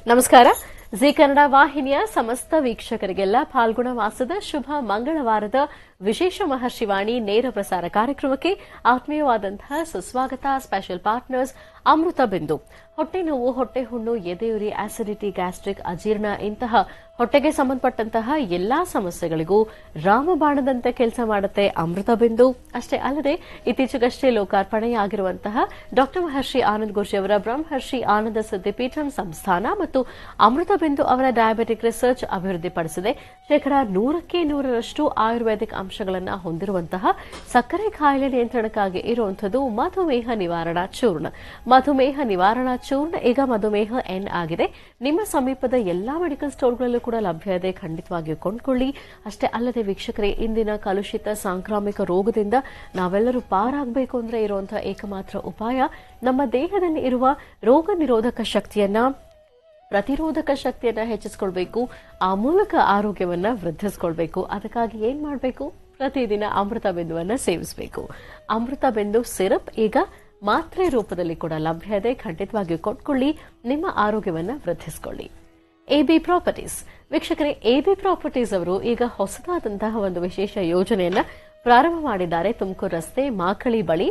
ನಮಸ್ಕಾರ. ಜಿ ಕನ್ನಡ ವಾಹಿನಿಯ ಸಮಸ್ತ ವೀಕ್ಷಕರಿಗೆಲ್ಲ ಫಾಲ್ಗುಣ ಮಾಸದ ಶುಭ ಮಂಗಳವಾರದ ವಿಶೇಷ ಮಹರ್ಷಿವಾಣಿ ನೇರ ಪ್ರಸಾರ ಕಾರ್ಯಕ್ರಮಕ್ಕೆ ಆತ್ಮೀಯವಾದಂತಹ ಸುಸ್ವಾಗತ. ಸ್ಪೆಷಲ್ ಪಾರ್ಟ್ನರ್ಸ್ ಅಮೃತ ಬಿಂದು. ಹೊಟ್ಟೆ ನೋವು, ಹೊಟ್ಟೆ ಹುಣ್ಣು, ಎದೆಯುರಿ, ಆಸಿಡಿಟಿ, ಗ್ಯಾಸ್ಟ್ರಿಕ್, ಅಜೀರ್ಣ ಇಂತಹ ಹೊಟ್ಟೆಗೆ ಸಂಬಂಧಪಟ್ಟಂತಹ ಎಲ್ಲಾ ಸಮಸ್ಯೆಗಳಿಗೂ ರಾಮಬಾಣದಂತೆ ಕೆಲಸ ಮಾಡುತ್ತೆ ಅಮೃತ ಬಿಂದು. ಅಷ್ಟೇ ಅಲ್ಲದೆ ಇತ್ತೀಚೆಗಷ್ಟೇ ಲೋಕಾರ್ಪಣೆಯಾಗಿರುವಂತಹ ಡಾ ಮಹರ್ಷಿ ಆನಂದ್ ಗುರೂಜಿ ಅವರ ಬ್ರಹ್ಮರ್ಷಿ ಆನಂದ ಸಿದ್ದಿಪೀಠಂ ಸಂಸ್ಥಾನ ಮತ್ತು ಅಮೃತ ಬಿಂದು ಅವರ ಡಯಾಬಿಟಿಕ್ ರಿಸರ್ಚ್ ಅಭಿವೃದ್ಧಿಪಡಿಸಿದೆ. 100% ಆಯುರ್ವೇದಿಕ್ ಅಂಶಗಳನ್ನು ಹೊಂದಿರುವಂತಹ ಸಕ್ಕರೆ ಕಾಯಿಲೆ ನಿಯಂತ್ರಣಕ್ಕಾಗಿ ಇರುವಂಥದ್ದು ಮಧುಮೇಹ ನಿವಾರಣಾ ಚೂರ್ಣ. ಮಧುಮೇಹ ನಿವಾರಣಾ ಚೂರ್ಣ ಈಗ ಮಧುಮೇಹ ಎನ್ ಆಗಿದೆ. ನಿಮ್ಮ ಸಮೀಪದ ಎಲ್ಲಾ ಮೆಡಿಕಲ್ ಸ್ಟೋರ್ಗಳಲ್ಲೂ ಕೂಡ ಲಭ್ಯ ಇದೆ. ಖಂಡಿತವಾಗಿಯೂ ಕೊಂಡ್ಕೊಳ್ಳಿ. ಅಷ್ಟೇ ಅಲ್ಲದೆ ವೀಕ್ಷಕರೇ, ಇಂದಿನ ಕಲುಷಿತ ಸಾಂಕ್ರಾಮಿಕ ರೋಗದಿಂದ ನಾವೆಲ್ಲರೂ ಪಾರಾಗಬೇಕು ಅಂದ್ರೆ ಇರುವಂತಹ ಏಕಮಾತ್ರ ಉಪಾಯ ನಮ್ಮ ದೇಹದಲ್ಲಿ ಇರುವ ರೋಗ ನಿರೋಧಕ ಶಕ್ತಿಯನ್ನ, ಪ್ರತಿರೋಧಕ ಶಕ್ತಿಯನ್ನ ಹೆಚ್ಚಿಸಿಕೊಳ್ಬೇಕು. ಆ ಮೂಲಕ ಆರೋಗ್ಯವನ್ನ ವೃದ್ಧಿಸಿಕೊಳ್ಬೇಕು. ಅದಕ್ಕಾಗಿ ಏನ್ ಮಾಡಬೇಕು? ಪ್ರತಿದಿನ ಅಮೃತ ಬಿಂದುವನ್ನ ಸೇವಿಸಬೇಕು. ಅಮೃತ ಬಿಂದು ಸಿರಪ್ ಈಗ ಮಾತ್ರೆ ರೂಪದಲ್ಲಿ ಕೂಡ ಲಭ್ಯ ಇದೆ. ಖಂಡಿತವಾಗಿಯೂ ಕೊಂಡ್ಕೊಳ್ಳಿ. ನಿಮ್ಮ ಆರೋಗ್ಯವನ್ನ ವೃದ್ಧಿಸಿಕೊಳ್ಳಿ. ಎಬಿ ಪ್ರಾಪರ್ಟೀಸ್ ವೀಕ್ಷಕರೇ, ಎಬಿ ಪ್ರಾಪರ್ಟೀಸ್ ಅವರು ಈಗ ಹೊಸದಾದಂತಹ ಒಂದು ವಿಶೇಷ ಯೋಜನೆಯನ್ನ ಪ್ರಾರಂಭ ಮಾಡಿದ್ದಾರೆ. ತುಮಕೂರು ರಸ್ತೆ ಮಾಕಳಿ ಬಳಿ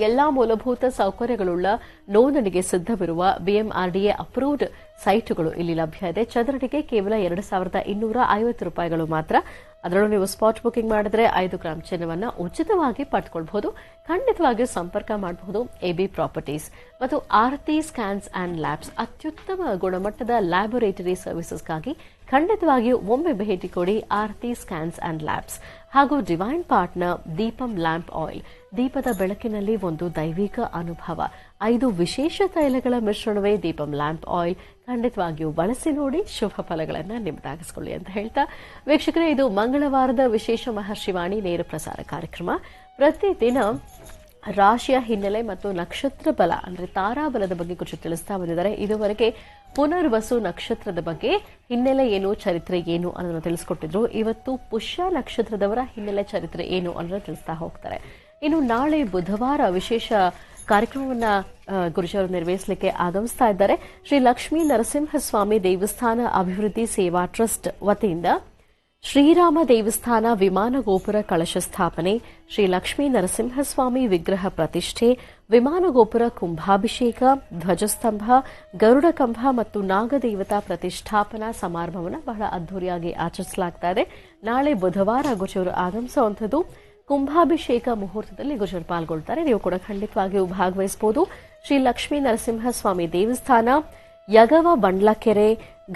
ಎಲ್ಲಾ ಮೂಲಭೂತ ಸೌಕರ್ಯಗಳುಳ್ಳ ನೋಂದಣಿಗೆ ಸಿದ್ಧವಿರುವ ಬಿಎಂಆರ್ಡಿಎ ಅಪ್ರೂವ್ಡ್ ಸೈಟ್ಗಳು ಇಲ್ಲಿ ಲಭ್ಯ ಇದೆ. ಚದರಡಿಗೆ ಕೇವಲ 2250 ರೂಪಾಯಿಗಳು ಮಾತ್ರ. ಅದರಲ್ಲೂ ನೀವು ಸ್ಪಾಟ್ ಬುಕಿಂಗ್ ಮಾಡಿದ್ರೆ 5 ಗ್ರಾಂ ಚಿನ್ನವನ್ನ ಉಚಿತವಾಗಿ ಪಡೆದುಕೊಳ್ಳಬಹುದು. ಖಂಡಿತವಾಗಿಯೂ ಸಂಪರ್ಕ ಮಾಡಬಹುದು ಎಬಿ ಪ್ರಾಪರ್ಟೀಸ್. ಮತ್ತು ಆರತಿ ಸ್ಕ್ಯಾನ್ಸ್ ಅಂಡ್ ಲ್ಯಾಬ್ಸ್ ಅತ್ಯುತ್ತಮ ಗುಣಮಟ್ಟದ ಲ್ಯಾಬೊರೇಟರಿ ಸರ್ವಿಸಸ್ಗಾಗಿ ಖಂಡಿತವಾಗಿಯೂ ಒಮ್ಮೆ ಭೇಟಿ ಕೊಡಿ. ಆರತಿ ಸ್ಕ್ಯಾನ್ಸ್ ಅಂಡ್ ಲ್ಯಾಬ್ಸ್ ಹಾಗೂ divine partner Deepam lamp oil. ದೀಪದ ಬೆಳಕಿನಲ್ಲಿ ಒಂದು ದೈವಿಕ ಅನುಭವ. 5 ವಿಶೇಷ ತೈಲಗಳ ಮಿಶ್ರಣವೇ ದೀಪಂ ಲ್ಯಾಂಪ್ ಆಯಿಲ್. ಖಂಡಿತವಾಗಿಯೂ ಬಳಸಿ ನೋಡಿ, ಶುಭ ಫಲಗಳನ್ನು ನಿಮ್ಮದಾಗಿಸಿಕೊಳ್ಳಿ ಅಂತ ಹೇಳ್ತಾ ವೀಕ್ಷಕರೇ, ಇದು ಮಂಗಳವಾರದ ವಿಶೇಷ ಮಹರ್ಷಿವಾಣಿ ನೇರ ಪ್ರಸಾರ ಕಾರ್ಯಕ್ರಮ. ಪ್ರತಿದಿನ ರಾಶಿಯ ಹಿನ್ನೆಲೆ ಮತ್ತು ನಕ್ಷತ್ರ ಬಲ ಅಂದ್ರೆ ತಾರಾಬಲದ ಬಗ್ಗೆ ಕುರಿತು ತಿಳಿಸ್ತಾ ಬಂದಿದ್ದಾರೆ. ಇದುವರೆಗೆ ಪುನರ್ವಸು ನಕ್ಷತ್ರದ ಬಗ್ಗೆ ಹಿನ್ನೆಲೆ ಏನು, ಚರಿತ್ರೆ ಏನು ಅನ್ನೋದನ್ನು ತಿಳಿಸ್ಕೊಟ್ಟಿದ್ರು. ಇವತ್ತು ಪುಷ್ಯ ನಕ್ಷತ್ರದವರ ಹಿನ್ನೆಲೆ ಚರಿತ್ರೆ ಏನು ಅನ್ನೋದನ್ನು ತಿಳಿಸ್ತಾ ಹೋಗ್ತಾರೆ. ಇನ್ನು ನಾಳೆ ಬುಧವಾರ ವಿಶೇಷ ಕಾರ್ಯಕ್ರಮವನ್ನ ಗುರುಜಿಯವರು ನಿರ್ವಹಿಸಲಿಕ್ಕೆ ಆಗಮಿಸ್ತಾ ಇದ್ದಾರೆ. ಶ್ರೀ ಲಕ್ಷ್ಮೀ ನರಸಿಂಹಸ್ವಾಮಿ ದೇವಸ್ಥಾನ ಅಭಿವೃದ್ಧಿ ಸೇವಾ ಟ್ರಸ್ಟ್ ವತಿಯಿಂದ ಶ್ರೀರಾಮ ದೇವಸ್ಥಾನ ವಿಮಾನ ಗೋಪುರ ಕಳಶ ಸ್ಥಾಪನೆ, ಶ್ರೀ ಲಕ್ಷ್ಮೀ ನರಸಿಂಹಸ್ವಾಮಿ ವಿಗ್ರಹ ಪ್ರತಿಷ್ಠೆ, ವಿಮಾನ ಗೋಪುರ ಕುಂಭಾಭಿಷೇಕ, ಧ್ವಜಸ್ತಂಭ, ಗರುಡ ಕಂಬ ಮತ್ತು ನಾಗದೇವತಾ ಪ್ರತಿಷ್ಠಾಪನಾ ಸಮಾರಂಭವನ್ನು ಬಹಳ ಅದ್ದೂರಿಯಾಗಿ ಆಚರಿಸಲಾಗ್ತಾ ಇದೆ. ನಾಳೆ ಬುಧವಾರ ಗುರುಜಿಯವರು ಆಗಮಿಸುವಂಥದ್ದು. ಕುಂಭಾಭಿಷೇಕ ಮುಹೂರ್ತದಲ್ಲಿ ಗುರುಜರು ಪಾಲ್ಗೊಳ್ತಾರೆ. ನೀವು ಕೂಡ ಖಂಡಿತವಾಗಿಯೂ ಭಾಗವಹಿಸಬಹುದು. ಶ್ರೀ ಲಕ್ಷ್ಮೀ ನರಸಿಂಹಸ್ವಾಮಿ ದೇವಸ್ಥಾನ, ಯಗವ ಬಂಡ್ಲಕೆರೆ,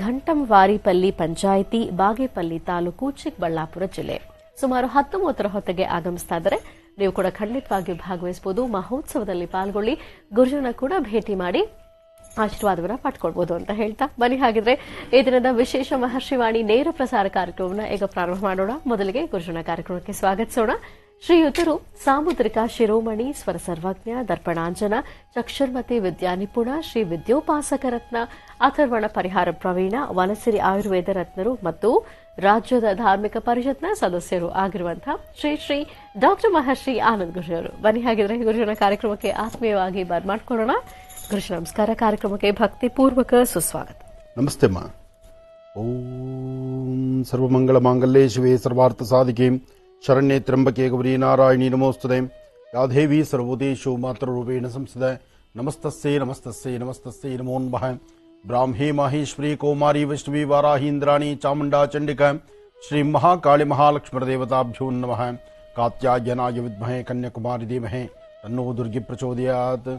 ಘಂಟಂವಾರಿಪಲ್ಲಿ ಪಂಚಾಯಿತಿ, ಬಾಗೇಪಲ್ಲಿ ತಾಲೂಕು, ಚಿಕ್ಕಬಳ್ಳಾಪುರ ಜಿಲ್ಲೆ. ಸುಮಾರು 10:30 ಹೊತ್ತಿಗೆ ಆಗಮಿಸ್ತಾ ಇದ್ದಾರೆ. ನೀವು ಕೂಡ ಖಂಡಿತವಾಗಿಯೂ ಭಾಗವಹಿಸಬಹುದು. ಮಹೋತ್ಸವದಲ್ಲಿ ಪಾಲ್ಗೊಳ್ಳಿ. ಗುರುಜನ ಕೂಡ ಭೇಟಿ ಮಾಡಿ ಆಶೀರ್ವಾದವನ್ನ ಪಡ್ಕೊಳ್ಬಹುದು ಅಂತ ಹೇಳ್ತಾ ಬನ್ನಿ ಹಾಗಿದ್ರೆ ಈ ದಿನದ ವಿಶೇಷ ಮಹರ್ಷಿವಾಣಿ ನೇರ ಪ್ರಸಾರ ಕಾರ್ಯಕ್ರಮವನ್ನು ಈಗ ಪ್ರಾರಂಭ ಮಾಡೋಣ. ಮೊದಲಿಗೆ ಗುರುಜನ ಕಾರ್ಯಕ್ರಮಕ್ಕೆ ಸ್ವಾಗತಿಸೋಣ. ಶ್ರೀಯುತರು ಸಾಮುದ್ರಿಕ ಶಿರೋಮಣಿ, ಸ್ವರ ಸರ್ವಜ್ಞ, ದರ್ಪಣಾಂಜನ, ಚಕ್ಷುರ್ಮತಿ ವಿದ್ಯಾ ನಿಪುಣ, ಶ್ರೀ ವಿದ್ಯೋಪಾಸಕ ರತ್ನ, ಅಥರ್ವಣ ಪರಿಹಾರ ಪ್ರವೀಣ, ವನಸಿರಿ ಆಯುರ್ವೇದ ರತ್ನರು ಮತ್ತು ರಾಜ್ಯದ ಧಾರ್ಮಿಕ ಪರಿಷತ್ನ ಸದಸ್ಯರು ಆಗಿರುವಂತಹ ಶ್ರೀ ಡಾ ಮಹರ್ಷಿ ಆನಂದ್ ಗುರೂಜಿ ಅವರು. ಬನ್ನಿ ಹಾಗಿದ್ರೆ ಗುರುಜನ ಕಾರ್ಯಕ್ರಮಕ್ಕೆ ಆತ್ಮೀಯವಾಗಿ ಬರ್ಮಾಡ್ಕೊಳ್ಳೋಣ. ಗುರುಜಿ ನಮಸ್ಕಾರ. ಕಾರ್ಯಕ್ರಮಕ್ಕೆ ಭಕ್ತಿಪೂರ್ವಕ ಸುಸ್ವಾಗತ. ನಮಸ್ತೆ ಮಾ. ಓಂ ಸರ್ವಮಂಗಳ ಮಾಂಗಲ್ಯೇ ಶಿವೆ ಸರ್ವಾರ್ಥ ಸಾಧಿಕೆ ಶರಣ್ಯೇ ತ್ರ್ಯಂಬಕೆ ಗೌರಿ ನಾರಾಯಣಿ ನಮೋಸ್ತುತೆ. ಯಾ ದೇವಿ ಸರ್ವೋದೇಶೋ ಮಾತೃರೂಪೇಣ ಸಂಸ್ಥಿತ. ನಮಸ್ತಸ್ಯೈ ನಮಸ್ತಸ್ಯೈ ನಮಸ್ತಸ್ಯೈ ನಮೋ ನಮಃ. ಬ್ರಾಹ್ಮೇ ಮಾಹೇಶ್ವರಿ ಕೌಮಾರಿ ವೈಷ್ಣವಿ ವಾರಾಹಿ ಇಂದ್ರಾಣಿ ಚಾಮುಂಡಾ ಚಂಡಿಕಾ ಶ್ರೀ ಮಹಾಕಾಳಿ ಮಹಾಲಕ್ಷ್ಮೀ ದೇವತಾಭ್ಯೋ ನಮಃ. ಕಾತ್ಯಾಯನಾಯ ವಿದ್ಮಹೇ ಕನ್ಯಾಕುಮಾರಿ ಧೀಮಹಿ ತನ್ನೋ ದುರ್ಗಿ ಪ್ರಚೋದಯಾತ್.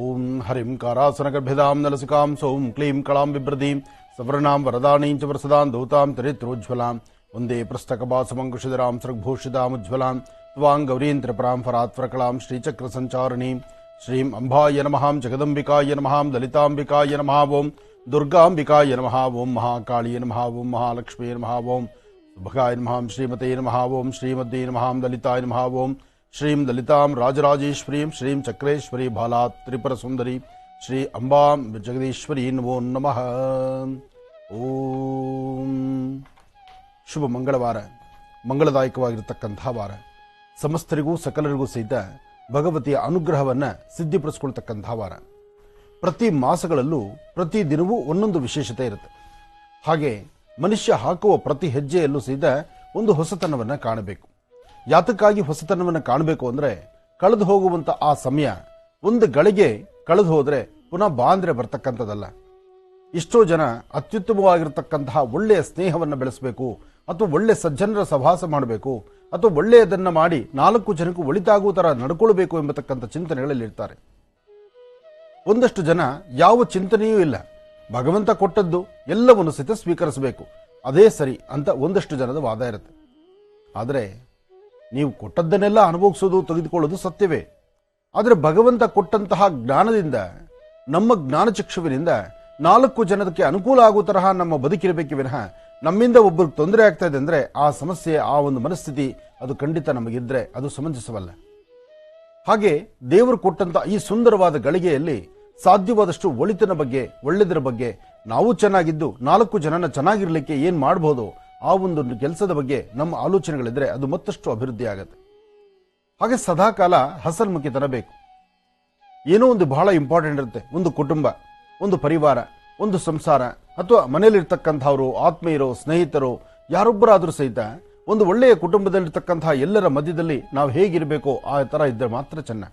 ಓಂ ಹರಿಂ ಕಾರಾಸನಗರ್ಭಿದಾಂ ನಲಸಿಕಾಂ ಸೌಂ ಕ್ಲೀಂ ಕಳಾಂ ಬಿಭ್ರದೀಂ ಸವರ್ಣಾಂ ವರದಾನೀಂ ಚ ವರಸದಾಂ ದೌತಾಂ ಚರಿತ್ರೋಜ್ವಲಾಂ ವಂದೇ ಪೃಷ್ಠಕಪಾಸಮಂಕುಶಿಧರಾಂ ಸೃಗ್ಭೂಷಿತಾಮುಜ್ವಲಾಂ ತ್ವಾಂ ಗೌರೀಂ ತ್ರಿಪುರಾಂ ಫರಾತ್ಫರಕಳಾಂ ಶ್ರೀಚಕ್ರ ಸಂಚಾರಿಣೀಂ ಶ್ರೀಂ ಅಂಬಾಯ ನಮಃ ಜಗದಂಬಿಕಾಯ ನಮಃ ಲಲಿತಾಂಬಿಕಾಯ ನಮಃ ಓಂ ದುರ್ಗಾಂಬಿಕಾಯ ನಮಃ ಓಂ ಮಹಾಕಾಳಿಯ ನಮಃ ಓಂ ಮಹಾಲಕ್ಷ್ಮೀ ನಮಃ ಓಂ ಸುಭಗಾಯ ನಮಃ ಶ್ರೀಮತೇ ನಮಃ ಓಂ ಶ್ರೀಮದ್ದೇ ನಮಃ ಲಲಿತಾಯ ನಮಃ ಓಂ ಶ್ರೀಂ ಲಲಿತಾಂ ರಾಜರಾಜೇಶ್ವರೀಂ ಶ್ರೀಂ ಚಕ್ರೇಶ್ವರಿ ಬಾಲಾ ತ್ರಿಪುರ ಸುಂದರಿ ಶ್ರೀ ಅಂಬಾಂ ಜಗದೀಶ್ವರಿ ನಮೋ ನಮಃ. ಓಂ ಶುಭ ಮಂಗಳವಾರ, ಮಂಗಳದಾಯಕವಾಗಿರತಕ್ಕಂತಹ ವಾರ. ಸಮಸ್ತರಿಗೂ ಸಕಲರಿಗೂ ಸಹಿತ ಭಗವತಿಯ ಅನುಗ್ರಹವನ್ನು ಸಿದ್ಧಿಪಡಿಸಿಕೊಳ್ತಕ್ಕಂತಹ ವಾರ. ಪ್ರತಿ ಮಾಸಗಳಲ್ಲೂ ಪ್ರತಿ ದಿನವೂ ಒಂದೊಂದು ವಿಶೇಷತೆ ಇರುತ್ತೆ. ಹಾಗೆ ಮನುಷ್ಯ ಹಾಕುವ ಪ್ರತಿ ಹೆಜ್ಜೆಯಲ್ಲೂ ಸಹಿತ ಒಂದು ಹೊಸತನವನ್ನು ಕಾಣಬೇಕು. ಯಾತಕ್ಕಾಗಿ ಹೊಸತನವನ್ನು ಕಾಣಬೇಕು ಅಂದರೆ, ಕಳೆದು ಹೋಗುವಂತ ಆ ಸಮಯ ಒಂದು ಗಳಿಗೆ ಕಳೆದು ಹೋದ್ರೆ ಪುನಃ ಬಾಂದ್ರೆ ಬರ್ತಕ್ಕಂಥದ್ದಲ್ಲ. ಎಷ್ಟೋ ಜನ ಅತ್ಯುತ್ತಮವಾಗಿರತಕ್ಕಂತಹ ಒಳ್ಳೆಯ ಸ್ನೇಹವನ್ನು ಬೆಳೆಸಬೇಕು, ಅಥವಾ ಒಳ್ಳೆ ಸಜ್ಜನರ ಸಹವಾಸ ಮಾಡಬೇಕು, ಅಥವಾ ಒಳ್ಳೆಯದನ್ನ ಮಾಡಿ 4 ಜನಕ್ಕೂ ಒಳಿತಾಗುವ ತರ ನಡ್ಕೊಳ್ಬೇಕು ಎಂಬತಕ್ಕಂಥ ಚಿಂತನೆಗಳಲ್ಲಿ ಇರ್ತಾರೆ. ಒಂದಷ್ಟು ಜನ ಯಾವ ಚಿಂತನೆಯೂ ಇಲ್ಲ, ಭಗವಂತ ಕೊಟ್ಟದ್ದು ಎಲ್ಲವನ್ನು ಸಹಿತ ಸ್ವೀಕರಿಸಬೇಕು, ಅದೇ ಸರಿ ಅಂತ ಒಂದಷ್ಟು ಜನದ ವಾದ ಇರುತ್ತೆ. ಆದರೆ ನೀವು ಕೊಟ್ಟದ್ದನ್ನೆಲ್ಲ ಅನುಭವಿಸೋದು ತೆಗೆದುಕೊಳ್ಳೋದು ಸತ್ಯವೇ. ಆದರೆ ಭಗವಂತ ಕೊಟ್ಟಂತಹ ಜ್ಞಾನದಿಂದ, ನಮ್ಮ ಜ್ಞಾನಚಕ್ಷುವಿನಿಂದ 4 ಜನಕ್ಕೆ ಅನುಕೂಲ ಆಗುವ ತರಹ ನಮ್ಮ ಬದುಕಿರಬೇಕೆ ವಿನಃ ನಮ್ಮಿಂದ ಒಬ್ಬರಿಗೆ ತೊಂದರೆ ಆಗ್ತಾ ಇದೆ ಅಂದ್ರೆ ಆ ಸಮಸ್ಯೆ, ಆ ಒಂದು ಮನಸ್ಥಿತಿ ಅದು ಖಂಡಿತ ನಮಗಿದ್ರೆ ಅದು ಸಮಂಜಸವಲ್ಲ. ಹಾಗೆ ದೇವರು ಕೊಟ್ಟಂತ ಈ ಸುಂದರವಾದ ಗಳಿಗೆಯಲ್ಲಿ ಸಾಧ್ಯವಾದಷ್ಟು ಒಳಿತಿನ ಬಗ್ಗೆ, ಒಳ್ಳೆದರ ಬಗ್ಗೆ, ನಾವು ಚೆನ್ನಾಗಿದ್ದು 4 ಜನನ ಚೆನ್ನಾಗಿರ್ಲಿಕ್ಕೆ ಏನ್ ಮಾಡಬಹುದು ಆ ಒಂದು ಕೆಲಸದ ಬಗ್ಗೆ ನಮ್ಮ ಆಲೋಚನೆಗಳಿದ್ರೆ ಅದು ಮತ್ತಷ್ಟು ಅಭಿವೃದ್ಧಿ ಆಗತ್ತೆ. ಹಾಗೆ ಸದಾಕಾಲ ಹಸನ್ಮುಖಿತನ ಬೇಕು. ಏನೋ ಒಂದು ಬಹಳ ಇಂಪಾರ್ಟೆಂಟ್ ಇರುತ್ತೆ. ಒಂದು ಕುಟುಂಬ, ಒಂದು ಪರಿವಾರ, ಒಂದು ಸಂಸಾರ, ಅಥವಾ ಮನೆಯಲ್ಲಿರ್ತಕ್ಕಂಥವರು, ಆತ್ಮೀಯರು, ಸ್ನೇಹಿತರು, ಯಾರೊಬ್ಬರಾದರೂ ಸಹಿತ ಒಂದು ಒಳ್ಳೆಯ ಕುಟುಂಬದಲ್ಲಿರ್ತಕ್ಕಂತಹ ಎಲ್ಲರ ಮಧ್ಯದಲ್ಲಿ ನಾವು ಹೇಗಿರಬೇಕೋ ಆ ತರ ಇದ್ದರೆ ಮಾತ್ರ ಚೆನ್ನ.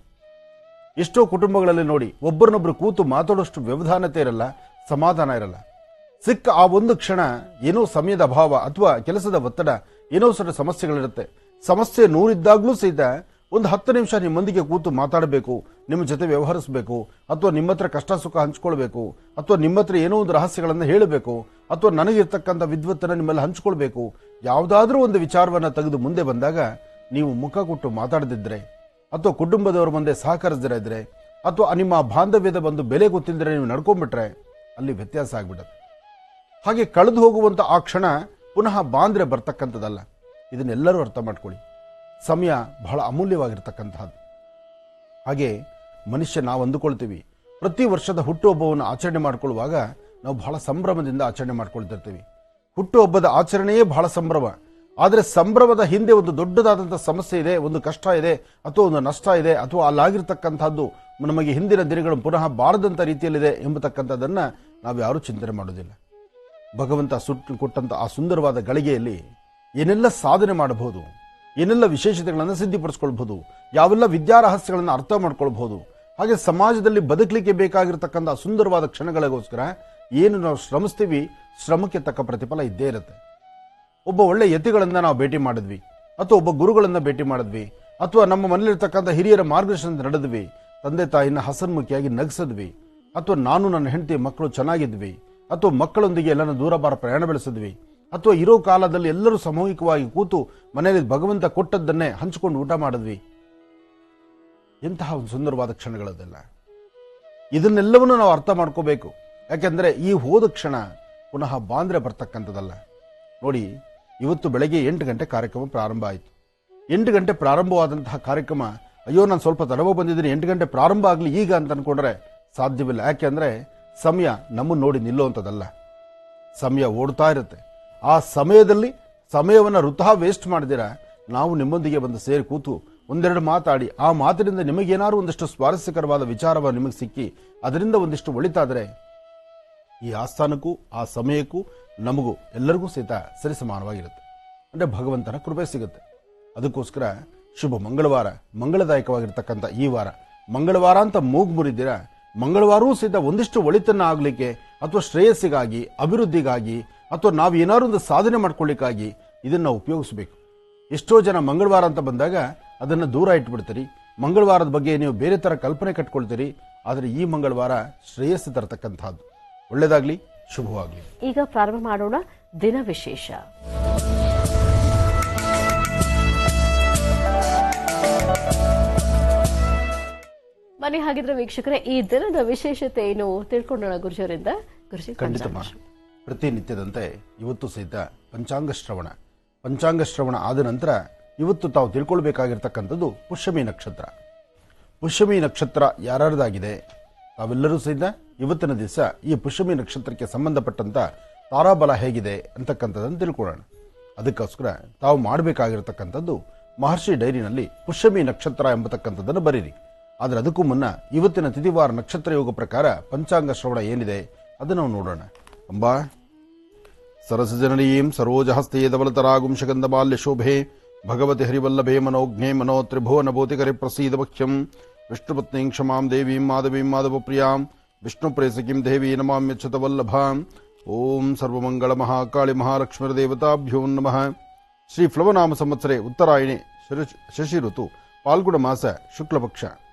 ಎಷ್ಟೋ ಕುಟುಂಬಗಳಲ್ಲಿ ನೋಡಿ, ಒಬ್ಬರನ್ನೊಬ್ರು ಕೂತು ಮಾತಾಡೋಷ್ಟು ವ್ಯವಧಾನತೆ ಇರಲ್ಲ, ಸಮಾಧಾನ ಇರಲ್ಲ. ಸಿಕ್ಕ ಆ ಒಂದು ಕ್ಷಣ ಏನೋ ಸಮಯದ ಅಭಾವ ಅಥವಾ ಕೆಲಸದ ಒತ್ತಡ, ಏನೋ ಸ್ವಲ್ಪ ಸಮಸ್ಯೆಗಳಿರುತ್ತೆ. ಸಮಸ್ಯೆ 100 ಇದ್ದಾಗ್ಲೂ ಸಹಿತ ಒಂದು 10 ನಿಮಿಷ ನಿಮ್ಮೊಂದಿಗೆ ಕೂತು ಮಾತಾಡಬೇಕು, ನಿಮ್ಮ ಜೊತೆ ವ್ಯವಹರಿಸಬೇಕು, ಅಥವಾ ನಿಮ್ಮ ಹತ್ರ ಕಷ್ಟ ಸುಖ ಹಂಚ್ಕೊಳ್ಬೇಕು, ಅಥವಾ ನಿಮ್ಮ ಹತ್ರ ಏನೋ ಒಂದು ರಹಸ್ಯಗಳನ್ನು ಹೇಳಬೇಕು, ಅಥವಾ ನನಗಿರ್ತಕ್ಕಂಥ ವಿದ್ವತ್ತನ್ನು ನಿಮ್ಮಲ್ಲಿ ಹಂಚ್ಕೊಳ್ಬೇಕು. ಯಾವುದಾದ್ರೂ ಒಂದು ವಿಚಾರವನ್ನು ತೆಗೆದು ಮುಂದೆ ಬಂದಾಗ ನೀವು ಮುಖ ಕೊಟ್ಟು ಮಾತಾಡದಿದ್ರೆ, ಅಥವಾ ಕುಟುಂಬದವರ ಮುಂದೆ ಸಹಕರಿಸದಿರ ಇದ್ರೆ, ಅಥವಾ ನಿಮ್ಮ ಬಾಂಧವ್ಯದ ಒಂದು ಬೆಲೆ ಗೊತ್ತಿಲ್ಲದ್ರೆ ನೀವು ನಡ್ಕೊಂಡ್ಬಿಟ್ರೆ ಅಲ್ಲಿ ವ್ಯತ್ಯಾಸ ಆಗ್ಬಿಡುತ್ತೆ. ಹಾಗೆ ಕಳೆದು ಹೋಗುವಂತ ಆ ಕ್ಷಣ ಪುನಃ ಬಾಂದ್ರೆ ಬರ್ತಕ್ಕಂಥದ್ದಲ್ಲ. ಇದನ್ನೆಲ್ಲರೂ ಅರ್ಥ ಮಾಡ್ಕೊಳ್ಳಿ. ಸಮಯ ಬಹಳ ಅಮೂಲ್ಯವಾಗಿರ್ತಕ್ಕಂತಹದ್ದು. ಹಾಗೆ ಮನುಷ್ಯ ನಾವು ಅಂದುಕೊಳ್ತೀವಿ, ಪ್ರತಿ ವರ್ಷದ ಹುಟ್ಟುಹಬ್ಬವನ್ನು ಆಚರಣೆ ಮಾಡಿಕೊಳ್ಳುವಾಗ ನಾವು ಬಹಳ ಸಂಭ್ರಮದಿಂದ ಆಚರಣೆ ಮಾಡ್ಕೊಳ್ತಿರ್ತೀವಿ. ಹುಟ್ಟುಹಬ್ಬದ ಆಚರಣೆಯೇ ಬಹಳ ಸಂಭ್ರಮ. ಆದರೆ ಸಂಭ್ರಮದ ಹಿಂದೆ ಒಂದು ದೊಡ್ಡದಾದಂತಹ ಸಮಸ್ಯೆ ಇದೆ, ಒಂದು ಕಷ್ಟ ಇದೆ, ಅಥವಾ ಒಂದು ನಷ್ಟ ಇದೆ, ಅಥವಾ ಅಲ್ಲಾಗಿರ್ತಕ್ಕಂಥದ್ದು ನಮಗೆ ಹಿಂದಿನ ದಿನಗಳು ಪುನಃ ಬಾರದಂತ ರೀತಿಯಲ್ಲಿದೆ ಎಂಬತಕ್ಕಂಥದ್ದನ್ನ ನಾವು ಯಾರೂ ಚಿಂತನೆ ಮಾಡೋದಿಲ್ಲ. ಭಗವಂತ ಕೊಟ್ಟಂತ ಆ ಸುಂದರವಾದ ಗಳಿಗೆಯಲ್ಲಿ ಏನೆಲ್ಲ ಸಾಧನೆ ಮಾಡಬಹುದು, ಏನೆಲ್ಲ ವಿಶೇಷತೆಗಳನ್ನು ಸಿದ್ಧಿಪಡಿಸ್ಕೊಳ್ಬಹುದು, ಯಾವೆಲ್ಲ ವಿದ್ಯಾರಹಸ್ಯಗಳನ್ನು ಅರ್ಥ ಮಾಡ್ಕೊಳ್ಬಹುದು. ಹಾಗೆ ಸಮಾಜದಲ್ಲಿ ಬದುಕಲಿಕ್ಕೆ ಬೇಕಾಗಿರ್ತಕ್ಕಂಥ ಸುಂದರವಾದ ಕ್ಷಣಗಳಿಗೋಸ್ಕರ ಏನು ನಾವು ಶ್ರಮಿಸ್ತೀವಿ, ಶ್ರಮಕ್ಕೆ ತಕ್ಕ ಪ್ರತಿಫಲ ಇದ್ದೇ ಇರುತ್ತೆ. ಒಬ್ಬ ಒಳ್ಳೆ ಯತಿಗಳನ್ನ ನಾವು ಭೇಟಿ ಮಾಡಿದ್ವಿ, ಅಥವಾ ಒಬ್ಬ ಗುರುಗಳನ್ನ ಭೇಟಿ ಮಾಡಿದ್ವಿ, ಅಥವಾ ನಮ್ಮ ಮನೆಯಲ್ಲಿರ್ತಕ್ಕಂಥ ಹಿರಿಯರ ಮಾರ್ಗದರ್ಶನದ ನಡೆದ್ವಿ, ತಂದೆ ತಾಯಿನ ಹಸನ್ಮುಖಿಯಾಗಿ ನಗಿಸಿದ್ವಿ, ಅಥವಾ ನಾನು ನನ್ನ ಹೆಂಡತಿ ಮಕ್ಕಳು ಚೆನ್ನಾಗಿದ್ವಿ, ಅಥವಾ ಮಕ್ಕಳೊಂದಿಗೆ ಎಲ್ಲರೂ ದೂರಬಾರ ಪ್ರಯಾಣ ಬೆಳೆಸಿದ್ವಿ, ಅಥವಾ ಇರೋ ಕಾಲದಲ್ಲಿ ಎಲ್ಲರೂ ಸಾಮೂಹಿಕವಾಗಿ ಕೂತು ಮನೆಯಲ್ಲಿ ಭಗವಂತ ಕೊಟ್ಟದ್ದನ್ನೇ ಹಂಚಿಕೊಂಡು ಊಟ ಮಾಡಿದ್ವಿ. ಎಂತಹ ಒಂದು ಸುಂದರವಾದ ಕ್ಷಣಗಳದೆಲ್ಲ. ಇದನ್ನೆಲ್ಲವನ್ನು ನಾವು ಅರ್ಥ ಮಾಡ್ಕೋಬೇಕು. ಯಾಕೆಂದ್ರೆ ಈ ಹೋದ ಕ್ಷಣ ಪುನಃ ಬಾಂದ್ರೆ ಬರ್ತಕ್ಕಂಥದ್ದಲ್ಲ. ನೋಡಿ, ಇವತ್ತು ಬೆಳಗ್ಗೆ 8 ಗಂಟೆ ಕಾರ್ಯಕ್ರಮ ಪ್ರಾರಂಭ ಆಯಿತು. 8 ಗಂಟೆ ಪ್ರಾರಂಭವಾದಂತಹ ಕಾರ್ಯಕ್ರಮ, ಅಯ್ಯೋ ನಾನು ಸ್ವಲ್ಪ ತಡವಾಗಿ ಬಂದಿದ್ದೀನಿ, 8 ಗಂಟೆ ಪ್ರಾರಂಭ ಆಗಲಿ ಈಗ ಅಂತ ಅನ್ಕೊಂಡ್ರೆ ಸಾಧ್ಯವಿಲ್ಲ. ಯಾಕೆಂದ್ರೆ ಸಮಯ ನಮ್ಮನ್ನು ನೋಡಿ ನಿಲ್ಲುವಂಥದ್ದಲ್ಲ. ಸಮಯ ಓಡ್ತಾ ಇರುತ್ತೆ. ಆ ಸಮಯದಲ್ಲಿ ಸಮಯವನ್ನು ವೃಥಾ ವೇಸ್ಟ್ ಮಾಡಿದಿರ ನಾವು ನಿಮ್ಮೊಂದಿಗೆ ಬಂದು ಸೇರಿ ಕೂತು ಒಂದೆರಡು ಮಾತಾಡಿ, ಆ ಮಾತಿನಿಂದ ನಿಮಗೇನಾದ್ರು ಒಂದಿಷ್ಟು ಸ್ವಾರಸ್ಯಕರವಾದ ವಿಚಾರವ ನಿಮಗೆ ಸಿಕ್ಕಿ ಅದರಿಂದ ಒಂದಿಷ್ಟು ಒಳಿತಾದರೆ ಈ ಆಸ್ಥಾನಕ್ಕೂ ಆ ಸಮಯಕ್ಕೂ ನಮಗೂ ಎಲ್ಲರಿಗೂ ಸಹಿತ ಸರಿಸಮಾನವಾಗಿರುತ್ತೆ. ಅಂದರೆ ಭಗವಂತನ ಕೃಪೆ ಸಿಗುತ್ತೆ. ಅದಕ್ಕೋಸ್ಕರ ಶುಭ ಮಂಗಳವಾರ, ಮಂಗಳದಾಯಕವಾಗಿರ್ತಕ್ಕಂಥ ಈ ವಾರ, ಮಂಗಳವಾರ ಅಂತ ಮೂಗು ಮುರಿದಿರ, ಮಂಗಳವಾರವೂ ಸಹಿತ ಒಂದಿಷ್ಟು ಒಳಿತನ್ನ ಆಗಲಿಕ್ಕೆ, ಅಥವಾ ಶ್ರೇಯಸ್ಸಿಗಾಗಿ, ಅಭಿವೃದ್ಧಿಗಾಗಿ, ಅಥವಾ ನಾವು ಏನಾದ್ರು ಒಂದು ಸಾಧನೆ ಮಾಡ್ಕೊಳ್ಳಿಕ್ಕಾಗಿ ಇದನ್ನ ಉಪಯೋಗಿಸಬೇಕು. ಎಷ್ಟೋ ಜನ ಮಂಗಳವಾರ ಅಂತ ಬಂದಾಗ ಅದನ್ನು ದೂರ ಇಟ್ಬಿಡ್ತೀರಿ. ಮಂಗಳವಾರದ ಬಗ್ಗೆ ನೀವು ಬೇರೆ ತರ ಕಲ್ಪನೆ ಕಟ್ಕೊಳ್ತೀರಿ. ಆದರೆ ಈ ಮಂಗಳವಾರ ಶ್ರೇಯಸ್ಸು ತರತಕ್ಕಂಥದ್ದು. ಒಳ್ಳೆಯದಾಗ್ಲಿ, ಶುಭವಾಗ್ಲಿ. ಈಗ ಪ್ರಾರಂಭ ಮಾಡೋಣ ದಿನ ವಿಶೇಷ. ಬನ್ನಿ ಹಾಗಿದ್ರೆ ವೀಕ್ಷಕರೇ, ಈ ದಿನದ ವಿಶೇಷತೆ ಏನು ತಿಳ್ಕೊಳ್ಳೋಣ ಗುರುಜರಿಂದ. ಖಂಡಿತ ಪ್ರತಿನಿತ್ಯದಂತೆ ಇವತ್ತು ಸಹಿತ ಪಂಚಾಂಗ ಶ್ರವಣ ಆದ ನಂತರ ಇವತ್ತು ತಾವು ತಿಳ್ಕೊಳ್ಬೇಕಾಗಿರ್ತಕ್ಕಂಥದ್ದು ಪುಷ್ಯಮಿ ನಕ್ಷತ್ರ. ಪುಷ್ಯಮಿ ನಕ್ಷತ್ರ ಯಾರ್ಯಾರದಾಗಿದೆ ತಾವೆಲ್ಲರೂ ಸಹಿತ ಇವತ್ತಿನ ದಿವಸ ಈ ಪುಷ್ಯಮಿ ನಕ್ಷತ್ರಕ್ಕೆ ಸಂಬಂಧಪಟ್ಟಂತ ತಾರಾಬಲ ಹೇಗಿದೆ ಅಂತಕ್ಕಂಥದ್ದನ್ನು ತಿಳ್ಕೊಳ್ಳೋಣ. ಅದಕ್ಕೋಸ್ಕರ ತಾವು ಮಾಡಬೇಕಾಗಿರ್ತಕ್ಕಂಥದ್ದು ಮಹರ್ಷಿ ಡೈರಿನಲ್ಲಿ ಪುಷ್ಯಮಿ ನಕ್ಷತ್ರ ಎಂಬತಕ್ಕಂಥದ್ದನ್ನು ಬರೀರಿ. ಆದರೆ ಅದಕ್ಕೂ ಮುನ್ನ ಇವತ್ತಿನ ತಿಥಿವಾರ ನಕ್ಷತ್ರ ಯೋಗ ಪ್ರಕಾರ ಪಂಚಾಂಗ ಶ್ರವಣ ಏನಿದೆ ಅದನ್ನು ನಾವು ನೋಡೋಣ. ಅಂಬಾ ಸರಸಜನನೀಂ ಸರೋಜಹಸ್ತೆ ಧವಲತರಾಗುಂಶಗಂಧ ಬಾಲ್ಯ ಶೋಭೆ ಭಗವತಿ ಹರಿವಲ್ಲಭೆ ಮನೋಜ್ಞೆ ಮನೋ ತ್ರಿಭುವನ ಭೂತಿಕರಿ ಪ್ರಸೀದ ಭಕ್ಷ್ಯಂ ವಿಷ್ಣುಪತ್ನೀಂ ಕ್ಷಮಾಂ ದೇವೀಂ ಮಾಧವೀಂ ಮಾಧವಪ್ರಿಯಾಂ ವಿಷ್ಣು ಪ್ರೇಸಕಿಂ ದೇವಿ ನಮಾಮ್ಯಚ್ಯುತ ವಲ್ಲಭಾಂ. ಓಂ ಸರ್ವಮಂಗಳ ಮಹಾಕಾಳಿ ಮಹಾಲಕ್ಷ್ಮೀ ದೇವತಾಭ್ಯೋ ನಮಃ. ಶ್ರೀ ಪ್ಲವನಾಮ ಸಂವತ್ಸರೆ ಉತ್ತರಾಯಣಿ ಶಶಿ ಋತು ಪಾಲ್ಗುಣ ಮಾಸ ಶುಕ್ಲಪಕ್ಷ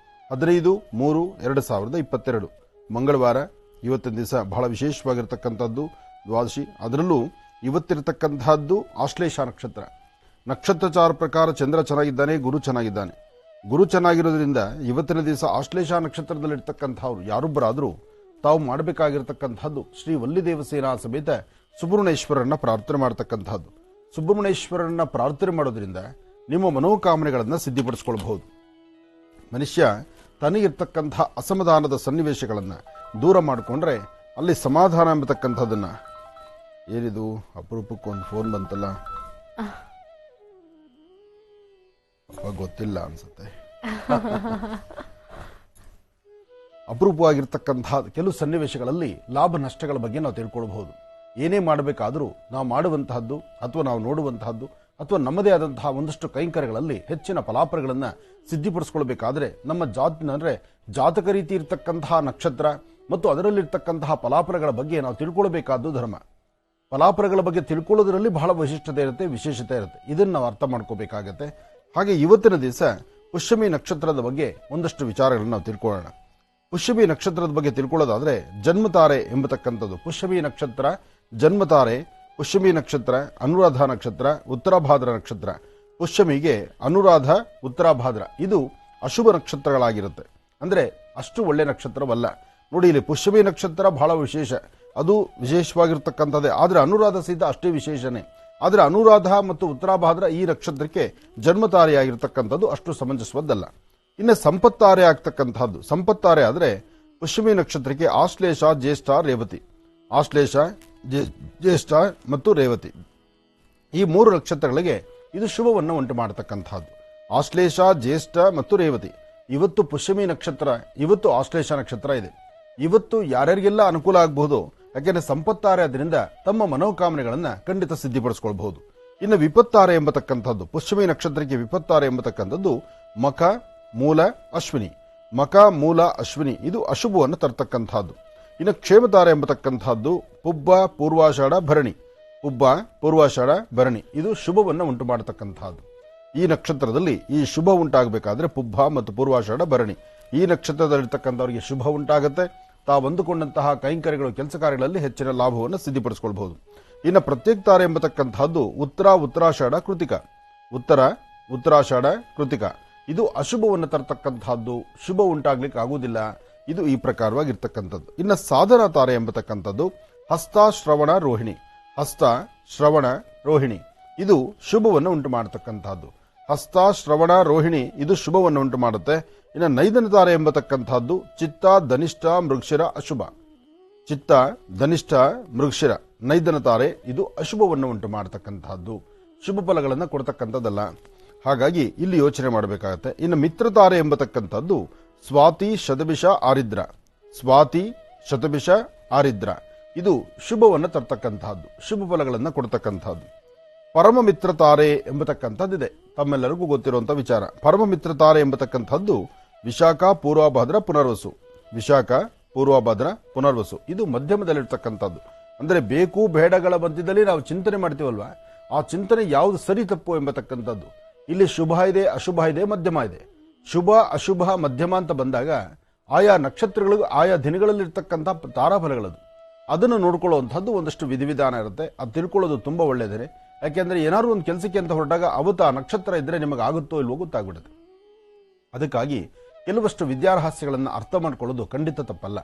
15/3/2022 ಮಂಗಳವಾರ. ಇವತ್ತಿನ ದಿವಸ ಬಹಳ ವಿಶೇಷವಾಗಿರ್ತಕ್ಕಂಥದ್ದು ದ್ವಾದಶಿ. ಅದರಲ್ಲೂ ಇವತ್ತಿರತಕ್ಕಂತಹದ್ದು ಆಶ್ಲೇಷ ನಕ್ಷತ್ರ. ನಕ್ಷತ್ರಚಾರ ಪ್ರಕಾರ ಚಂದ್ರ ಚೆನ್ನಾಗಿದ್ದಾನೆ, ಗುರು ಚೆನ್ನಾಗಿದ್ದಾನೆ. ಗುರು ಚೆನ್ನಾಗಿರೋದ್ರಿಂದ ಇವತ್ತಿನ ದಿವಸ ಆಶ್ಲೇಷ ನಕ್ಷತ್ರದಲ್ಲಿರ್ತಕ್ಕಂಥವ್ರು ಯಾರೊಬ್ಬರಾದರೂ ತಾವು ಮಾಡಬೇಕಾಗಿರ್ತಕ್ಕಂಥದ್ದು ಶ್ರೀ ವಲ್ಲಿದೇವಸೇನಾ ಸಮೇತ ಸುಬ್ರಹ್ಮಣ್ಯೇಶ್ವರನ್ನ ಪ್ರಾರ್ಥನೆ ಮಾಡತಕ್ಕಂಥದ್ದು. ಸುಬ್ರಹ್ಮಣ್ಯೇಶ್ವರನ್ನ ಪ್ರಾರ್ಥನೆ ಮಾಡೋದ್ರಿಂದ ನಿಮ್ಮ ಮನೋಕಾಮನೆಗಳನ್ನು ಸಿದ್ಧಿಪಡಿಸ್ಕೊಳ್ಬಹುದು. ಮನುಷ್ಯ ತನಗಿರ್ತಕ್ಕಂಥ ಅಸಮಾಧಾನದ ಸನ್ನಿವೇಶಗಳನ್ನು ದೂರ ಮಾಡಿಕೊಂಡ್ರೆ ಅಲ್ಲಿ ಸಮಾಧಾನ ಎಂಬತಕ್ಕಂಥದ್ದನ್ನ. ಏನಿದು ಅಪರೂಪಕ್ಕೊಂದು ಫೋನ್ ಬಂತಲ್ಲ, ಗೊತ್ತಿಲ್ಲ ಅನ್ಸುತ್ತೆ. ಅಪರೂಪವಾಗಿರ್ತಕ್ಕಂತಹ ಕೆಲವು ಸನ್ನಿವೇಶಗಳಲ್ಲಿ ಲಾಭ ನಷ್ಟಗಳ ಬಗ್ಗೆ ನಾವು ತಿಳ್ಕೊಳ್ಬಹುದು. ಏನೇ ಮಾಡಬೇಕಾದರೂ ನಾವು ಮಾಡುವಂತಹದ್ದು ಅಥವಾ ನಾವು ನೋಡುವಂತಹದ್ದು ಅಥವಾ ನಮ್ಮದೇ ಆದಂತಹ ಒಂದಷ್ಟು ಕೈಂಕರ್ಯಗಳಲ್ಲಿ ಹೆಚ್ಚಿನ ಫಲಾಫಲಗಳನ್ನು ಸಿದ್ಧಿಪಡಿಸ್ಕೊಳ್ಬೇಕಾದ್ರೆ ನಮ್ಮ ಜಾತಕ ರೀತಿ ಇರತಕ್ಕಂತಹ ನಕ್ಷತ್ರ ಮತ್ತು ಅದರಲ್ಲಿರ್ತಕ್ಕಂತಹ ಫಲಾಫಲಗಳ ಬಗ್ಗೆ ನಾವು ತಿಳ್ಕೊಳ್ಬೇಕಾದ್ದು ಧರ್ಮ. ಫಲಾಫಲಗಳ ಬಗ್ಗೆ ತಿಳ್ಕೊಳ್ಳೋದ್ರಲ್ಲಿ ಬಹಳ ವೈಶಿಷ್ಟ್ಯತೆ ಇರುತ್ತೆ, ವಿಶೇಷತೆ ಇರುತ್ತೆ. ಇದನ್ನು ನಾವು ಅರ್ಥ ಮಾಡ್ಕೋಬೇಕಾಗತ್ತೆ. ಹಾಗೆ ಇವತ್ತಿನ ದಿವಸ ಪುಷ್ಯಮಿ ನಕ್ಷತ್ರದ ಬಗ್ಗೆ ಒಂದಷ್ಟು ವಿಚಾರಗಳನ್ನು ನಾವು ತಿಳ್ಕೊಳ್ಳೋಣ. ಪುಷ್ಯಮಿ ನಕ್ಷತ್ರದ ಬಗ್ಗೆ ತಿಳ್ಕೊಳ್ಳೋದಾದ್ರೆ ಜನ್ಮತಾರೆ ಎಂಬತಕ್ಕಂಥದ್ದು. ಪುಷ್ಯಮಿ ನಕ್ಷತ್ರ ಜನ್ಮತಾರೆ, ಪುಷ್ಯಮಿ ನಕ್ಷತ್ರ, ಅನುರಾಧ ನಕ್ಷತ್ರ, ಉತ್ತರಾಭಾದ್ರ ನಕ್ಷತ್ರ. ಪುಷ್ಯಮಿಗೆ ಅನುರಾಧ, ಉತ್ತರಾಭಾದ್ರ ಇದು ಅಶುಭ ನಕ್ಷತ್ರಗಳಾಗಿರುತ್ತೆ. ಅಂದ್ರೆ ಅಷ್ಟು ಒಳ್ಳೆ ನಕ್ಷತ್ರವಲ್ಲ. ನೋಡಿ, ಇಲ್ಲಿ ಪುಷ್ಯಮಿ ನಕ್ಷತ್ರ ಬಹಳ ವಿಶೇಷ, ಅದು ವಿಶೇಷವಾಗಿರ್ತಕ್ಕಂಥದ್ದೇ. ಆದ್ರೆ ಅನುರಾಧ ಸಹಿತ ಅಷ್ಟೇ ವಿಶೇಷನೇ. ಆದರೆ ಅನುರಾಧ ಮತ್ತು ಉತ್ತರಾಭಾದ್ರ ಈ ನಕ್ಷತ್ರಕ್ಕೆ ಜನ್ಮತಾರೆಯಾಗಿರ್ತಕ್ಕಂಥದ್ದು ಅಷ್ಟು ಸಮಂಜಸವದ್ದಲ್ಲ. ಇನ್ನು ಸಂಪತ್ತಾರೆ ಆಗ್ತಕ್ಕಂಥದ್ದು. ಸಂಪತ್ತಾರೆ ಆದರೆ ಪುಷ್ಯಮಿ ನಕ್ಷತ್ರಕ್ಕೆ ಆಶ್ಲೇಷ, ಜ್ಯೇಷ್ಠ, ರೇವತಿ. ಆಶ್ಲೇಷ, ಜ್ಯೇಷ್ಠ ಮತ್ತು ರೇವತಿ ಈ 3 ನಕ್ಷತ್ರಗಳಿಗೆ ಇದು ಶುಭವನ್ನು ಉಂಟು ಮಾಡತಕ್ಕಂಥದ್ದು. ಆಶ್ಲೇಷ, ಜ್ಯೇಷ್ಠ ಮತ್ತು ರೇವತಿ. ಇವತ್ತು ಪುಷ್ಯಮಿ ನಕ್ಷತ್ರ, ಇವತ್ತು ಆಶ್ಲೇಷ ನಕ್ಷತ್ರ ಇದೆ. ಇವತ್ತು ಯಾರ್ಯಾರಿಗೆಲ್ಲ ಅನುಕೂಲ ಆಗಬಹುದು, ಯಾಕೆಂದ್ರೆ ಸಂಪತ್ತಾರೆ ಅದರಿಂದ ತಮ್ಮ ಮನೋಕಾಮನೆಗಳನ್ನ ಖಂಡಿತ ಸಿದ್ಧಿಪಡಿಸಿಕೊಳ್ಬಹುದು. ಇನ್ನು ವಿಪತ್ತಾರೆ ಎಂಬತಕ್ಕಂಥದ್ದು, ಪುಷ್ಯಮಿ ನಕ್ಷತ್ರಕ್ಕೆ ವಿಪತ್ತಾರೆ ಎಂಬತಕ್ಕಂಥದ್ದು ಮಖ, ಮೂಲ, ಅಶ್ವಿನಿ. ಮಖ, ಮೂಲ, ಅಶ್ವಿನಿ ಇದು ಅಶುಭವನ್ನು ತರ್ತಕ್ಕಂಥದ್ದು. ಇನ್ನು ಕ್ಷೇಮತಾರೆ ಎಂಬತಕ್ಕಂಥದ್ದು ಪುಬ್ಬ, ಪೂರ್ವಾಷಾಢ, ಭರಣಿ. ಪುಬ್ಬ, ಪೂರ್ವಾಷಾಢ, ಭರಣಿ ಇದು ಶುಭವನ್ನು ಉಂಟು ಮಾಡತಕ್ಕಂಥದ್ದು. ಈ ನಕ್ಷತ್ರದಲ್ಲಿ ಈ ಶುಭ ಉಂಟಾಗಬೇಕಾದ್ರೆ ಪುಬ್ಬ ಮತ್ತು ಪೂರ್ವಾಷಾಢ, ಭರಣಿ ಈ ನಕ್ಷತ್ರದಲ್ಲಿರ್ತಕ್ಕಂಥವರಿಗೆ ಶುಭ ಉಂಟಾಗುತ್ತೆ. ತಾವು ಅಂದುಕೊಂಡಂತಹ ಕೈಂಕರ್ಯಗಳು, ಕೆಲಸ ಕಾರ್ಯಗಳಲ್ಲಿ ಹೆಚ್ಚಿನ ಲಾಭವನ್ನು ಸಿದ್ಧಿಪಡಿಸಿಕೊಳ್ಳಬಹುದು. ಇನ್ನು ಪ್ರತ್ಯೇಕತಾರೆ ಎಂಬತಕ್ಕಂಥದ್ದು ಉತ್ತರ, ಉತ್ತರಾಷಾಢ, ಕೃತಿಕ. ಉತ್ತರ, ಉತ್ತರಾಷಾಢ, ಕೃತಿಕ ಇದು ಅಶುಭವನ್ನು ತರತಕ್ಕಂತಹದ್ದು, ಶುಭ ಉಂಟಾಗ್ಲಿಕ್ಕೆ ಆಗುವುದಿಲ್ಲ. ಇದು ಈ ಪ್ರಕಾರವಾಗಿರ್ತಕ್ಕಂಥದ್ದು. ಇನ್ನು ಸಾಧನ ತಾರೆ ಎಂಬತಕ್ಕಂಥದ್ದು ಹಸ್ತ, ಶ್ರವಣ, ರೋಹಿಣಿ. ಹಸ್ತ, ಶ್ರವಣ, ರೋಹಿಣಿ ಇದು ಶುಭವನ್ನು ಉಂಟು ಮಾಡತಕ್ಕಂಥದ್ದು. ಹಸ್ತ, ಶ್ರವಣ, ರೋಹಿಣಿ ಇದು ಶುಭವನ್ನು ಉಂಟು ಮಾಡುತ್ತೆ. ಇನ್ನು ನೈದನ ತಾರೆ ಎಂಬತಕ್ಕಂಥದ್ದು ಚಿತ್ತ, ಧನಿಷ್ಠ, ಮೃಗಶಿರ, ಅಶುಭ. ಚಿತ್ತ, ಧನಿಷ್ಠ, ಮೃಗಶಿರ ನೈದನ ತಾರೆ ಇದು ಅಶುಭವನ್ನು ಉಂಟು ಮಾಡತಕ್ಕಂಥದ್ದು, ಶುಭ ಫಲಗಳನ್ನು ಕೊಡ್ತಕ್ಕಂಥದ್ದಲ್ಲ. ಹಾಗಾಗಿ ಇಲ್ಲಿ ಯೋಚನೆ ಮಾಡಬೇಕಾಗತ್ತೆ. ಇನ್ನು ಮಿತ್ರತಾರೆ ಎಂಬತಕ್ಕಂಥದ್ದು ಸ್ವಾತಿ, ಶತಭಿಷ, ಆರಿದ್ರ. ಸ್ವಾತಿ, ಶತಭಿಷ, ಆರಿದ್ರ ಇದು ಶುಭವನ್ನು ತರ್ತಕ್ಕಂಥದ್ದು, ಶುಭ ಫಲಗಳನ್ನು ಕೊಡ್ತಕ್ಕಂಥದ್ದು. ಪರಮ ಮಿತ್ರ ತಾರೆ ಎಂಬತಕ್ಕಂಥದ್ದಿದೆ, ತಮ್ಮೆಲ್ಲರಿಗೂ ಗೊತ್ತಿರುವಂತಹ ವಿಚಾರ. ಪರಮ ಮಿತ್ರ ತಾರೆ ಎಂಬತಕ್ಕಂಥದ್ದು ವಿಶಾಖ, ಪೂರ್ವಭಾದ್ರ, ಪುನರ್ವಸು. ವಿಶಾಖ, ಪೂರ್ವಭಾದ್ರ, ಪುನರ್ವಸು ಇದು ಮಧ್ಯಮದಲ್ಲಿರ್ತಕ್ಕಂಥದ್ದು. ಅಂದ್ರೆ ಬೇಕು ಬೇಡಗಳ ಮಧ್ಯದಲ್ಲಿ ನಾವು ಚಿಂತನೆ ಮಾಡ್ತೀವಲ್ವಾ, ಆ ಚಿಂತನೆ ಯಾವುದು ಸರಿ ತಪ್ಪು ಎಂಬತಕ್ಕಂಥದ್ದು. ಇಲ್ಲಿ ಶುಭ ಇದೆ, ಅಶುಭ ಇದೆ, ಮಧ್ಯಮ ಇದೆ. ಶುಭ, ಅಶುಭ, ಮಧ್ಯಮ ಅಂತ ಬಂದಾಗ ಆಯಾ ನಕ್ಷತ್ರಗಳಿಗೂ ಆಯಾ ದಿನಗಳಲ್ಲಿರ್ತಕ್ಕಂಥ ತಾರಾಫಲಗಳದು ಅದನ್ನು ನೋಡ್ಕೊಳ್ಳುವಂಥದ್ದು ಒಂದಷ್ಟು ವಿಧಿವಿಧಾನ ಇರುತ್ತೆ. ಅದು ತಿಳ್ಕೊಳ್ಳೋದು ತುಂಬಾ ಒಳ್ಳೆಯದೇ. ಯಾಕೆಂದ್ರೆ ಏನಾದ್ರು ಒಂದು ಕೆಲಸಕ್ಕೆ ಅಂತ ಹೊರಟಾಗ ಅವತ್ತು ಆ ನಕ್ಷತ್ರ ಇದ್ರೆ ನಿಮಗೆ ಆಗುತ್ತೋ ಇಲ್ವೋ ಗೊತ್ತಾಗ್ಬಿಡುತ್ತೆ. ಅದಕ್ಕಾಗಿ ಕೆಲವಷ್ಟು ವಿದ್ಯಾರಹಸ್ಯಗಳನ್ನು ಅರ್ಥ ಮಾಡ್ಕೊಳ್ಳೋದು ಖಂಡಿತ ತಪ್ಪಲ್ಲ.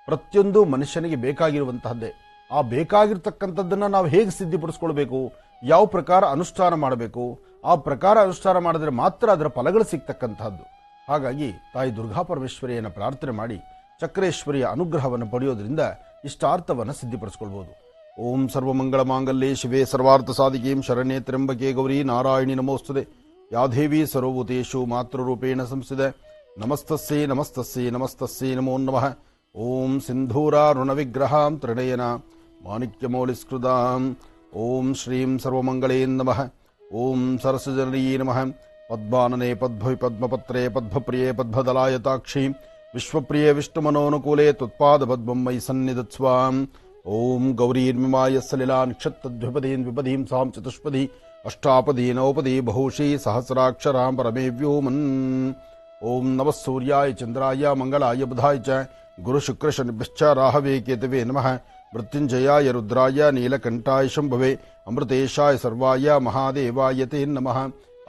ಪ್ರತಿಯೊಂದು ಮನುಷ್ಯನಿಗೆ ಬೇಕಾಗಿರುವಂತಹದ್ದೇ. ಆ ಬೇಕಾಗಿರ್ತಕ್ಕಂಥದ್ದನ್ನ ನಾವು ಹೇಗೆ ಸಿದ್ಧಿಪಡಿಸ್ಕೊಳ್ಬೇಕು, ಯಾವ ಪ್ರಕಾರ ಅನುಷ್ಠಾನ ಮಾಡಬೇಕು, ಆ ಪ್ರಕಾರ ಅನುಷ್ಠಾನ ಮಾಡಿದ್ರೆ ಮಾತ್ರ ಅದರ ಫಲಗಳು ಸಿಗ್ತಕ್ಕಂಥದ್ದು. ಹಾಗಾಗಿ ತಾಯಿ ದುರ್ಗಾ ಪರಮೇಶ್ವರಿಯನ್ನು ಪ್ರಾರ್ಥನೆ ಮಾಡಿ ಚಕ್ರೇಶ್ವರಿಯ ಅನುಗ್ರಹವನ್ನು ಪಡೆಯೋದ್ರಿಂದ ಇಷ್ಟಾರ್ಥವನ್ನು ಸಿದ್ಧಿಪಡಿಸಿಕೊಳ್ಬಹುದು. ಓಂ ಸರ್ವಮಂಗಳ ಮಾಂಗಲ್ಯೆ ಶಿವೆ ಸರ್ವಾರ್ಥ ಸಾಧಿಕೇಂ ಶರಣ್ಯೆ ತ್ರ್ಯಂಬಕೆ ಗೌರಿ ನಾರಾಯಣಿ ನಮೋಸ್ತುತೆ. ಯಾ ದೇವಿ ಸರ್ವಭೂತೇಷು ಮಾತೃರೂಪೇಣ ಸಂಸ್ಥಿತೆ ನಮಸ್ತಸ್ಸೇ ನಮಸ್ತಸ್ಸೇ ನಮಸ್ತಸ್ಸೇ ನಮೋ ನಮಃ. ಓಂ ಸಿಂಧೂರಾರುಣವಿಗ್ರಹಾಂ ತ್ರಿನಯನ ಮಾಣಿಕ್ಯಮೌಲಿಸ್ಕೃತಾಂ. ಓಂ ಶ್ರೀಂ ಸರ್ವಮಂಗಳೇ ನಮಃ. ಓಂ ಸರಸಜನೀಯೇ ನಮಃ. ಪದ್ಮಾನನೆ ಪದ್ಮವಿ ಪದ್ಮಪತ್ರೇ ಪದ್ಮಪ್ರಿಯೇ ಪದ್ಮದಲಾಯತಾಕ್ಷಿ ವಿಶ್ವಪ್ರಿಯೇ ವಿಷ್ಣುಮನೋನುಕೂಲೇ ತ್ವತ್ಪಾದ ಪದ್ಮಂ ಮಯಿ ಸನ್ನಿಧತ್ಸ್ವಾಂ. ಓಂ ಗೌರೀರ್ಮಿಮಾಯ ಸಲಿಲಾ ನಿಕ್ಷತ್ತದ್ವಿಪದೀನ್ ವಿಪದೀಂ ಸಾಂ ಚತುಷ್ಪದಿ ಅಷ್ಟಾಪದಿ ನವಪದಿ ಬಹುಶೀ ಸಹಸ್ರಾಕ್ಷರಾಂ ಪರಮೇ ವ್ಯೋಮನ್. ಓಂ ನಮಃ ಸೂರ್ಯಾಯ ಚಂದ್ರಾಯ ಮಂಗಳಾಯ ಬುಧಾಯ ಚ ಗುರು ಶುಕ್ರ ಶನಿಭ್ಯಶ್ಚ ರಾಹವೇ ಕೇತವೇ ನಮಃ. ಮೃತ್ಯುಂಜಯಾಯ ರುದ್ರಾಯ ನೀಲಕಂಠಾಯ ಶಂಭವೇ ಅಮೃತೇಶಾಯ ಸರ್ವಾಯ ಮಹಾದೇವಾಯ ತೇ ನಮಃ.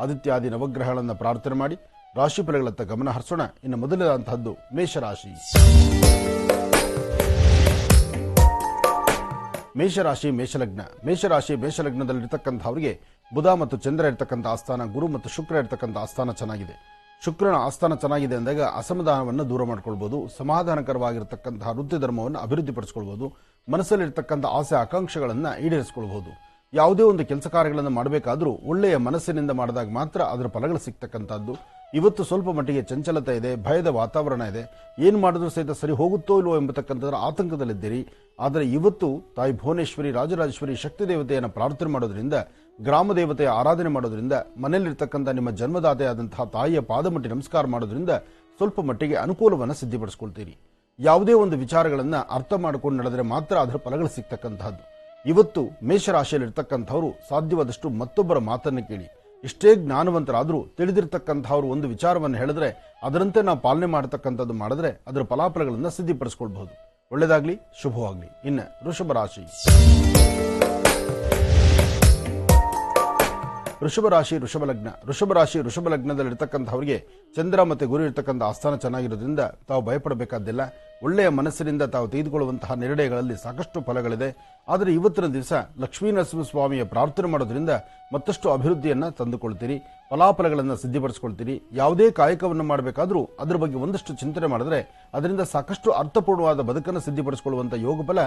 ಆದಿತ್ಯಾದಿ ನವಗ್ರಹಗಳನ್ನು ಪ್ರಾರ್ಥನೆ ಮಾಡಿ ರಾಶಿಫಲಗಳತ್ತ ಗಮನ ಹರಿಸೋಣ. ಇನ್ನು ಮೊದಲನೇದಂತಹದ್ದು ಮೇಷರಾಶಿ. ಮೇಷರಾಶಿ ಮೇಷಲಗ್ನ. ಮೇಷರಾಶಿ ಮೇಷಲಗ್ನದಲ್ಲಿರ್ತಕ್ಕಂಥವರಿಗೆ ಬುಧ ಮತ್ತು ಚಂದ್ರ ಇರ್ತಕ್ಕಂಥ ಆಸ್ಥಾನ, ಗುರು ಮತ್ತು ಶುಕ್ರ ಇರ್ತಕ್ಕಂಥ ಆಸ್ಥಾನ ಚೆನ್ನಾಗಿದೆ. ಶುಕ್ರನ ಆಸ್ಥಾನ ಚೆನ್ನಾಗಿದೆ ಅಂದಾಗ ಅಸಮಾಧಾನವನ್ನು ದೂರ ಮಾಡ್ಕೊಳ್ಬಹುದು. ಸಮಾಧಾನಕರವಾಗಿರ್ತಕ್ಕಂತಹ ವೃತ್ತಿ ಧರ್ಮವನ್ನು ಅಭಿವೃದ್ಧಿಪಡಿಸ್ಕೊಳ್ಬಹುದು. ಮನಸ್ಸಲ್ಲಿರ್ತಕ್ಕಂಥ ಆಸೆ ಆಕಾಂಕ್ಷೆಗಳನ್ನು ಈಡೇರಿಸಿಕೊಳ್ಬಹುದು. ಯಾವುದೇ ಒಂದು ಕೆಲಸ ಕಾರ್ಯಗಳನ್ನು ಮಾಡಬೇಕಾದ್ರೂ ಒಳ್ಳೆಯ ಮನಸ್ಸಿನಿಂದ ಮಾಡಿದಾಗ ಮಾತ್ರ ಅದರ ಫಲಗಳು ಸಿಗ್ತಕ್ಕಂಥದ್ದು. ಇವತ್ತು ಸ್ವಲ್ಪ ಮಟ್ಟಿಗೆ ಚಂಚಲತೆ ಇದೆ, ಭಯದ ವಾತಾವರಣ ಇದೆ. ಏನು ಮಾಡಿದ್ರೂ ಸಹಿತ ಸರಿ ಹೋಗುತ್ತೋ ಇಲ್ವೋ ಎಂಬತಕ್ಕಂಥದ್ರ ಆತಂಕದಲ್ಲಿದ್ದೀರಿ. ಆದರೆ ಇವತ್ತು ತಾಯಿ ಭುವನೇಶ್ವರಿ ರಾಜರಾಜೇಶ್ವರಿ ಶಕ್ತಿ ದೇವತೆಯನ್ನು ಪ್ರಾರ್ಥನೆ ಮಾಡೋದ್ರಿಂದ, ಗ್ರಾಮ ದೇವತೆಯ ಆರಾಧನೆ ಮಾಡೋದ್ರಿಂದ, ಮನೆಯಲ್ಲಿರ್ತಕ್ಕಂಥ ನಿಮ್ಮ ಜನ್ಮದಾತೆಯಾದಂತಹ ತಾಯಿಯ ಪಾದಮಟ್ಟಿ ನಮಸ್ಕಾರ ಮಾಡೋದ್ರಿಂದ ಸ್ವಲ್ಪ ಮಟ್ಟಿಗೆ ಅನುಕೂಲವನ್ನು ಸಿದ್ಧಪಡಿಸ್ಕೊಳ್ತೀರಿ. ಯಾವುದೇ ಒಂದು ವಿಚಾರಗಳನ್ನು ಅರ್ಥ ಮಾಡಿಕೊಂಡು ನಡೆದರೆ ಮಾತ್ರ ಅದರ ಫಲಗಳು ಸಿಗ್ತಕ್ಕಂತಹದ್ದು. ಇವತ್ತು ಮೇಷರಾಶಿಯಲ್ಲಿರ್ತಕ್ಕಂಥವರು ಸಾಧ್ಯವಾದಷ್ಟು ಮತ್ತೊಬ್ಬರ ಮಾತನ್ನು ಕೇಳಿ. ಇಷ್ಟೇ ಜ್ಞಾನವಂತರಾದರೂ ತಿಳಿದಿರ್ತಕ್ಕಂಥವ್ರು ಒಂದು ವಿಚಾರವನ್ನು ಹೇಳಿದ್ರೆ ಅದರಂತೆ ನಾವು ಪಾಲನೆ ಮಾಡತಕ್ಕಂಥದ್ದು ಮಾಡಿದ್ರೆ ಅದರ ಫಲಾಫಲಗಳನ್ನು ಸಿದ್ಧಿಪಡಿಸ್ಕೊಳ್ಬಹುದು. ಒಳ್ಳೆಯದಾಗ್ಲಿ, ಶುಭವಾಗ್ಲಿ. ಇನ್ನು ವೃಷಭ ರಾಶಿ. ವೃಷಭ ಲಗ್ನದಲ್ಲಿರ್ತಕ್ಕಂಥವರಿಗೆ ಚಂದ್ರ ಮತ್ತು ಗುರು ಇರ್ತಕ್ಕಂಥ ಆಸ್ಥಾನ ಚೆನ್ನಾಗಿರೋದ್ರಿಂದ ತಾವು ಭಯಪಡಬೇಕಾದ್ದಿಲ್ಲ. ಒಳ್ಳೆಯ ಮನಸ್ಸಿನಿಂದ ತಾವು ತೆಗೆದುಕೊಳ್ಳುವಂತಹ ನಿರ್ಣಯಗಳಲ್ಲಿ ಸಾಕಷ್ಟು ಫಲಗಳಿದೆ. ಆದರೆ ಇವತ್ತಿನ ದಿವಸ ಲಕ್ಷ್ಮೀನರಸಿಂಹಸ್ವಾಮಿಯ ಪ್ರಾರ್ಥನೆ ಮಾಡೋದ್ರಿಂದ ಮತ್ತಷ್ಟು ಅಭಿವೃದ್ಧಿಯನ್ನು ತಂದುಕೊಳ್ತೀರಿ, ಫಲಾಫಲಗಳನ್ನು ಸಿದ್ಧಿಪಡಿಸ್ಕೊಳ್ತೀರಿ. ಯಾವುದೇ ಕಾಯಕವನ್ನು ಮಾಡಬೇಕಾದ್ರೂ ಅದರ ಬಗ್ಗೆ ಒಂದಷ್ಟು ಚಿಂತನೆ ಮಾಡಿದ್ರೆ ಅದರಿಂದ ಸಾಕಷ್ಟು ಅರ್ಥಪೂರ್ಣವಾದ ಬದುಕನ್ನು ಸಿದ್ಧಿಪಡಿಸಿಕೊಳ್ಳುವಂಥ ಯೋಗಫಲ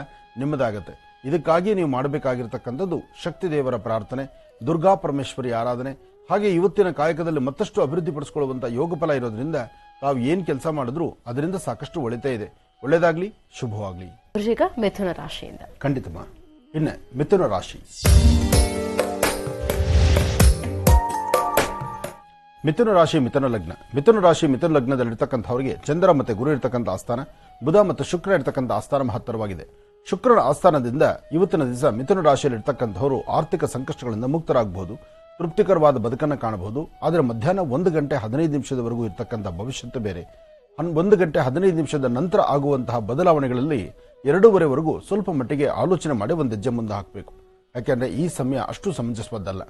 ನಿಮ್ಮದಾಗತ್ತೆ. ಇದಕ್ಕಾಗಿ ನೀವು ಮಾಡಬೇಕಾಗಿರ್ತಕ್ಕಂಥದ್ದು ಶಕ್ತಿ ದೇವರ ಪ್ರಾರ್ಥನೆ, ದುರ್ಗಾ ಪರಮೇಶ್ವರಿ ಆರಾಧನೆ. ಹಾಗೆ ಇವತ್ತಿನ ಕಾಯಕದಲ್ಲಿ ಮತ್ತಷ್ಟು ಅಭಿವೃದ್ಧಿಪಡಿಸಿಕೊಳ್ಳುವಂಥ ಯೋಗಫಲ ಇರೋದ್ರಿಂದ ತಾವು ಏನು ಕೆಲಸ ಮಾಡಿದ್ರೂ ಅದರಿಂದ ಸಾಕಷ್ಟು ಒಳಿತೇ ಇದೆ. ಒಳ್ಳೆಯದಾಗ್ಲಿ, ಶುಭವಾಗ್ಲಿ. ಈಗ ಮಿಥುನ ರಾಶಿಯಿಂದ ಖಂಡಿತಮ್ಮ. ಇನ್ನು ಮಿಥುನ ರಾಶಿ. ಮಿಥುನ ರಾಶಿ ಮಿಥುನ ಲಗ್ನದಲ್ಲಿರ್ತಕ್ಕಂಥವರಿಗೆ ಚಂದ್ರ ಮತ್ತು ಗುರು ಇರ್ತಕ್ಕಂಥ ಆಸ್ಥಾನ, ಬುಧ ಮತ್ತು ಶುಕ್ರ ಇರ್ತಕ್ಕಂಥ ಆಸ್ಥಾನ ಮಹತ್ತರವಾಗಿದೆ. ಶುಕ್ರನ ಆಸ್ಥಾನದಿಂದ ಇವತ್ತಿನ ದಿವಸ ಮಿಥುನ ರಾಶಿಯಲ್ಲಿರ್ತಕ್ಕಂಥವರು ಆರ್ಥಿಕ ಸಂಕಷ್ಟಗಳಿಂದ ಮುಕ್ತರಾಗಬಹುದು, ತೃಪ್ತಿಕರವಾದ ಬದುಕನ್ನು ಕಾಣಬಹುದು. ಆದರೆ ಮಧ್ಯಾಹ್ನ 1:15 ಇರ್ತಕ್ಕಂಥ ಭವಿಷ್ಯತ್ತು ಬೇರೆ. 1:15 ನಂತರ ಆಗುವಂತಹ ಬದಲಾವಣೆಗಳಲ್ಲಿ 2:30 ಸ್ವಲ್ಪ ಮಟ್ಟಿಗೆ ಆಲೋಚನೆ ಮಾಡಿ ಒಂದು ಹೆಜ್ಜೆ ಮುಂದೆ ಹಾಕಬೇಕು. ಯಾಕೆಂದ್ರೆ ಈ ಸಮಯ ಅಷ್ಟು ಸಮಂಜಸವಾದಲ್ಲ.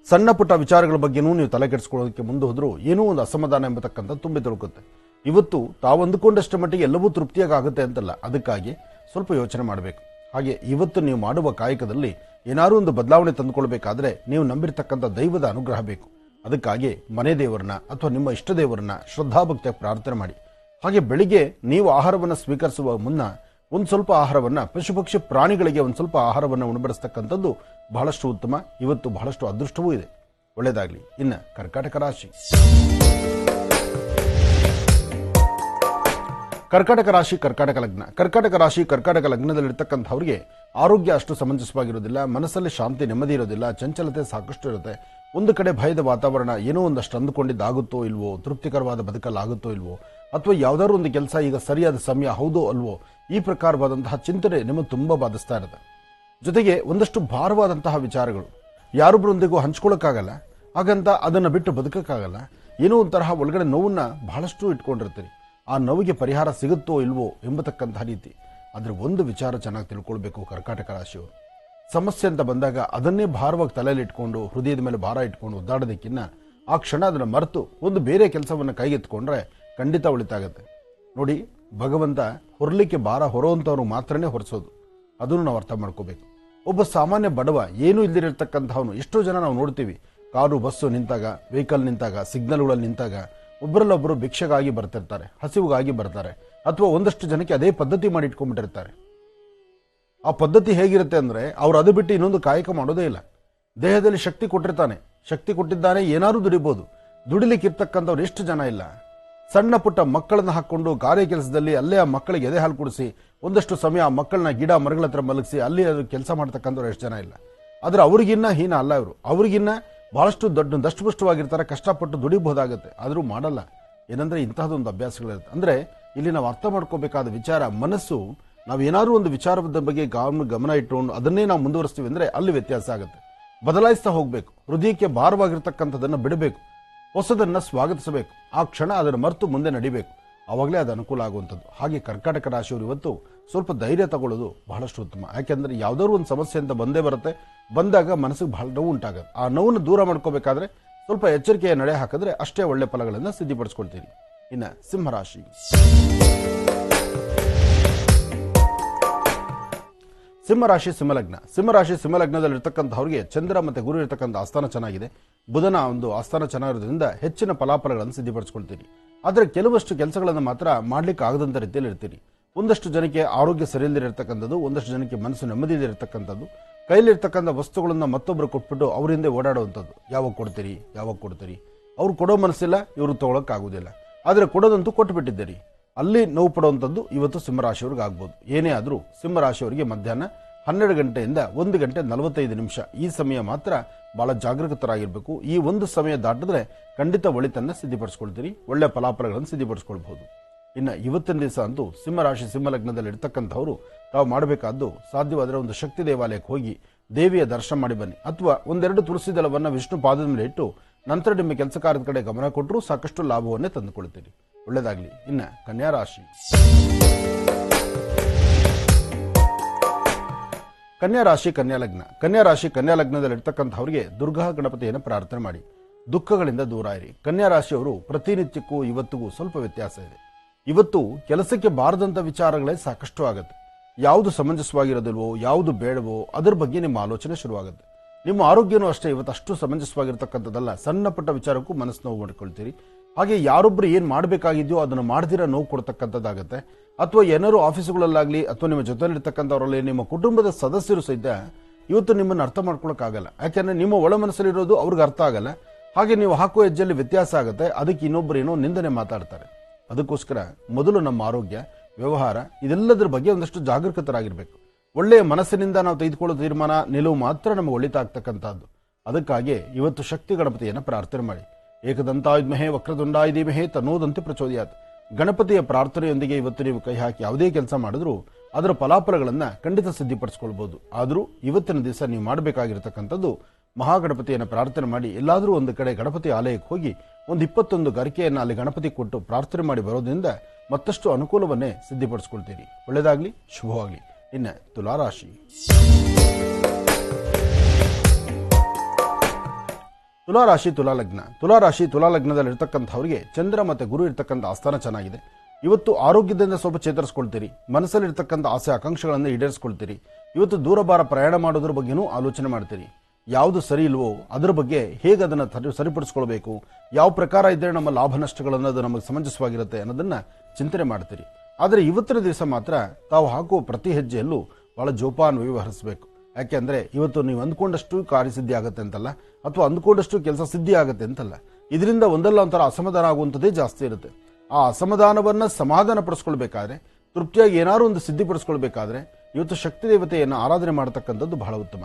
ಸಣ್ಣ ಪುಟ್ಟ ವಿಚಾರಗಳ ಬಗ್ಗೆನೂ ನೀವು ತಲೆ ಕೆಡಿಸ್ಕೊಳ್ಳೋದಕ್ಕೆ ಮುಂದೆ ಹೋದ್ರೂ ಏನೋ ಒಂದು ಅಸಮಾಧಾನ ಎಂಬತಕ್ಕಂಥ ತುಂಬಿ ತೊಳಕುತ್ತೆ. ಇವತ್ತು ತಾವು ಅಂದುಕೊಂಡಷ್ಟು ಮಟ್ಟಿಗೆ ಎಲ್ಲವೂ ತೃಪ್ತಿಯಾಗಿ ಆಗುತ್ತೆ ಅಂತಲ್ಲ, ಅದಕ್ಕಾಗಿ ಸ್ವಲ್ಪ ಯೋಚನೆ ಮಾಡಬೇಕು. ಹಾಗೆ ಇವತ್ತು ನೀವು ಮಾಡುವ ಕಾಯಕದಲ್ಲಿ ಏನಾದರೂ ಒಂದು ಬದಲಾವಣೆ ತಂದುಕೊಳ್ಬೇಕಾದ್ರೆ ನೀವು ನಂಬಿರ್ತಕ್ಕಂಥ ದೈವದ ಅನುಗ್ರಹ ಬೇಕು. ಅದಕ್ಕಾಗಿ ಮನೆ ದೇವರನ್ನ ಅಥವಾ ನಿಮ್ಮ ಇಷ್ಟ ದೇವರನ್ನ ಶ್ರದ್ಧಾಭಕ್ತಿಯಾಗಿ ಪ್ರಾರ್ಥನೆ ಮಾಡಿ. ಹಾಗೆ ಬೆಳಿಗ್ಗೆ ನೀವು ಆಹಾರವನ್ನು ಸ್ವೀಕರಿಸುವ ಮುನ್ನ ಒಂದು ಸ್ವಲ್ಪ ಆಹಾರವನ್ನು ಪಶುಪಕ್ಷಿ ಪ್ರಾಣಿಗಳಿಗೆ ಒಂದು ಸ್ವಲ್ಪ ಆಹಾರವನ್ನು ಉಣಬಡಿಸ್ತಕ್ಕಂಥದ್ದು ಬಹಳಷ್ಟು ಉತ್ತಮ. ಇವತ್ತು ಬಹಳಷ್ಟು ಅದೃಷ್ಟವೂ ಇದೆ. ಒಳ್ಳೆಯದಾಗಲಿ. ಇನ್ನು ಕರ್ಕಾಟಕ ರಾಶಿ. ಕರ್ಕಾಟಕ ಲಗ್ನದಲ್ಲಿರ್ತಕ್ಕಂಥವ್ರಿಗೆ ಆರೋಗ್ಯ ಅಷ್ಟು ಸಮಂಜಸವಾಗಿರೋದಿಲ್ಲ, ಮನಸ್ಸಲ್ಲಿ ಶಾಂತಿ ನೆಮ್ಮದಿ ಇರೋದಿಲ್ಲ, ಚಂಚಲತೆ ಸಾಕಷ್ಟು ಇರುತ್ತೆ. ಒಂದು ಕಡೆ ಭಯದ ವಾತಾವರಣ, ಏನೋ ಒಂದಷ್ಟು ಅಂದುಕೊಂಡಿದ್ದಾಗುತ್ತೋ ಇಲ್ವೋ, ತೃಪ್ತಿಕರವಾದ ಬದುಕಲ್ಲಾಗುತ್ತೋ ಇಲ್ವೋ, ಅಥವಾ ಯಾವ್ದಾದ್ರು ಒಂದು ಕೆಲಸ ಈಗ ಸರಿಯಾದ ಸಮಯ ಹೌದೋ ಅಲ್ವೋ, ಈ ಪ್ರಕಾರವಾದಂತಹ ಚಿಂತನೆ ನಿಮಗೆ ತುಂಬಾ ಬಾಧಿಸ್ತಾ ಇರುತ್ತೆ. ಜೊತೆಗೆ ಒಂದಷ್ಟು ಭಾರವಾದಂತಹ ವಿಚಾರಗಳು ಯಾರೊಬ್ಬರೊಂದಿಗೂ ಹಂಚ್ಕೊಳ್ಳೋಕ್ಕಾಗಲ್ಲ, ಹಾಗಂತ ಅದನ್ನು ಬಿಟ್ಟು ಬದುಕಕ್ಕಾಗಲ್ಲ. ಏನೋ ಒಂಥರಹ ಒಳಗಡೆ ನೋವನ್ನ ಬಹಳಷ್ಟು ಇಟ್ಕೊಂಡಿರ್ತೀರಿ. ಆ ನೋವಿಗೆ ಪರಿಹಾರ ಸಿಗುತ್ತೋ ಇಲ್ವೋ ಎಂಬತಕ್ಕಂತಹ ರೀತಿ. ಆದರೆ ಒಂದು ವಿಚಾರ ಚೆನ್ನಾಗಿ ತಿಳ್ಕೊಳ್ಬೇಕು ಕರ್ಕಾಟಕ ರಾಶಿಯವರು. ಸಮಸ್ಯೆ ಅಂತ ಬಂದಾಗ ಅದನ್ನೇ ಭಾರವಾಗಿ ತಲೆಯಲ್ಲಿ ಇಟ್ಕೊಂಡು ಹೃದಯದ ಮೇಲೆ ಭಾರ ಇಟ್ಕೊಂಡು ಒದ್ದಾಡೋದಕ್ಕಿನ್ನ ಆ ಕ್ಷಣ ಅದನ್ನು ಮರೆತು ಒಂದು ಬೇರೆ ಕೆಲಸವನ್ನು ಕೈಗೆತ್ಕೊಂಡ್ರೆ ಖಂಡಿತ ಉಳಿತಾಗತ್ತೆ. ನೋಡಿ, ಭಗವಂತ ಹೊರಲಿಕ್ಕೆ ಭಾರ ಹೊರೋವಂಥವ್ರು ಮಾತ್ರನೇ ಹೊರಿಸೋದು. ಅದನ್ನು ನಾವು ಅರ್ಥ ಮಾಡ್ಕೋಬೇಕು. ಒಬ್ಬ ಸಾಮಾನ್ಯ ಬಡವ ಏನೂ ಇಲ್ದಿರತಕ್ಕಂಥವನು ಎಷ್ಟೋ ಜನ ನಾವು ನೋಡ್ತೀವಿ. ಕಾರು ಬಸ್ಸು ನಿಂತಾಗ, ವೆಹಿಕಲ್ ನಿಂತಾಗ, ಸಿಗ್ನಲ್ಗಳಲ್ಲಿ ನಿಂತಾಗ ಒಬ್ಬರಲ್ಲೊಬ್ಬರು ಭಿಕ್ಷೆಗಾಗಿ ಬರ್ತಿರ್ತಾರೆ, ಹಸಿವುಗಾಗಿ ಬರ್ತಾರೆ, ಅಥವಾ ಒಂದಷ್ಟು ಜನಕ್ಕೆ ಅದೇ ಪದ್ಧತಿ ಮಾಡಿ ಇಟ್ಕೊಂಡ್ಬಿಟ್ಟಿರ್ತಾರೆ. ಆ ಪದ್ಧತಿ ಹೇಗಿರುತ್ತೆ ಅಂದ್ರೆ ಅವ್ರು ಅದು ಬಿಟ್ಟು ಇನ್ನೊಂದು ಕಾಯಕ ಮಾಡೋದೇ ಇಲ್ಲ. ದೇಹದಲ್ಲಿ ಶಕ್ತಿ ಕೊಟ್ಟಿರ್ತಾನೆ, ಶಕ್ತಿ ಕೊಟ್ಟಿದ್ದಾನೆ, ಏನಾದ್ರೂ ದುಡಿಬಹುದು. ದುಡಿಲಿಕ್ಕೆ ಇರ್ತಕ್ಕಂಥವ್ರು ಎಷ್ಟು ಜನ ಇಲ್ಲ. ಸಣ್ಣ ಪುಟ್ಟ ಮಕ್ಕಳನ್ನ ಹಾಕೊಂಡು ಗಾರೆ ಕೆಲಸದಲ್ಲಿ ಅಲ್ಲೇ ಆ ಮಕ್ಕಳಿಗೆ ಎದೆ ಹಾಲು ಕುಡಿಸಿ ಒಂದಷ್ಟು ಸಮಯ ಆ ಮಕ್ಕಳನ್ನ ಗಿಡ ಮರಗಳ ಹತ್ರ ಮಲಗಿಸಿ ಅಲ್ಲಿ ಅದು ಕೆಲಸ ಮಾಡ್ತಕ್ಕಂಥವ್ರು ಎಷ್ಟು ಜನ ಇಲ್ಲ. ಆದ್ರೆ ಅವ್ರಿಗಿನ್ನ ಹೀನ ಅಲ್ಲ, ಇವರು ಅವ್ರಿಗಿನ್ನ ಬಹಳಷ್ಟು ದಷ್ಟಪುಷ್ಟವಾಗಿರ್ತಾರೆ, ಕಷ್ಟಪಟ್ಟು ದುಡಿಬಹುದಾಗುತ್ತೆ, ಆದರೂ ಮಾಡಲ್ಲ. ಏನಂದ್ರೆ ಇಂತಹದೊಂದು ಅಭ್ಯಾಸಗಳಿರುತ್ತೆ. ಅಂದ್ರೆ ಇಲ್ಲಿ ನಾವು ಅರ್ಥ ಮಾಡ್ಕೋಬೇಕಾದ ವಿಚಾರ, ಮನಸ್ಸು ನಾವು ಏನಾದ್ರೂ ಒಂದು ವಿಚಾರದ ಬಗ್ಗೆ ಗಮನ ಇಟ್ಟುಕೊಂಡು ಅದನ್ನೇ ನಾವು ಮುಂದುವರಿಸ್ತೀವಿ ಅಂದ್ರೆ ಅಲ್ಲಿ ವ್ಯತ್ಯಾಸ ಆಗುತ್ತೆ. ಬದಲಾಯಿಸ್ತಾ ಹೋಗ್ಬೇಕು, ಹೃದಯಕ್ಕೆ ಭಾರವಾಗಿರ್ತಕ್ಕಂಥದನ್ನ ಬಿಡಬೇಕು, ಹೊಸದನ್ನ ಸ್ವಾಗತಿಸಬೇಕು, ಆ ಕ್ಷಣ ಅದನ್ನು ಮರೆತು ಮುಂದೆ ನಡಿಬೇಕು, ಆವಾಗಲೇ ಅದು ಅನುಕೂಲ ಆಗುವಂಥದ್ದು. ಹಾಗೆ ಕರ್ಕಾಟಕ ರಾಶಿಯವರು ಇವತ್ತು ಸ್ವಲ್ಪ ಧೈರ್ಯ ತಗೊಳ್ಳೋದು ಬಹಳಷ್ಟು ಉತ್ತಮ. ಯಾಕೆಂದ್ರೆ ಯಾವ್ದಾದ್ರು ಒಂದು ಸಮಸ್ಯೆ ಅಂತ ಬಂದೇ ಬರುತ್ತೆ, ಬಂದಾಗ ಮನಸ್ಸಿಗೆ ಬಹಳ ನೋವು ಉಂಟಾಗುತ್ತೆ. ಆ ನೋವನ್ನು ದೂರ ಮಾಡ್ಕೋಬೇಕಾದ್ರೆ ಸ್ವಲ್ಪ ಎಚ್ಚರಿಕೆಯ ನಡೆ ಹಾಕಿದ್ರೆ ಅಷ್ಟೇ ಒಳ್ಳೆ ಫಲಗಳನ್ನು ಸಿದ್ಧಿಪಡಿಸ್ಕೊಳ್ತೀರಿ. ಇನ್ನ ಸಿಂಹರಾಶಿ. ಸಿಂಹರಾಶಿ ಸಿಂಹಲಗ್ನದಲ್ಲಿ ಇರ್ತಕ್ಕಂಥವ್ರಿಗೆ ಚಂದ್ರ ಮತ್ತೆ ಗುರು ಇರ್ತಕ್ಕಂಥ ಆಸ್ಥಾನ ಚೆನ್ನಾಗಿದೆ. ಬುಧನ ಒಂದು ಆಸ್ಥಾನ ಚೆನ್ನಾಗಿರೋದ್ರಿಂದ ಹೆಚ್ಚಿನ ಫಲಾಫಲಗಳನ್ನು ಸಿದ್ಧಿಪಡಿಸ್ಕೊಳ್ತೀರಿ. ಆದರೆ ಕೆಲವಷ್ಟು ಕೆಲಸಗಳನ್ನು ಮಾತ್ರ ಮಾಡ್ಲಿಕ್ಕೆ ಆಗದಂತ ರೀತಿಯಲ್ಲಿ ಇರ್ತೀರಿ. ಒಂದಷ್ಟು ಜನಕ್ಕೆ ಆರೋಗ್ಯ ಸರಿಯಿಲ್ಲದಿರತಕ್ಕಂಥದ್ದು, ಒಂದಷ್ಟು ಜನಕ್ಕೆ ಮನಸ್ಸು ನೆಮ್ಮದಿಯಿರತಕ್ಕಂಥದ್ದು, ಕೈಲಿರ್ತಕ್ಕಂಥ ವಸ್ತುಗಳನ್ನ ಮತ್ತೊಬ್ಬರು ಕೊಟ್ಬಿಟ್ಟು ಅವ್ರ ಹಿಂದೆ ಓಡಾಡುವಂಥದ್ದು. ಯಾವಾಗ ಕೊಡ್ತೀರಿ, ಅವ್ರು ಕೊಡೋ ಮನಸ್ಸಿಲ್ಲ, ಇವರು ತಗೊಳಕ್ ಆಗುದಿಲ್ಲ. ಆದರೆ ಕೊಡೋದಂತೂ ಕೊಟ್ಟುಬಿಟ್ಟಿದ್ದೀರಿ, ಅಲ್ಲಿ ನೋವು ಪಡುವಂಥದ್ದು ಇವತ್ತು ಸಿಂಹರಾಶಿಯವ್ರಿಗೆ ಆಗ್ಬೋದು. ಏನೇ ಆದರೂ ಸಿಂಹರಾಶಿಯವರಿಗೆ ಮಧ್ಯಾಹ್ನ 12 ಗಂಟೆಯಿಂದ 1 ಗಂಟೆ 45 ನಿಮಿಷ ಈ ಸಮಯ ಮಾತ್ರ ಬಹಳ ಜಾಗೃತರಾಗಿರ್ಬೇಕು. ಈ ಒಂದು ಸಮಯ ದಾಟಿದ್ರೆ ಖಂಡಿತ ಒಳಿತನ್ನ ಸಿದ್ಧಿಪಡಿಸ್ಕೊಳ್ತೀರಿ, ಒಳ್ಳೆ ಫಲಾಫಲಗಳನ್ನು ಸಿದ್ಧಿಪಡಿಸ್ಕೊಳ್ಬಹುದು. ಇನ್ನು ಇವತ್ತಿನ ದಿವಸ ಅಂತೂ ಸಿಂಹರಾಶಿ ಸಿಂಹಲಗ್ನದಲ್ಲಿ ಇರ್ತಕ್ಕಂಥವ್ರು ತಾವು ಮಾಡಬೇಕಾದ್ದು ಸಾಧ್ಯವಾದರೆ ಒಂದು ಶಕ್ತಿ ದೇವಾಲಯಕ್ಕೆ ಹೋಗಿ ದೇವಿಯ ದರ್ಶನ ಮಾಡಿ ಬನ್ನಿ, ಅಥವಾ ಒಂದೆರಡು ತುಳಸಿ ದಳವನ್ನು ವಿಷ್ಣು ಪಾದದ ಮೇಲೆ ಇಟ್ಟು ನಂತರ ನಿಮ್ಮ ಕೆಲಸ ಕಾರ್ಯದ ಕಡೆ ಗಮನ ಕೊಟ್ಟರೂ ಸಾಕಷ್ಟು ಲಾಭವನ್ನೇ ತಂದುಕೊಳ್ತೀರಿ. ಒಳ್ಳೆಯದಾಗಲಿ. ಇನ್ನ ಕನ್ಯಾ ರಾಶಿ. ಕನ್ಯಾ ರಾಶಿ ಕನ್ಯಾ ಲಗ್ನದಲ್ಲಿ ಇರ್ತಕ್ಕಂಥವ್ರಿಗೆ ದುರ್ಗಾ ಗಣಪತಿಯನ್ನು ಪ್ರಾರ್ಥನೆ ಮಾಡಿ ದುಃಖಗಳಿಂದ ದೂರ ಇರಿ. ಕನ್ಯಾ ರಾಶಿಯವರು ಪ್ರತಿನಿತ್ಯಕ್ಕೂ ಇವತ್ತಿಗೂ ಸ್ವಲ್ಪ ವ್ಯತ್ಯಾಸ ಇದೆ. ಇವತ್ತು ಕೆಲಸಕ್ಕೆ ಬಾರದಂತ ವಿಚಾರಗಳೇ ಸಾಕಷ್ಟು ಆಗುತ್ತೆ. ಯಾವುದು ಸಮಂಜಸವಾಗಿರೋದಿಲ್ವೋ, ಯಾವುದು ಬೇಡವೋ ಅದರ ಬಗ್ಗೆ ನಿಮ್ಮ ಆಲೋಚನೆ ಶುರುವಾಗುತ್ತೆ. ನಿಮ್ಮ ಆರೋಗ್ಯನೂ ಅಷ್ಟೇ ಇವತ್ತು ಅಷ್ಟು ಸಮಂಜಸವಾಗಿರ್ತಕ್ಕಂಥದ್ದಲ್ಲ. ಸಣ್ಣ ಪುಟ್ಟ ವಿಚಾರಕ್ಕೂ ಮನಸ್ಸು ನೋವು ಮಾಡ್ಕೊಳ್ತೀರಿ. ಹಾಗೆ ಯಾರೊಬ್ರು ಏನ್ ಮಾಡಬೇಕಾಗಿದೆಯೋ ಅದನ್ನು ಮಾಡ್ದಿರ ನೋವು ಕೊಡ್ತಕ್ಕಂಥದ್ದಾಗತ್ತೆ. ಅಥವಾ ಏನಾದ್ರು ಆಫೀಸುಗಳಲ್ಲಾಗ್ಲಿ ಅಥವಾ ನಿಮ್ಮ ಜೊತೆಲಿರ್ತಕ್ಕಂಥವ್ರಲ್ಲಿ ನಿಮ್ಮ ಕುಟುಂಬದ ಸದಸ್ಯರು ಸಹಿತ ಇವತ್ತು ನಿಮ್ಮನ್ನು ಅರ್ಥ ಮಾಡ್ಕೊಳಕ್ಕಾಗಲ್ಲ. ಯಾಕೆಂದ್ರೆ ನಿಮ್ಮ ಒಳ ಮನಸ್ಸಲ್ಲಿರೋದು ಅವ್ರಿಗೆ ಅರ್ಥ ಆಗಲ್ಲ. ಹಾಗೆ ನೀವು ಹಾಕುವ ಹೆಜ್ಜೆಯಲ್ಲಿ ವ್ಯತ್ಯಾಸ ಆಗುತ್ತೆ. ಅದಕ್ಕೆ ಇನ್ನೊಬ್ಬರು ಏನೋ ನಿಂದನೆ ಮಾತಾಡ್ತಾರೆ. ಅದಕ್ಕೋಸ್ಕರ ಮೊದಲು ನಮ್ಮ ಆರೋಗ್ಯ, ವ್ಯವಹಾರ ಇದೆಲ್ಲದರ ಬಗ್ಗೆ ಒಂದಷ್ಟು ಜಾಗರೂಕತರಾಗಿರ್ಬೇಕು. ಒಳ್ಳೆಯ ಮನಸ್ಸಿನಿಂದ ನಾವು ತೆಗೆದುಕೊಳ್ಳೋ ತೀರ್ಮಾನ, ನಿಲುವು ಮಾತ್ರ ನಮಗೆ ಒಳಿತಾಗ್ತಕ್ಕಂಥದ್ದು. ಅದಕ್ಕಾಗಿ ಇವತ್ತು ಶಕ್ತಿ ಗಣಪತಿಯನ್ನು ಪ್ರಾರ್ಥನೆ ಮಾಡಿ. ಏಕದಂತಾಯುಧ್ಮಹೇ ವಕ್ರತುಂಡಾಯ ಧೀಮಹಿ ತನ್ನೋದಂತೆ ಪ್ರಚೋದಯಾತ್. ಗಣಪತಿಯ ಪ್ರಾರ್ಥನೆಯೊಂದಿಗೆ ಇವತ್ತು ನೀವು ಕೈ ಹಾಕಿ ಯಾವುದೇ ಕೆಲಸ ಮಾಡಿದ್ರೂ ಅದರ ಫಲಾಫಲಗಳನ್ನ ಖಂಡಿತ ಸಿದ್ಧಿಪಡಿಸ್ಕೊಳ್ಬಹುದು. ಆದರೂ ಇವತ್ತಿನ ದಿವಸ ನೀವು ಮಾಡಬೇಕಾಗಿರತಕ್ಕಂಥದ್ದು ಮಹಾಗಣಪತಿಯನ್ನು ಪ್ರಾರ್ಥನೆ ಮಾಡಿ ಎಲ್ಲಾದರೂ ಒಂದು ಕಡೆ ಗಣಪತಿ ಆಲಯಕ್ಕೆ ಹೋಗಿ ಒಂದು 21 ಗರಿಕೆಯನ್ನು ಅಲ್ಲಿ ಗಣಪತಿ ಕೊಟ್ಟು ಪ್ರಾರ್ಥನೆ ಮಾಡಿ ಬರೋದ್ರಿಂದ ಮತ್ತಷ್ಟು ಅನುಕೂಲವನ್ನೇ ಸಿದ್ಧಿಪಡಿಸ್ಕೊಳ್ತೀರಿ. ಒಳ್ಳೆಯದಾಗ್ಲಿ, ಶುಭವಾಗ್ಲಿ. ಇನ್ನು ತುಲಾರಾಶಿ. ತುಲಾಲಗ್ನದಲ್ಲಿ ಇರ್ತಕ್ಕಂಥವ್ರಿಗೆ ಚಂದ್ರ ಮತ್ತೆ ಗುರು ಇರ್ತಕ್ಕಂಥ ಆಸ್ಥಾನ ಚೆನ್ನಾಗಿದೆ. ಇವತ್ತು ಆರೋಗ್ಯದಿಂದ ಸ್ವಲ್ಪ ಚೇತರಿಸ್ಕೊಳ್ತೀರಿ. ಮನಸ್ಸಲ್ಲಿ ಇರ್ತಕ್ಕಂಥ ಆಸೆ ಆಕಾಂಕ್ಷೆಗಳನ್ನು ಈಡೇರಿಸ್ಕೊಳ್ತೀರಿ. ಇವತ್ತು ದೂರಭಾರ ಪ್ರಯಾಣ ಮಾಡೋದ್ರ ಬಗ್ಗೆನೂ ಆಲೋಚನೆ ಮಾಡ್ತೀರಿ. ಯಾವುದು ಸರಿ ಇಲ್ವೋ ಅದರ ಬಗ್ಗೆ ಹೇಗೆ ಅದನ್ನು ಸರಿಪಡಿಸ್ಕೊಳ್ಬೇಕು, ಯಾವ ಪ್ರಕಾರ ಇದ್ದರೆ ನಮ್ಮ ಲಾಭ ನಷ್ಟಗಳನ್ನು ಅದು ನಮಗೆ ಸಮಂಜಸವಾಗಿರುತ್ತೆ ಅನ್ನೋದನ್ನ ಚಿಂತನೆ ಮಾಡ್ತೀರಿ. ಆದರೆ ಇವತ್ತಿನ ದಿವಸ ಮಾತ್ರ ತಾವು ಹಾಕುವ ಪ್ರತಿ ಹೆಜ್ಜೆಯಲ್ಲೂ ಬಹಳ ಜೋಪಾನವಾಗಿ ವ್ಯವಹರಿಸಬೇಕು. ಯಾಕೆಂದ್ರೆ ಇವತ್ತು ನೀವು ಅಂದ್ಕೊಂಡಷ್ಟು ಕಾರ್ಯಸಿದ್ಧಿ ಆಗುತ್ತೆ ಅಂತಲ್ಲ, ಅಥವಾ ಅಂದ್ಕೊಂಡಷ್ಟು ಕೆಲಸ ಸಿದ್ಧಿ ಆಗುತ್ತೆ ಅಂತಲ್ಲ. ಇದರಿಂದ ಒಂದಲ್ಲ ಒಂಥರ ಅಸಮಾಧಾನ ಆಗುವಂಥದ್ದೇ ಜಾಸ್ತಿ ಇರುತ್ತೆ. ಆ ಅಸಮಾಧಾನವನ್ನ ಸಮಾಧಾನ ಪಡಿಸ್ಕೊಳ್ಬೇಕಾದ್ರೆ, ತೃಪ್ತಿಯಾಗಿ ಏನಾದ್ರು ಒಂದು ಸಿದ್ಧಿಪಡಿಸ್ಕೊಳ್ಬೇಕಾದ್ರೆ ಇವತ್ತು ಶಕ್ತಿ ದೇವತೆಯನ್ನು ಆರಾಧನೆ ಮಾಡತಕ್ಕಂಥದ್ದು ಬಹಳ ಉತ್ತಮ.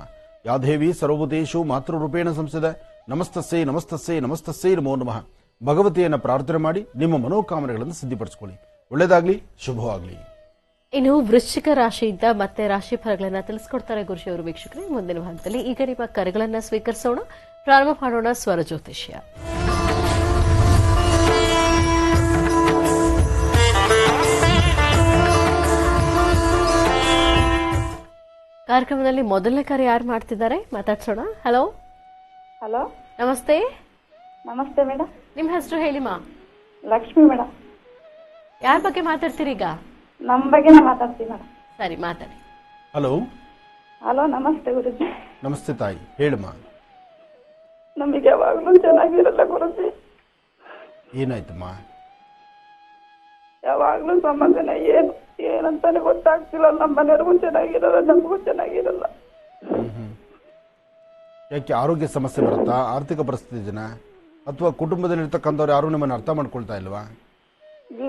ಯಾದೇವಿ ಸರ್ವಭೂತೇಷು ಮಾತೃರೂಪೇಣ ಸಂಸ್ಥಿತ ನಮಸ್ತಸ್ಸೈ ನಮಸ್ತಸ್ಸೈ ನಮಸ್ತಸ್ಸೈ ನಮೋ ನಮಃ. ಭಗವತಿಯನ್ನು ಪ್ರಾರ್ಥನೆ ಮಾಡಿ ನಿಮ್ಮ ಮನೋಕಾಮನೆಗಳನ್ನು ಸಿದ್ಧಿಪಡಿಸ್ಕೊಳ್ಳಿ. ಒಳ್ಳೆಯದಾಗ್ಲಿ, ಶುಭವಾಗ್ಲಿ. ಇನ್ನು ವೃಶ್ಚಿಕ ರಾಶಿಯಿಂದ ಮತ್ತೆ ರಾಶಿ ಫಲಗಳನ್ನ ತಿಳಿಸ್ಕೊಡ್ತಾರೆ ಗುರುಜಿಯವರು. ವೀಕ್ಷಕರೇ, ಮುಂದಿನ ಹಂತದಲ್ಲಿ ಈಗ ನಿಮ್ಮ ಕರೆಗಳನ್ನ ಸ್ವೀಕರಿಸೋಣ. ಪ್ರಾರಂಭ ಮಾಡೋಣ ಸ್ವರ ಜ್ಯೋತಿಷ್ಯ. ಕಾರ್ಯಕ್ರಮದಲ್ಲಿ ಮೊದಲನೇ ಕರೆ ಯಾರು ಮಾಡ್ತಿದ್ದಾರೆ ಮಾತಾಡ್ಸೋಣ. ಹಲೋ. ಹಲೋ, ನಮಸ್ತೆ. ನಮಸ್ತೆ ಮೇಡಮ್. ನಿಮ್ಮ ಹೆಸರು ಹೇಳಿಮಾ? ಲಕ್ಷ್ಮಿ ಮೇಡಮ್. ಯಾರ ಬಗ್ಗೆ ಮಾತಾಡ್ತೀರಿ ಈಗ? ನಮ್ಮ ಬಗ್ಗೆನೇ ಮಾತಾಡ್ತೀವಿ ಮೇಡಮ್. ಸರಿ, ಮಾತಾಡಿ. ಹಲೋ. ಹಲೋ, ನಮಸ್ತೆ ಗುರುಜಿ. ನಮಸ್ತೆ ತಾಯಿ, ಹೇಳಮ್ಮ. ನಮಗೆ ಯಾವಾಗಲೂ ಚೆನ್ನಾಗಿರಲ್ಲ ಗುರುಜಿ. ಏನಾಯ್ತಮ್ಮ? ಯಾವಾಗಲೂ ಸಂಬಂಧನ ಏನಂತಾನೆ ಗೊತ್ತಾಗ್ತಿಲ್ಲ. ನಮ್ಮ ಮನೆಯವ್ರಿಗೂ ಚೆನ್ನಾಗಿರಲ್ಲ, ನಮಗೂ ಚೆನ್ನಾಗಿರಲ್ಲ. ಯಾಕೆ ಆರೋಗ್ಯ ಸಮಸ್ಯೆ ಬರುತ್ತಾ, ಆರ್ಥಿಕ ಪರಿಸ್ಥಿತಿ ಜನ, ಅಥವಾ ಕುಟುಂಬದಲ್ಲಿ ಇರ್ತಕ್ಕಂಥವ್ರು ಯಾರು ನಿಮ್ಮನ್ನು ಅರ್ಥ ಮಾಡ್ಕೊಳ್ತಾ ಇಲ್ವಾ?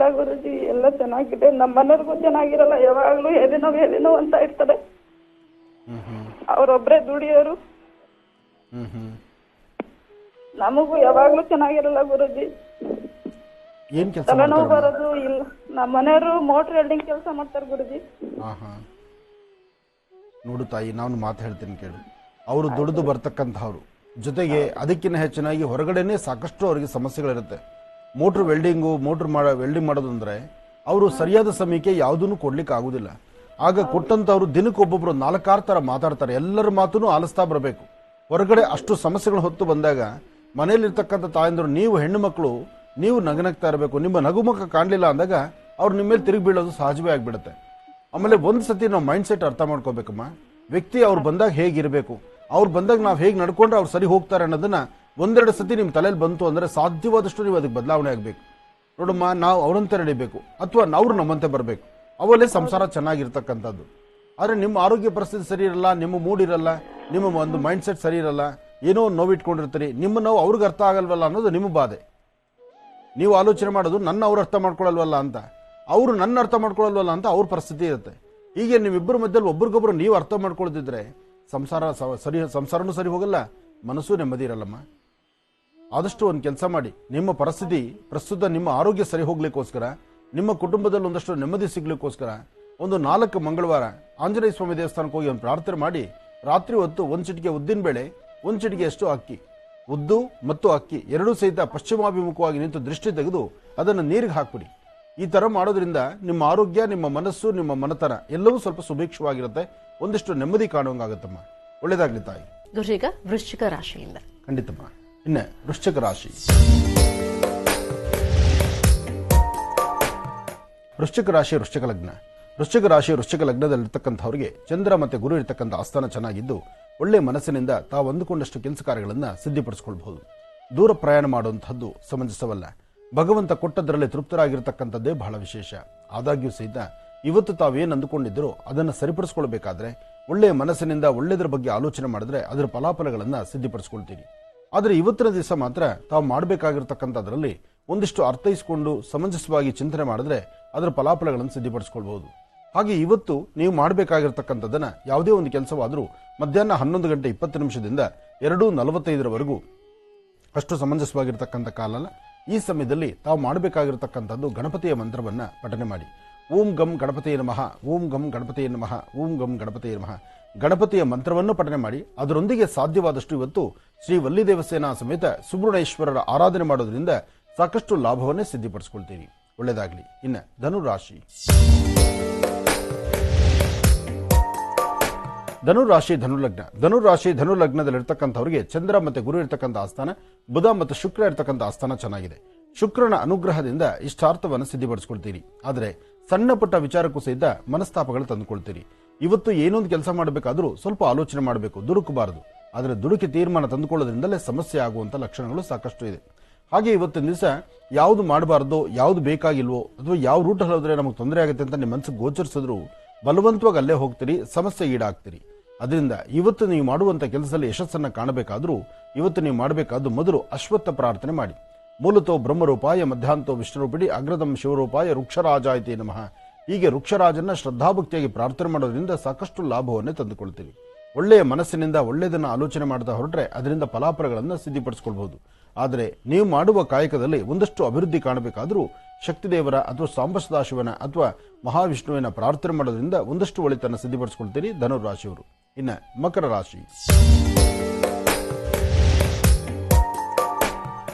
ಇಲ್ಲ ಗುರುಜಿ, ಎಲ್ಲ ಚೆನ್ನಾಗಿದೆ. ನಮ್ಮ ಮನೆಯವ್ರಿಗೂ ಚೆನ್ನಾಗಿರಲ್ಲ, ಯಾವಾಗ್ಲೂ ಎದೆ ನೋವು ಅಂತ ಇರ್ತಾರೆ. ಅವ್ರೊಬ್ರೇ ದುಡಿಯೋರು. ನಮಗೂ ಯಾವಾಗ್ಲೂ ಚೆನ್ನಾಗಿರಲ್ಲ ಗುರುಜಿ. ಏನ್ ಕೆಲಸ ತಲೆನೋವು ಬರೋದು ಇಲ್ಲ. ನಮ್ಮ ಮನೆಯವರು ಮೋಟರ್ ವೆಲ್ಡಿಂಗ್ ಕೆಲಸ ಮಾಡ್ತಾರೆ ಗುರುಜಿ. ನೋಡು ತಾಯಿ, ನಾನು ಮಾತು ಹೇಳ್ತೀನಿ ಕೇಳು. ಅವರು ದುಡಿದು ಬರ್ತಕ್ಕಂಥವ್ರು, ಜೊತೆಗೆ ಅದಕ್ಕಿಂತ ಹೆಚ್ಚಿನಾಗಿ ಹೊರಗಡೆನೆ ಸಾಕಷ್ಟು ಅವರಿಗೆ ಸಮಸ್ಯೆಗಳಿರುತ್ತೆ. ಮೋಟರ್ ವೆಲ್ಡಿಂಗ್ ಮಾಡೋದು ಅಂದ್ರೆ ಅವರು ಸರಿಯಾದ ಸಮಯಕ್ಕೆ ಯಾವುದನ್ನು ಕೊಡ್ಲಿಕ್ಕೆ ಆಗುದಿಲ್ಲ. ಆಗ ಕೊಟ್ಟಂತವ್ರು ದಿನಕ್ಕೊಬ್ಬೊಬ್ರು 4-6 ತರ ಮಾತಾಡ್ತಾರೆ. ಎಲ್ಲರ ಮಾತನ್ನು ಆಲಿಸ್ತಾ ಬರಬೇಕು. ಹೊರಗಡೆ ಅಷ್ಟು ಸಮಸ್ಯೆಗಳು ಹೊತ್ತು ಬಂದಾಗ ಮನೆಯಲ್ಲಿರ್ತಕ್ಕಂಥ ತಾಯಂದ್ರು, ನೀವು ಹೆಣ್ಣು ಮಕ್ಕಳು, ನೀವು ನಗನಗ್ತಾ ಇರಬೇಕು. ನಿಮ್ಮ ನಗುಮುಖ ಕಾಣಲಿಲ್ಲ ಅಂದಾಗ ಅವ್ರು ನಿಮ್ಮ ಮೇಲೆ ತಿರುಗಿ ಬೀಳೋದು ಸಹಜವೇ ಆಗ್ಬಿಡುತ್ತೆ. ಆಮೇಲೆ ಒಂದ್ ಸತಿ ನಾವು ಮೈಂಡ್ ಸೆಟ್ ಅರ್ಥ ಮಾಡ್ಕೋಬೇಕಮ್ಮ. ವ್ಯಕ್ತಿ ಅವ್ರು ಬಂದಾಗ ಹೇಗಿರಬೇಕು, ಅವ್ರು ಬಂದಾಗ ನಾವು ಹೇಗೆ ನಡ್ಕೊಂಡ್ರೆ ಅವ್ರು ಸರಿ ಹೋಗ್ತಾರೆ ಅನ್ನೋದನ್ನ 1-2 ಸತಿ ನಿಮ್ಮ ತಲೆಯಲ್ಲಿ ಬಂತು ಅಂದ್ರೆ ಸಾಧ್ಯವಾದಷ್ಟು ನೀವು ಅದಕ್ಕೆ ಬದಲಾವಣೆ ಆಗ್ಬೇಕು. ನೋಡಮ್ಮ, ನಾವು ಅವರಂತೆ ನಡಿಬೇಕು ಅಥವಾ ಅವ್ರು ನಮ್ಮಂತೆ ಬರಬೇಕು. ಅವಲ್ಲೇ ಸಂಸಾರ ಚೆನ್ನಾಗಿರ್ತಕ್ಕಂಥದ್ದು. ಆದ್ರೆ ನಿಮ್ಮ ಆರೋಗ್ಯ ಪರಿಸ್ಥಿತಿ ಸರಿ ಇರಲ್ಲ, ನಿಮ್ಮ ಮೂಡ್ ಇರಲ್ಲ, ನಿಮ್ಮ ಒಂದು ಮೈಂಡ್ ಸೆಟ್ ಸರಿ ಇರಲ್ಲ, ಏನೋ ಒಂದು ನೋವು ಇಟ್ಕೊಂಡಿರ್ತೀರಿ. ನಿಮ್ಮ ನೋವು ಅವ್ರಿಗೆ ಅರ್ಥ ಆಗಲ್ವಲ್ಲ ಅನ್ನೋದು ನಿಮ್ಮ ಬಾಧೆ. ನೀವು ಆಲೋಚನೆ ಮಾಡೋದು ನನ್ನ ಅವ್ರು ಅರ್ಥ ಮಾಡ್ಕೊಳಲ್ವಲ್ಲ ಅಂತ, ಅವರು ನನ್ನ ಅರ್ಥ ಮಾಡ್ಕೊಳಲ್ವಲ್ಲ ಅಂತ ಅವ್ರ ಪರಿಸ್ಥಿತಿ ಇರುತ್ತೆ. ಹೀಗೆ ನೀವಿಬ್ಬರ ಮಧ್ಯದಲ್ಲಿ ಒಬ್ರಿಗೊಬ್ರು ನೀವು ಅರ್ಥ ಮಾಡ್ಕೊಳ್ತಿದ್ರೆ ಸಂಸಾರನೂ ಸರಿ ಹೋಗಲ್ಲ, ಮನಸ್ಸು ನೆಮ್ಮದಿ ಇರಲ್ಲಮ್ಮ. ಆದಷ್ಟು ಒಂದು ಕೆಲಸ ಮಾಡಿ, ನಿಮ್ಮ ಪರಿಸ್ಥಿತಿ ಪ್ರಸ್ತುತ ನಿಮ್ಮ ಆರೋಗ್ಯ ಸರಿ ಹೋಗ್ಲಿಕ್ಕೋಸ್ಕರ, ನಿಮ್ಮ ಕುಟುಂಬದಲ್ಲಿ ಒಂದಷ್ಟು ನೆಮ್ಮದಿ ಸಿಗ್ಲಿಕ್ಕೋಸ್ಕರ ಒಂದು 4 ಮಂಗಳವಾರ ಆಂಜನೇಯ ಸ್ವಾಮಿ ದೇವಸ್ಥಾನಕ್ಕೆ ಹೋಗಿ ಒಂದು ಪ್ರಾರ್ಥನೆ ಮಾಡಿ, ರಾತ್ರಿ ಹೊತ್ತು 1 ಚಿಟಿಕೆ ಉದ್ದಿನ ಬೇಳೆ, 1 ಚಿಟಿಕೆಯಷ್ಟು ಅಕ್ಕಿ, ಉದ್ದು ಮತ್ತು ಅಕ್ಕಿ ಎರಡೂ ಸಹಿತ ಪಶ್ಚಿಮಾಭಿಮುಖವಾಗಿ ನಿಂತು ದೃಷ್ಟಿ ತೆಗೆದು ಅದನ್ನು ನೀರಿಗೆ ಹಾಕ್ಬಿಡಿ. ಈ ತರ ಮಾಡೋದ್ರಿಂದ ನಿಮ್ಮ ಆರೋಗ್ಯ, ನಿಮ್ಮ ಮನಸ್ಸು, ನಿಮ್ಮ ಮನತನ ಎಲ್ಲವೂ ಸ್ವಲ್ಪ ಸುಭಿಕ್ಷವಾಗಿರುತ್ತೆ. ಒಂದಿಷ್ಟು ನೆಮ್ಮದಿ ಕಾಣುವಂಗಾಗತ್ತಮ್ಮ. ಒಳ್ಳೇದಾಗ್ಲಿ ತಾಯಿ. ಗುರುಜೀಗ ವೃಶ್ಚಿಕ ರಾಶಿಯಿಂದ. ಖಂಡಿತಮ್ಮ. ಇನ್ನು ವೃಶ್ಚಿಕ ರಾಶಿ. ವೃಶ್ಚಿಕ ರಾಶಿ ವೃಶ್ಚಿಕ ಲಗ್ನ. ವೃಶ್ಚಿಕ ರಾಶಿ ವೃಶ್ಚಿಕ ಲಗ್ನದಲ್ಲಿರ್ತಕ್ಕಂಥವ್ರಿಗೆ ಚಂದ್ರ ಮತ್ತೆ ಗುರು ಇರ್ತಕ್ಕಂಥ ಆಸ್ಥಾನ ಚೆನ್ನಾಗಿದ್ದು ಒಳ್ಳೆ ಮನಸ್ಸಿನಿಂದ ತಾವು ಅಂದುಕೊಂಡಷ್ಟು ಕೆಲಸ ಕಾರ್ಯಗಳನ್ನು ಸಿದ್ಧಪಡಿಸಿಕೊಳ್ಳಬಹುದು. ದೂರ ಪ್ರಯಾಣ ಮಾಡುವಂತಹದ್ದು ಸಮಂಜಸವಲ್ಲ. ಭಗವಂತ ಕೊಟ್ಟದರಲ್ಲಿ ತೃಪ್ತರಾಗಿರ್ತಕ್ಕಂಥದ್ದೇ ಬಹಳ ವಿಶೇಷ. ಆದಾಗ್ಯೂ ಸಹಿತ ಇವತ್ತು ತಾವೇನು ಅಂದುಕೊಂಡಿದ್ದರೋ ಅದನ್ನು ಸರಿಪಡಿಸಿಕೊಳ್ಬೇಕಾದ್ರೆ ಒಳ್ಳೆಯ ಮನಸ್ಸಿನಿಂದ ಒಳ್ಳೆಯದ್ರ ಬಗ್ಗೆ ಆಲೋಚನೆ ಮಾಡಿದ್ರೆ ಅದರ ಫಲಾಫಲಗಳನ್ನು ಸಿದ್ಧಪಡಿಸಿಕೊಳ್ತೀರಿ. ಆದರೆ ಇವತ್ತಿನ ದಿವಸ ಮಾತ್ರ ತಾವು ಮಾಡಬೇಕಾಗಿರ್ತಕ್ಕಂಥದ್ರಲ್ಲಿ ಒಂದಿಷ್ಟು ಅರ್ಥೈಸಿಕೊಂಡು ಸಮಂಜಸವಾಗಿ ಚಿಂತನೆ ಮಾಡಿದ್ರೆ ಅದರ ಫಲಾಫಲಗಳನ್ನು ಸಿದ್ಧಪಡಿಸಿಕೊಳ್ಬಹುದು. ಹಾಗೆ ಇವತ್ತು ನೀವು ಮಾಡಬೇಕಾಗಿರ್ತಕ್ಕಂಥದ್ದನ್ನ ಯಾವುದೇ ಒಂದು ಕೆಲಸವಾದರೂ ಮಧ್ಯಾಹ್ನ 11:20 2:45 ಅಷ್ಟು ಸಮಂಜಸವಾಗಿರ್ತಕ್ಕಂಥ ಕಾಲ. ಈ ಸಮಯದಲ್ಲಿ ತಾವು ಮಾಡಬೇಕಾಗಿರ್ತಕ್ಕಂಥದ್ದು ಗಣಪತಿಯ ಮಂತ್ರವನ್ನ ಪಠನೆ ಮಾಡಿ. ಓಂ ಗಂ ಗಣಪತಿಯ ನಮಃ, ಓಂ ಗಂ ಗಣಪತಿಯ ನಮಃ, ಓಂ ಗಂ ಗಣಪತಿಯ ನಮಃ ಗಣಪತಿಯ ಮಂತ್ರವನ್ನು ಪಠನೆ ಮಾಡಿ. ಅದರೊಂದಿಗೆ ಸಾಧ್ಯವಾದಷ್ಟು ಇವತ್ತು ಶ್ರೀ ವಲ್ಲಿ ದೇವಸೇನಾ ಸಮೇತ ಸುಬ್ರಹ್ಮಣ್ಯೇಶ್ವರರ ಆರಾಧನೆ ಮಾಡೋದ್ರಿಂದ ಸಾಕಷ್ಟು ಲಾಭವನ್ನೇ ಸಿದ್ಧಪಡಿಸಿಕೊಳ್ತೀರಿ. ಒಳ್ಳೆಯದಾಗಲಿ. ಇನ್ನು ಧನುರಾಶಿ. ಧನುರಾಶಿ ಧನುಲಗ್ನ. ಧನುರಾಶಿ ಧನುಲಗ್ನದಲ್ಲಿರ್ತಕ್ಕಂಥವರಿಗೆ ಚಂದ್ರ ಮತ್ತೆ ಗುರು ಇರ್ತಕ್ಕಂಥ ಆಸ್ಥಾನ, ಬುಧ ಮತ್ತು ಶುಕ್ರ ಇರ್ತಕ್ಕಂಥ ಆಸ್ಥಾನ ಚೆನ್ನಾಗಿದೆ. ಶುಕ್ರನ ಅನುಗ್ರಹದಿಂದ ಇಷ್ಟಾರ್ಥವನ್ನು ಸಿದ್ಧಪಡಿಸಿಕೊಳ್ತೀರಿ. ಆದರೆ ಸಣ್ಣ ಪುಟ್ಟ ವಿಚಾರಕ್ಕೂ ಸಹಿತ ಮನಸ್ತಾಪಗಳು ತಂದುಕೊಳ್ತೀರಿ. ಇವತ್ತು ಏನೊಂದು ಕೆಲಸ ಮಾಡಬೇಕಾದ್ರೂ ಸ್ವಲ್ಪ ಆಲೋಚನೆ ಮಾಡಬೇಕು, ದುಡುಕಬಾರದು. ಆದರೆ ದುಡುಕಿ ತೀರ್ಮಾನ ತಂದುಕೊಳ್ಳೋದ್ರಿಂದಲೇ ಸಮಸ್ಯೆ ಆಗುವಂತ ಲಕ್ಷಣಗಳು ಸಾಕಷ್ಟು ಇದೆ. ಹಾಗೆ ಇವತ್ತಿನ ದಿವಸ ಯಾವುದು ಮಾಡಬಾರ್ದೋ, ಯಾವುದು ಬೇಕಾಗಿಲ್ವೋ, ಅಥವಾ ಯಾವ ರೂಟ್ ಹೋದ್ರೆ ನಮಗೆ ತೊಂದರೆ ಆಗುತ್ತೆ ಅಂತ ನಿಮ್ಮ ಮನಸ್ಸಿಗೆ ಗೋಚರಿಸಿದ್ರು ಬಲವಂತವಾಗಿ ಅಲ್ಲೇ ಹೋಗ್ತೀರಿ, ಸಮಸ್ಯೆ ಈಡಾಗ್ತೀರಿ. ಅದರಿಂದ ಇವತ್ತು ನೀವು ಮಾಡುವಂತ ಕೆಲಸದಲ್ಲಿ ಯಶಸ್ಸನ್ನು ಕಾಣಬೇಕಾದ್ರೂ ಇವತ್ತು ನೀವು ಮಾಡಬೇಕಾದ್ದು ಮೊದಲು ಅಶ್ವತ್ಥ ಪ್ರಾರ್ಥನೆ ಮಾಡಿ. ಮೂಲತೋ ಬ್ರಹ್ಮರೂಪಾಯ ಮಧ್ಯಾಂತೋ ವಿಷ್ಣುರೂಪಿಡಿ ಅಗ್ರದಂ ಶಿವರೂಪಾಯ ವೃಕ್ಷರಾಜಾಯತೆ ನಮಃ. ಹೀಗೆ ವೃಕ್ಷರಾಜನ್ನ ಶ್ರದ್ಧಾಭಕ್ತಿಯಾಗಿ ಪ್ರಾರ್ಥನೆ ಮಾಡೋದ್ರಿಂದ ಸಾಕಷ್ಟು ಲಾಭವನ್ನೇ ತಂದುಕೊಳ್ತೀವಿ. ಒಳ್ಳೆಯ ಮನಸ್ಸಿನಿಂದ ಒಳ್ಳೆಯದನ್ನು ಆಲೋಚನೆ ಮಾಡ್ತಾ ಹೊರಟ್ರೆ ಅದರಿಂದ ಫಲಾಫಲಗಳನ್ನು ಸಿದ್ಧಪಡಿಸಿಕೊಳ್ಬಹುದು. ಆದರೆ ನೀವು ಮಾಡುವ ಕಾಯಕದಲ್ಲಿ ಒಂದಷ್ಟು ಅಭಿವೃದ್ಧಿ ಕಾಣಬೇಕಾದ್ರೂ ಶಕ್ತಿದೇವರ ಅಥವಾ ಸಾಂಬ ಸದಾಶಿವನ ಅಥವಾ ಮಹಾವಿಷ್ಣುವಿನ ಪ್ರಾರ್ಥನೆ ಮಾಡೋದ್ರಿಂದ ಒಂದಷ್ಟು ಒಳಿತನ್ನು ಸಿದ್ಧಪಡಿಸಿಕೊಳ್ತೀರಿ ಧನುರಾಶಿಯವರು. ಇನ್ನು ಮಕರ ರಾಶಿ.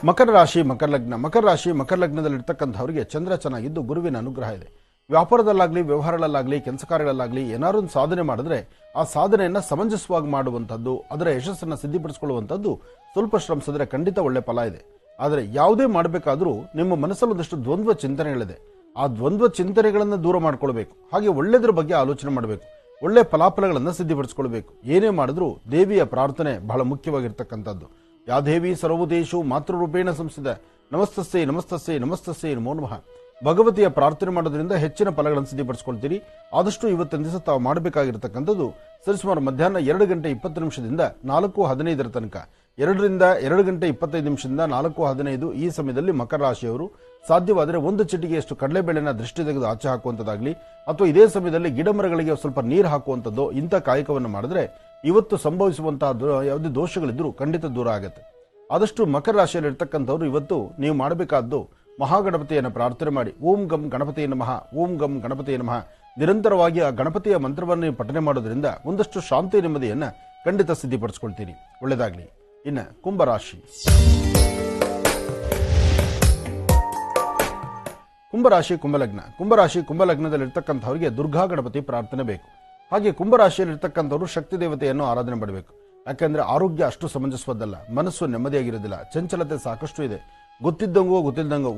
ಮಕರ ರಾಶಿ ಮಕರ ಲಗ್ನ. ಮಕರ ರಾಶಿ ಮಕರ ಲಗ್ನದಲ್ಲಿರ್ತಕ್ಕಂಥವರಿಗೆ ಚಂದ್ರ ಚೆನ್ನಾಗಿದ್ದು ಗುರುವಿನ ಅನುಗ್ರಹ ಇದೆ. ವ್ಯಾಪಾರದಲ್ಲಾಗ್ಲಿ, ವ್ಯವಹಾರಗಳಲ್ಲಾಗ್ಲಿ, ಕೆಲಸ ಕಾರ್ಯಗಳಲ್ಲಾಗ್ಲಿ ಏನಾದ್ರು ಒಂದು ಸಾಧನೆ ಮಾಡಿದ್ರೆ ಆ ಸಾಧನೆಯನ್ನ ಸಮಂಜಸವಾಗಿ ಮಾಡುವಂಥದ್ದು, ಅದರ ಯಶಸ್ಸನ್ನು ಸಿದ್ಧಪಡಿಸಿಕೊಳ್ಳುವಂಥದ್ದು ಸ್ವಲ್ಪ ಶ್ರಮಿಸಿದ್ರೆ ಖಂಡಿತ ಒಳ್ಳೆ ಫಲ ಇದೆ. ಆದರೆ ಯಾವುದೇ ಮಾಡಬೇಕಾದ್ರೂ ನಿಮ್ಮ ಮನಸ್ಸಲ್ಲಿ ಒಂದಷ್ಟು ದ್ವಂದ್ವ ಚಿಂತನೆಗಳಿದೆ. ಆ ದ್ವಂದ್ವ ಚಿಂತನೆಗಳನ್ನು ದೂರ ಮಾಡ್ಕೊಳ್ಬೇಕು. ಹಾಗೆ ಒಳ್ಳೆಯದ್ರ ಬಗ್ಗೆ ಆಲೋಚನೆ ಮಾಡಬೇಕು, ಒಳ್ಳೆ ಫಲಾಫಲಗಳನ್ನು ಸಿದ್ಧಪಡಿಸಿಕೊಳ್ಬೇಕು. ಏನೇ ಮಾಡಿದ್ರೂ ದೇವಿಯ ಪ್ರಾರ್ಥನೆ ಬಹಳ ಮುಖ್ಯವಾಗಿರ್ತಕ್ಕಂಥದ್ದು. ಯಾ ದೇವಿ ಸರ್ವಭೂತೇಷು ಮಾತೃರೂಪೇಣ ಸಂಸ್ಥಿತ ನಮಸ್ತಸ್ಸೇ ನಮಸ್ತಸ್ಸೇ ನಮಸ್ತಸ್ಸೇ ನಮೋ ನಮಃ. ಭಗವತಿಯ ಪ್ರಾರ್ಥನೆ ಮಾಡೋದ್ರಿಂದ ಹೆಚ್ಚಿನ ಫಲಗಳನ್ನು ಸಿದ್ಧಪಡಿಸಿಕೊಳ್ತೀರಿ. ಆದಷ್ಟು ಇವತ್ತಿನ ದಿವಸ ತಾವು ಮಾಡಬೇಕಾಗಿರತಕ್ಕಂಥದ್ದು ಸರಿಸುಮಾರು ಮಧ್ಯಾಹ್ನ 2:20 4:15 ತನಕ, 2 ರಿಂದ 2:25 4:15 ಈ ಸಮಯದಲ್ಲಿ ಮಕರ ರಾಶಿಯವರು ಸಾಧ್ಯವಾದರೆ ಒಂದು ಚಿಟಿಗೆಯಷ್ಟು ಕಡಲೆಬೇಳೆನ ದೃಷ್ಟಿ ತೆಗೆದು ಆಚೆ ಹಾಕುವಂಥದ್ದಾಗಲಿ ಅಥವಾ ಇದೇ ಸಮಯದಲ್ಲಿ ಗಿಡ ಮರಗಳಿಗೆ ಸ್ವಲ್ಪ ನೀರು ಹಾಕುವಂಥದ್ದು ಇಂಥ ಕಾಯಕವನ್ನು ಮಾಡಿದ್ರೆ ಇವತ್ತು ಸಂಭವಿಸುವಂತಹ ಯಾವುದೇ ದೋಷಗಳಿದ್ರೂ ಖಂಡಿತ ದೂರ ಆಗುತ್ತೆ. ಆದಷ್ಟು ಮಕರ ರಾಶಿಯಲ್ಲಿ ಇರ್ತಕ್ಕಂಥವ್ರು ಇವತ್ತು ನೀವು ಮಾಡಬೇಕಾದ್ದು ಮಹಾಗಣಪತಿಯನ್ನು ಪ್ರಾರ್ಥನೆ ಮಾಡಿ ಓಂ ಗಂ ಗಣಪತಿಯ ನಮಃ ಓಂ ಗಂ ಗಣಪತಿಯ ನಮಃ ನಿರಂತರವಾಗಿ ಆ ಗಣಪತಿಯ ಮಂತ್ರವನ್ನು ನೀವು ಪಠನೆ ಮಾಡೋದ್ರಿಂದ ಒಂದಷ್ಟು ಶಾಂತಿ ನೆಮ್ಮದಿಯನ್ನು ಖಂಡಿತ ಸಿದ್ಧಿಪಡಿಸ್ಕೊಳ್ತೀರಿ. ಒಳ್ಳೆಯದಾಗಲಿ. ಇನ್ನು ಕುಂಭರಾಶಿ. ಕುಂಭರಾಶಿ ಕುಂಭಲಗ್ನ. ಕುಂಭಲಗ್ನದಲ್ಲಿರ್ತಕ್ಕಂಥವ್ರಿಗೆ ದುರ್ಗಾ ಗಣಪತಿ ಪ್ರಾರ್ಥನೆ ಬೇಕು. ಹಾಗೆ ಕುಂಭರಾಶಿಯಲ್ಲಿರ್ತಕ್ಕಂಥವ್ರು ಶಕ್ತಿ ದೇವತೆಯನ್ನು ಆರಾಧನೆ ಮಾಡಬೇಕು. ಯಾಕೆಂದ್ರೆ ಆರೋಗ್ಯ ಅಷ್ಟು ಸಮಂಜಸವದ್ದಲ್ಲ, ಮನಸ್ಸು ನೆಮ್ಮದಿಯಾಗಿರೋದಿಲ್ಲ, ಚಂಚಲತೆ ಸಾಕಷ್ಟು ಇದೆ. ಗೊತ್ತಿಲ್ದಂಗೋ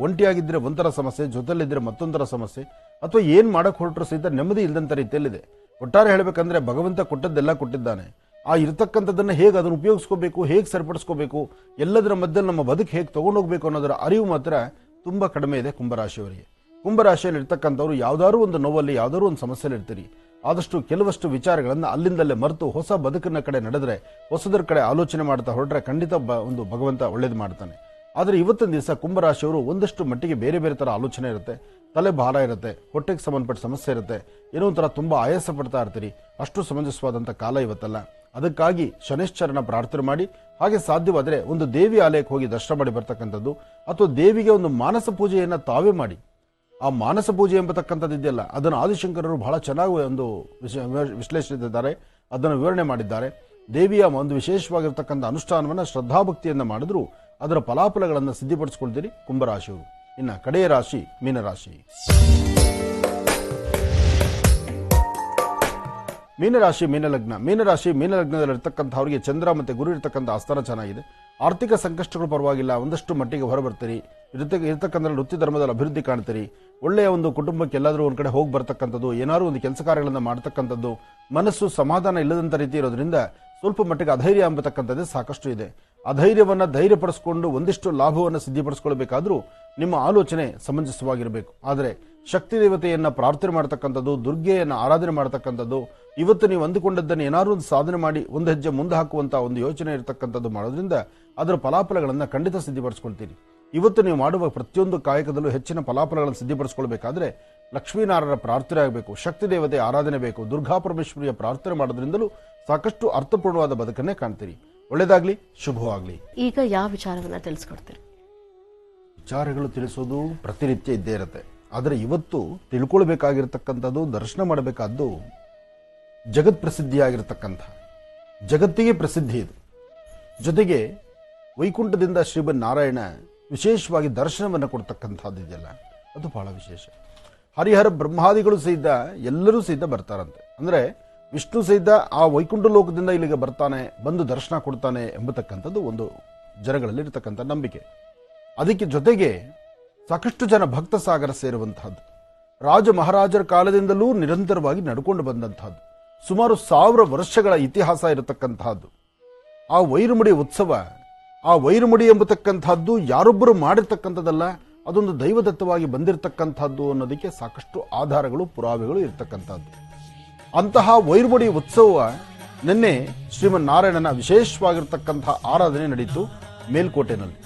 ಒಂಟಿಯಾಗಿದ್ದರೆ ಒಂಥರ ಸಮಸ್ಯೆ, ಜೊತೆಲಿದ್ದರೆ ಮತ್ತೊಂದರ ಸಮಸ್ಯೆ, ಅಥವಾ ಏನ್ ಮಾಡಕ್ ಹೊರಟರು ಸಹಿತ ನೆಮ್ಮದಿ ಇಲ್ಲದಂತ ರೀತಿಯಲ್ಲಿದೆ. ಒಟ್ಟಾರೆ ಹೇಳಬೇಕಂದ್ರೆ ಭಗವಂತ ಕೊಟ್ಟದ್ದೆಲ್ಲ ಕೊಟ್ಟಿದ್ದಾನೆ. ಆ ಇರತಕ್ಕಂಥದ್ದನ್ನು ಹೇಗೆ ಅದನ್ನು ಉಪಯೋಗಿಸ್ಕೋಬೇಕು, ಹೇಗೆ ಸರಿಪಡಿಸ್ಕೋಬೇಕು, ಎಲ್ಲದರ ಮಧ್ಯದಲ್ಲಿ ನಮ್ಮ ಬದುಕು ಹೇಗೆ ತಗೊಂಡೋಗ್ಬೇಕು ಅನ್ನೋದರ ಅರಿವು ಮಾತ್ರ ತುಂಬಾ ಕಡಿಮೆ ಇದೆ ಕುಂಭರಾಶಿಯವರಿಗೆ. ಕುಂಭರಾಶಿಯಲ್ಲಿ ಇರ್ತಕ್ಕಂಥವ್ರು ಯಾವ್ದಾದ್ರು ಒಂದು ನೋವಲ್ಲಿ ಯಾವ್ದಾದ್ರು ಒಂದು ಸಮಸ್ಯೆಯಲ್ಲಿ ಇರ್ತೀರಿ. ಆದಷ್ಟು ಕೆಲವಷ್ಟು ವಿಚಾರಗಳನ್ನ ಅಲ್ಲಿಂದಲೇ ಮರೆತು ಹೊಸ ಬದುಕಿನ ಕಡೆ ನಡೆದ್ರೆ, ಹೊಸದರ ಕಡೆ ಆಲೋಚನೆ ಮಾಡ್ತಾ ಹೊರಟ್ರೆ ಖಂಡಿತ ಒಂದು ಭಗವಂತ ಒಳ್ಳೇದು ಮಾಡ್ತಾನೆ. ಆದರೆ ಇವತ್ತಿನ ದಿವಸ ಕುಂಭರಾಶಿಯವರು ಒಂದಷ್ಟು ಮಟ್ಟಿಗೆ ಬೇರೆ ಬೇರೆ ತರ ಆಲೋಚನೆ ಇರುತ್ತೆ, ತಲೆ ಭಾರ ಇರುತ್ತೆ, ಹೊಟ್ಟೆಗೆ ಸಂಬಂಧಪಟ್ಟ ಸಮಸ್ಯೆ ಇರುತ್ತೆ, ಏನೋ ಒಂಥರ ತುಂಬಾ ಆಯಾಸ ಪಡ್ತಾ ಇರ್ತೀರಿ. ಅಷ್ಟು ಸಮಂಜಸವಾದಂಥ ಕಾಲ ಇವತ್ತಲ್ಲ. ಅದಕ್ಕಾಗಿ ಶನೇಶ್ವರನ ಪ್ರಾರ್ಥನೆ ಮಾಡಿ, ಹಾಗೆ ಸಾಧ್ಯವಾದರೆ ಒಂದು ದೇವಿ ಆಲಯಕ್ಕೆ ಹೋಗಿ ದರ್ಶನ ಮಾಡಿ ಬರ್ತಕ್ಕಂಥದ್ದು, ಅಥವಾ ದೇವಿಗೆ ಒಂದು ಮಾನಸ ಪೂಜೆಯನ್ನ ತಾವೇ ಮಾಡಿ. ಆ ಮಾನಸ ಪೂಜೆ ಎಂಬತಕ್ಕಂಥದ್ದು ಇದೆಯಲ್ಲ, ಅದನ್ನು ಆದಿಶಂಕರರು ಬಹಳ ಚೆನ್ನಾಗಿ ಒಂದು ವಿಶ್ಲೇಷಿಸಿದ್ದಾರೆ, ಅದನ್ನು ವಿವರಣೆ ಮಾಡಿದ್ದಾರೆ. ದೇವಿಯ ಒಂದು ವಿಶೇಷವಾಗಿರ್ತಕ್ಕಂಥ ಅನುಷ್ಠಾನವನ್ನು ಶ್ರದ್ಧಾಭಕ್ತಿಯಿಂದ ಮಾಡಿದ್ರು ಅದರ ಫಲಾಫಲಗಳನ್ನು ಸಿದ್ಧಿಪಡಿಸಿಕೊಳ್ತೀರಿ ಕುಂಭರಾಶಿಯವರು. ಇನ್ನು ಕಡೆಯ ರಾಶಿ ಮೀನರಾಶಿ. ಮೀನಲಗ್ನದಲ್ಲಿರ್ತಕ್ಕಂಥವ್ರಿಗೆ ಚಂದ್ರ ಮತ್ತೆ ಗುರು ಇರ್ತಕ್ಕಂಥ ಆಸ್ಥಾನ ಚೆನ್ನಾಗಿದೆ. ಆರ್ಥಿಕ ಸಂಕಷ್ಟಗಳು ಪರವಾಗಿಲ್ಲ, ಒಂದಷ್ಟು ಮಟ್ಟಿಗೆ ಹೊರಬರ್ತೀರಿ. ಇರ್ತಕ್ಕಂಥ ವೃತ್ತಿ ಧರ್ಮದಲ್ಲಿ ಅಭಿವೃದ್ಧಿ ಕಾಣ್ತೀರಿ. ಒಳ್ಳೆಯ ಒಂದು ಕುಟುಂಬಕ್ಕೆ ಎಲ್ಲಾದರೂ ಒಂದ್ ಕಡೆ ಹೋಗಿ ಬರ್ತಕ್ಕಂಥದ್ದು, ಏನಾದ್ರು ಒಂದು ಕೆಲಸ ಕಾರ್ಯಗಳನ್ನ ಮಾಡ್ತಕ್ಕಂಥದ್ದು, ಮನಸ್ಸು ಸಮಾಧಾನ ಇಲ್ಲದಂತ ರೀತಿ ಇರೋದ್ರಿಂದ ಸ್ವಲ್ಪ ಮಟ್ಟಿಗೆ ಅಧೈರ್ಯ ಎಂಬತಕ್ಕಂಥದ್ದೇ ಸಾಕಷ್ಟು ಇದೆ. ಅಧೈರ್ಯವನ್ನ ಧೈರ್ಯಪಡಿಸಿಕೊಂಡು ಒಂದಿಷ್ಟು ಲಾಭವನ್ನು ಸಿದ್ಧಿಪಡಿಸಿಕೊಳ್ಬೇಕಾದ್ರೂ ನಿಮ್ಮ ಆಲೋಚನೆ ಸಮಂಜಸವಾಗಿರಬೇಕು. ಆದರೆ ಶಕ್ತಿ ದೇವತೆಯನ್ನ ಪ್ರಾರ್ಥನೆ ಮಾಡತಕ್ಕಂಥದ್ದು, ದುರ್ಗೆಯನ್ನ ಆರಾಧನೆ ಮಾಡತಕ್ಕಂಥದ್ದು, ಇವತ್ತು ನೀವು ಅಂದುಕೊಂಡದ್ದನ್ನು ಏನಾದ್ರು ಒಂದು ಸಾಧನೆ ಮಾಡಿ ಒಂದು ಹೆಜ್ಜೆ ಮುಂದೆ ಹಾಕುವಂತಹ ಒಂದು ಯೋಚನೆ ಇರತಕ್ಕಂಥದ್ದು ಮಾಡೋದ್ರಿಂದ ಅದರ ಫಲಾಫಲಗಳನ್ನು ಖಂಡಿತ ಸಿದ್ಧಿಪಡಿಸ್ಕೊಳ್ತೀರಿ. ಇವತ್ತು ನೀವು ಮಾಡುವ ಪ್ರತಿಯೊಂದು ಕಾಯಕದಲ್ಲೂ ಹೆಚ್ಚಿನ ಫಲಾಫಲಗಳನ್ನು ಸಿದ್ಧಿಪಡಿಸಿಕೊಳ್ಬೇಕಾದ್ರೆ ಲಕ್ಷ್ಮೀನಾರಾಯಣರ ಪ್ರಾರ್ಥನೆ ಆಗಬೇಕು, ಶಕ್ತಿ ದೇವತೆ ಆರಾಧನೆ ಬೇಕು, ದುರ್ಗಾ ಪರಮೇಶ್ವರಿಯ ಪ್ರಾರ್ಥನೆ ಮಾಡೋದ್ರಿಂದಲೂ ಸಾಕಷ್ಟು ಅರ್ಥಪೂರ್ಣವಾದ ಬದುಕನ್ನೇ ಕಾಣ್ತೀರಿ. ಒಳ್ಳೇದಾಗ್ಲಿ, ಶುಭವಾಗ್ಲಿ. ಈಗ ಯಾವ ವಿಚಾರವನ್ನ ತಿಳಿಸ್ಕೊಡ್ತೀರಿ? ವಿಚಾರಗಳು ತಿಳಿಸೋದು ಪ್ರತಿನಿತ್ಯ ಇದ್ದೇ ಇರುತ್ತೆ. ಆದರೆ ಇವತ್ತು ತಿಳ್ಕೊಳ್ಬೇಕಾಗಿರ್ತಕ್ಕಂಥದ್ದು, ದರ್ಶನ ಮಾಡಬೇಕಾದ್ದು ಜಗತ್ ಪ್ರಸಿದ್ಧಿಯಾಗಿರ್ತಕ್ಕಂಥ, ಜಗತ್ತಿಗೆ ಪ್ರಸಿದ್ಧಿ ಇದು. ಜೊತೆಗೆ ವೈಕುಂಠದಿಂದ ಶ್ರೀಮನ್ ನಾರಾಯಣ ವಿಶೇಷವಾಗಿ ದರ್ಶನವನ್ನು ಕೊಡ್ತಕ್ಕಂಥದ್ದು ಇದೆಯಲ್ಲ, ಅದು ಬಹಳ ವಿಶೇಷ. ಹರಿಹರ ಬ್ರಹ್ಮಾದಿಗಳು ಸಹಿತ ಎಲ್ಲರೂ ಸಹಿತ ಬರ್ತಾರಂತೆ. ಅಂದ್ರೆ ವಿಷ್ಣು ಸಹಿತ ಆ ವೈಕುಂಠ ಲೋಕದಿಂದ ಇಲ್ಲಿಗೆ ಬರ್ತಾನೆ, ಬಂದು ದರ್ಶನ ಕೊಡ್ತಾನೆ ಎಂಬತಕ್ಕಂಥದ್ದು ಒಂದು ಜನಗಳಲ್ಲಿ ಇರತಕ್ಕಂಥ ನಂಬಿಕೆ. ಅದಕ್ಕೆ ಜೊತೆಗೆ ಸಾಕಷ್ಟು ಜನ ಭಕ್ತ ಸಾಗರ ಸೇರುವಂತಹದ್ದು, ರಾಜ ಮಹಾರಾಜರ ಕಾಲದಿಂದಲೂ ನಿರಂತರವಾಗಿ ನಡ್ಕೊಂಡು ಬಂದಂತಹದ್ದು, ಸುಮಾರು 1000 ವರ್ಷಗಳ ಇತಿಹಾಸ ಇರತಕ್ಕಂತಹದ್ದು. ಆ ವೈರಮುಡಿ ಉತ್ಸವ, ಆ ವೈರಮುಡಿ ಎಂಬತಕ್ಕಂಥದ್ದು ಯಾರೊಬ್ಬರು ಮಾಡಿರ್ತಕ್ಕಂಥದ್ದಲ್ಲ, ಅದೊಂದು ದೈವದತ್ತವಾಗಿ ಬಂದಿರತಕ್ಕಂಥದ್ದು ಅನ್ನೋದಕ್ಕೆ ಸಾಕಷ್ಟು ಆಧಾರಗಳು, ಪುರಾವೆಗಳು ಇರತಕ್ಕಂಥದ್ದು. ಅಂತಹ ವೈರಮುಡಿ ಉತ್ಸವ ನಿನ್ನೆ ಶ್ರೀಮನ್ ನಾರಾಯಣನ ವಿಶೇಷವಾಗಿರ್ತಕ್ಕಂತಹ ಆರಾಧನೆ ನಡೆಯಿತು ಮೇಲ್ಕೋಟೆನಲ್ಲಿ.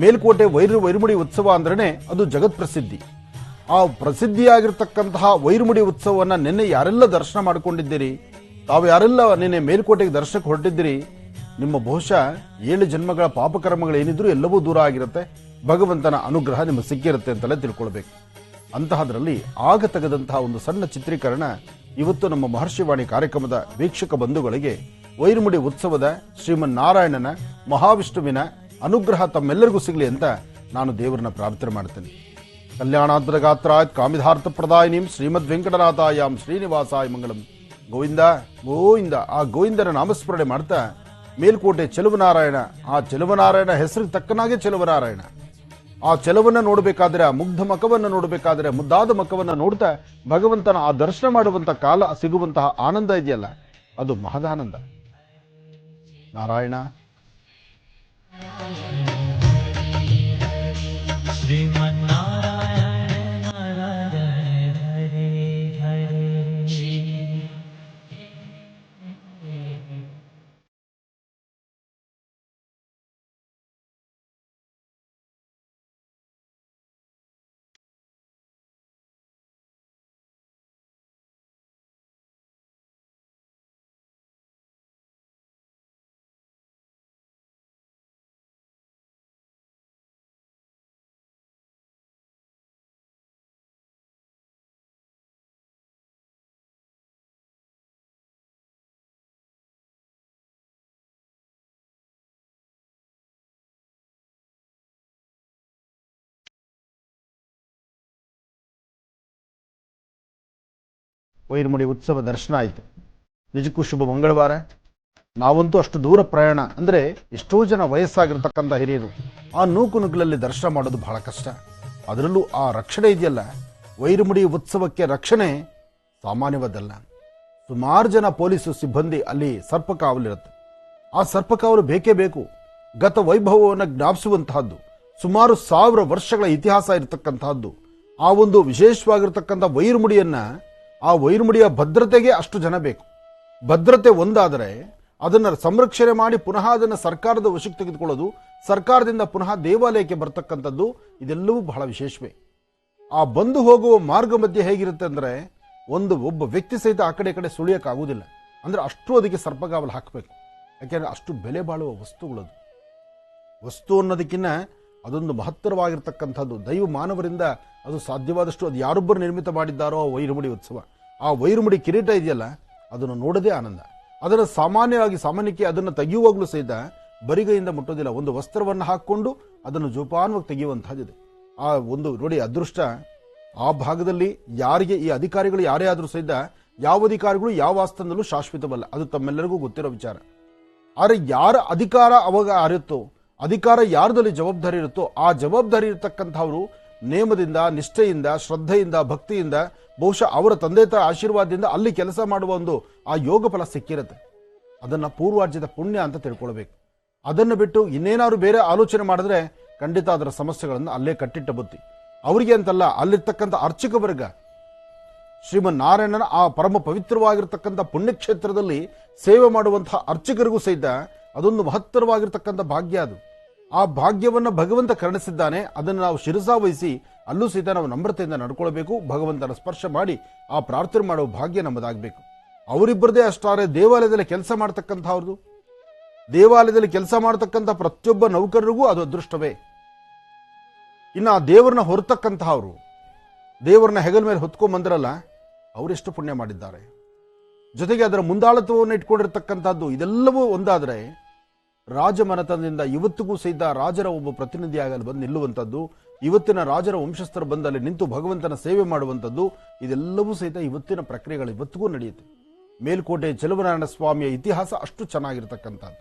ಮೇಲ್ಕೋಟೆ ವೈರಮುಡಿ ಉತ್ಸವ ಅಂದ್ರೇನೆ ಅದು ಜಗತ್ ಪ್ರಸಿದ್ಧಿ. ಆ ಪ್ರಸಿದ್ಧಿಯಾಗಿರ್ತಕ್ಕಂತಹ ವೈರಮುಡಿ ಉತ್ಸವವನ್ನ ನಿನ್ನೆ ಯಾರೆಲ್ಲ ದರ್ಶನ ಮಾಡಿಕೊಂಡಿದ್ದೀರಿ, ತಾವು ಯಾರೆಲ್ಲ ನಿನ್ನೆ ಮೇಲ್ಕೋಟೆಗೆ ದರ್ಶನಕ್ಕೆ ಹೊರಟಿದ್ದೀರಿ, ನಿಮ್ಮ ಬಹುಶಃ 7 ಜನ್ಮಗಳ ಪಾಪಕರ್ಮಗಳು ಏನಿದ್ರು ಎಲ್ಲವೂ ದೂರ ಆಗಿರುತ್ತೆ, ಭಗವಂತನ ಅನುಗ್ರಹ ನಿಮಗೆ ಸಿಕ್ಕಿರುತ್ತೆ ಅಂತಲೇ ತಿಳ್ಕೊಳ್ಬೇಕು. ಅಂತಹದ್ರಲ್ಲಿ ಆಗ ತೆಗೆದಂತಹ ಒಂದು ಸಣ್ಣ ಚಿತ್ರೀಕರಣ ಇವತ್ತು ನಮ್ಮ ಮಹರ್ಷಿವಾಣಿ ಕಾರ್ಯಕ್ರಮದ ವೀಕ್ಷಕ ಬಂಧುಗಳಿಗೆ ವೈರಮುಡಿ ಉತ್ಸವದ ಶ್ರೀಮನ್ ನಾರಾಯಣನ ಮಹಾವಿಷ್ಣುವಿನ ಅನುಗ್ರಹ ತಮ್ಮೆಲ್ಲರಿಗೂ ಸಿಗಲಿ ಅಂತ ನಾನು ದೇವರನ್ನ ಪ್ರಾರ್ಥನೆ ಮಾಡ್ತೇನೆ. ಕಲ್ಯಾಣಾದ್ಭುತ ಗಾತ್ರಾಯತ್ ಕಾಮಿಧಾರ್ಥ ಪ್ರದಾಯಿನಿಂ ಶ್ರೀಮದ್ ವೆಂಕಟನಾಥಾಯಾಮ್ ಶ್ರೀನಿವಾಸಾಯ ಮಂಗಳಂ. ಗೋವಿಂದ ಗೋವಿಂದ. ಆ ಗೋವಿಂದನ ನಾಮಸ್ಮರಣೆ ಮಾಡ್ತಾ ಮೇಲ್ಕೋಟೆ ಚೆಲುವನಾರಾಯಣ, ಆ ಚೆಲುವನಾರಾಯಣ ಹೆಸರಿಗೆ ತಕ್ಕನಾಗೆ ಚೆಲುವನಾರಾಯಣ, ಆ ಚೆಲುವನ್ನ ನೋಡಬೇಕಾದ್ರೆ, ಆ ಮುಗ್ಧ ಮಖವನ್ನು ನೋಡಬೇಕಾದ್ರೆ, ಮುದ್ದಾದ ಮಖವನ್ನು ನೋಡ್ತಾ ಭಗವಂತನ ಆ ದರ್ಶನ ಮಾಡುವಂತ ಕಾಲ ಸಿಗುವಂತಹ ಆನಂದ ಇದೆಯಲ್ಲ, ಅದು ಮಹದಾನಂದ. ನಾರಾಯಣ. ವೈರಮುಡಿ ಉತ್ಸವ ದರ್ಶನ ಆಯಿತು. ನಿಜಕ್ಕೂ ಶುಭ ಮಂಗಳವಾರ. ನಾವಂತೂ ಅಷ್ಟು ದೂರ ಪ್ರಯಾಣ ಅಂದರೆ ಎಷ್ಟೋ ಜನ ವಯಸ್ಸಾಗಿರ್ತಕ್ಕಂಥ ಹಿರಿಯರು ಆ ನೂಕುನುಗ್ಗಲಲ್ಲಿ ದರ್ಶನ ಮಾಡೋದು ಬಹಳ ಕಷ್ಟ. ಅದರಲ್ಲೂ ಆ ರಕ್ಷಣೆ ಇದೆಯಲ್ಲ, ವೈರಮುಡಿ ಉತ್ಸವಕ್ಕೆ ರಕ್ಷಣೆ ಸಾಮಾನ್ಯವಾದಲ್ಲ. ಸುಮಾರು ಜನ ಪೊಲೀಸು ಸಿಬ್ಬಂದಿ ಅಲ್ಲಿ ಸರ್ಪಕಾವಲಿರುತ್ತೆ. ಆ ಸರ್ಪಕಾವಲು ಬೇಕೇ ಬೇಕು. ಗತ ವೈಭವವನ್ನು ಜ್ಞಾಪಿಸುವಂತಹದ್ದು, ಸುಮಾರು 1000 ವರ್ಷಗಳ ಇತಿಹಾಸ ಇರತಕ್ಕಂತಹದ್ದು. ಆ ಒಂದು ವಿಶೇಷವಾಗಿರ್ತಕ್ಕಂಥ ವೈರಮುಡಿಯನ್ನ, ಆ ವೈರಮುಡಿಯ ಭದ್ರತೆಗೆ ಅಷ್ಟು ಜನ ಬೇಕು. ಭದ್ರತೆ ಒಂದಾದರೆ ಅದನ್ನು ಸಂರಕ್ಷಣೆ ಮಾಡಿ ಪುನಃ ಅದನ್ನು ಸರ್ಕಾರದ ವಶಕ್ಕೆ ತೆಗೆದುಕೊಳ್ಳೋದು, ಸರ್ಕಾರದಿಂದ ಪುನಃ ದೇವಾಲಯಕ್ಕೆ ಬರ್ತಕ್ಕಂಥದ್ದು, ಇದೆಲ್ಲವೂ ಬಹಳ ವಿಶೇಷವೇ. ಆ ಬಂದು ಹೋಗುವ ಮಾರ್ಗ ಮಧ್ಯೆ ಹೇಗಿರುತ್ತೆ ಅಂದರೆ, ಒಬ್ಬ ವ್ಯಕ್ತಿ ಸಹಿತ ಆ ಕಡೆ ಈ ಕಡೆ ಸುಳಿಯಕ್ಕಾಗುವುದಿಲ್ಲ. ಅಂದ್ರೆ ಅಷ್ಟು ಅದಕ್ಕೆ ಸರ್ಪಗಾವಲು ಹಾಕಬೇಕು. ಯಾಕೆಂದ್ರೆ ಅಷ್ಟು ಬೆಲೆ ಬಾಳುವ ವಸ್ತುಗಳದು. ವಸ್ತು ಅನ್ನೋದಕ್ಕಿಂತ ಅದೊಂದು ಮಹತ್ತರವಾಗಿರ್ತಕ್ಕಂಥದ್ದು. ದೈವ ಮಾನವರಿಂದ ಅದು ಸಾಧ್ಯವಾದಷ್ಟು, ಅದು ಯಾರೊಬ್ಬರು ನಿರ್ಮಿತ ಮಾಡಿದ್ದಾರೋ ಆ ವೈರಮುಡಿ ಉತ್ಸವ, ಆ ವೈರಮುಡಿ ಕಿರೀಟ ಇದೆಯಲ್ಲ, ಅದನ್ನು ನೋಡೋದೇ ಆನಂದ. ಅದನ್ನು ಸಾಮಾನ್ಯಕ್ಕೆ ಅದನ್ನು ತೆಗೆಯುವಾಗಲೂ ಸಹಿತ ಬರಿಗೈಯಿಂದ ಮುಟ್ಟೋದಿಲ್ಲ. ಒಂದು ವಸ್ತ್ರವನ್ನು ಹಾಕಿಕೊಂಡು ಅದನ್ನು ಜೋಪಾನವಾಗಿ ತೆಗೆಯುವಂತಹದ್ದಿದೆ. ಆ ಒಂದು ನೋಡಿ ಅದೃಷ್ಟ. ಆ ಭಾಗದಲ್ಲಿ ಯಾರಿಗೆ ಈ ಅಧಿಕಾರಿಗಳು ಯಾರೇ ಆದರೂ ಸಹಿತ, ಯಾವ ಅಧಿಕಾರಿಗಳು ಯಾವ ಆಸ್ಥಾನದಲ್ಲೂ ಶಾಶ್ವತವಲ್ಲ, ಅದು ತಮ್ಮೆಲ್ಲರಿಗೂ ಗೊತ್ತಿರೋ ವಿಚಾರ. ಆದರೆ ಯಾರ ಅಧಿಕಾರ ಅವಾಗ ಅರಿಯುತ್ತೋ, ಅಧಿಕಾರ ಯಾರದಲ್ಲಿ ಜವಾಬ್ದಾರಿ ಇರುತ್ತೋ, ಆ ಜವಾಬ್ದಾರಿ ಇರತಕ್ಕಂಥವರು ನೇಮದಿಂದ, ನಿಷ್ಠೆಯಿಂದ, ಶ್ರದ್ಧೆಯಿಂದ, ಭಕ್ತಿಯಿಂದ, ಬಹುಶಃ ಅವರ ತಂದೆ ತಾಯಿ ಆಶೀರ್ವಾದದಿಂದ ಅಲ್ಲಿ ಕೆಲಸ ಮಾಡುವ ಒಂದು ಆ ಯೋಗ ಫಲ ಸಿಕ್ಕಿರುತ್ತೆ. ಅದನ್ನ ಪೂರ್ವಾರ್ಜಿತ ಪುಣ್ಯ ಅಂತ ತಿಳ್ಕೊಳ್ಬೇಕು. ಅದನ್ನು ಬಿಟ್ಟು ಇನ್ನೇನಾದ್ರು ಬೇರೆ ಆಲೋಚನೆ ಮಾಡಿದ್ರೆ ಖಂಡಿತ ಅದರ ಸಮಸ್ಯೆಗಳನ್ನು ಅಲ್ಲೇ ಕಟ್ಟಿಟ್ಟ ಬುತ್ತಿ. ಅವರಿಗೆ ಅಂತಲ್ಲ, ಅಲ್ಲಿರ್ತಕ್ಕಂಥ ಅರ್ಚಕ ವರ್ಗ, ಶ್ರೀಮನ್ನಾರಾಯಣನ ಆ ಪರಮ ಪವಿತ್ರವಾಗಿರ್ತಕ್ಕಂಥ ಪುಣ್ಯಕ್ಷೇತ್ರದಲ್ಲಿ ಸೇವೆ ಮಾಡುವಂತಹ ಅರ್ಚಕರಿಗೂ ಸಹಿತ ಅದೊಂದು ಮಹತ್ತರವಾಗಿರ್ತಕ್ಕಂಥ ಭಾಗ್ಯ. ಅದು ಆ ಭಾಗ್ಯವನ್ನು ಭಗವಂತ ಕರುಣಿಸಿದ್ದಾನೆ. ಅದನ್ನು ನಾವು ಶಿರಸಾವಹಿಸಿ ಅಲ್ಲೂ ಸಹಿತ ನಾವು ನಮ್ರತೆಯಿಂದ ನಡ್ಕೊಳ್ಬೇಕು. ಭಗವಂತನ ಸ್ಪರ್ಶ ಮಾಡಿ ಆ ಪ್ರಾರ್ಥನೆ ಮಾಡುವ ಭಾಗ್ಯ ನಮ್ಮದಾಗಬೇಕು. ಅವರಿಬ್ಬರದೇ ಅಷ್ಟಾರೆ ದೇವಾಲಯದಲ್ಲಿ ಕೆಲಸ ಮಾಡ್ತಕ್ಕಂಥವ್ರದ್ದು, ದೇವಾಲಯದಲ್ಲಿ ಕೆಲಸ ಮಾಡತಕ್ಕಂಥ ಪ್ರತಿಯೊಬ್ಬ ನೌಕರರಿಗೂ ಅದು ಅದೃಷ್ಟವೇ. ಇನ್ನು ಆ ದೇವರನ್ನ ಹೊರತಕ್ಕಂತಹವರು, ದೇವರನ್ನ ಹೆಗಲ ಮೇಲೆ ಹೊತ್ಕೊಂಡ್ ಬಂದ್ರಲ್ಲ, ಅವರೆಷ್ಟು ಪುಣ್ಯ ಮಾಡಿದ್ದಾರೆ. ಜೊತೆಗೆ ಅದರ ಮುಂದಾಳತ್ವವನ್ನು ಇಟ್ಕೊಂಡಿರ್ತಕ್ಕಂಥದ್ದು, ಇದೆಲ್ಲವೂ ಒಂದಾದರೆ ರಾಜಮನೆತನದಿಂದ ಇವತ್ತಿಗೂ ಸಹಿತ ರಾಜರ ಒಬ್ಬ ಪ್ರತಿನಿಧಿಯಾಗಲು ಬಂದು ನಿಲ್ಲುವಂಥದ್ದು, ಇವತ್ತಿನ ರಾಜರ ವಂಶಸ್ಥರು ಬಂದಲ್ಲಿ ನಿಂತು ಭಗವಂತನ ಸೇವೆ ಮಾಡುವಂಥದ್ದು, ಇದೆಲ್ಲವೂ ಸಹಿತ ಇವತ್ತಿನ ಪ್ರಕ್ರಿಯೆಗಳು ಇವತ್ತಿಗೂ ನಡೆಯುತ್ತೆ. ಮೇಲ್ಕೋಟೆ ಚೆಲುವನಾರಾಯಣ ಸ್ವಾಮಿಯ ಇತಿಹಾಸ ಅಷ್ಟು ಚೆನ್ನಾಗಿರ್ತಕ್ಕಂಥದ್ದು.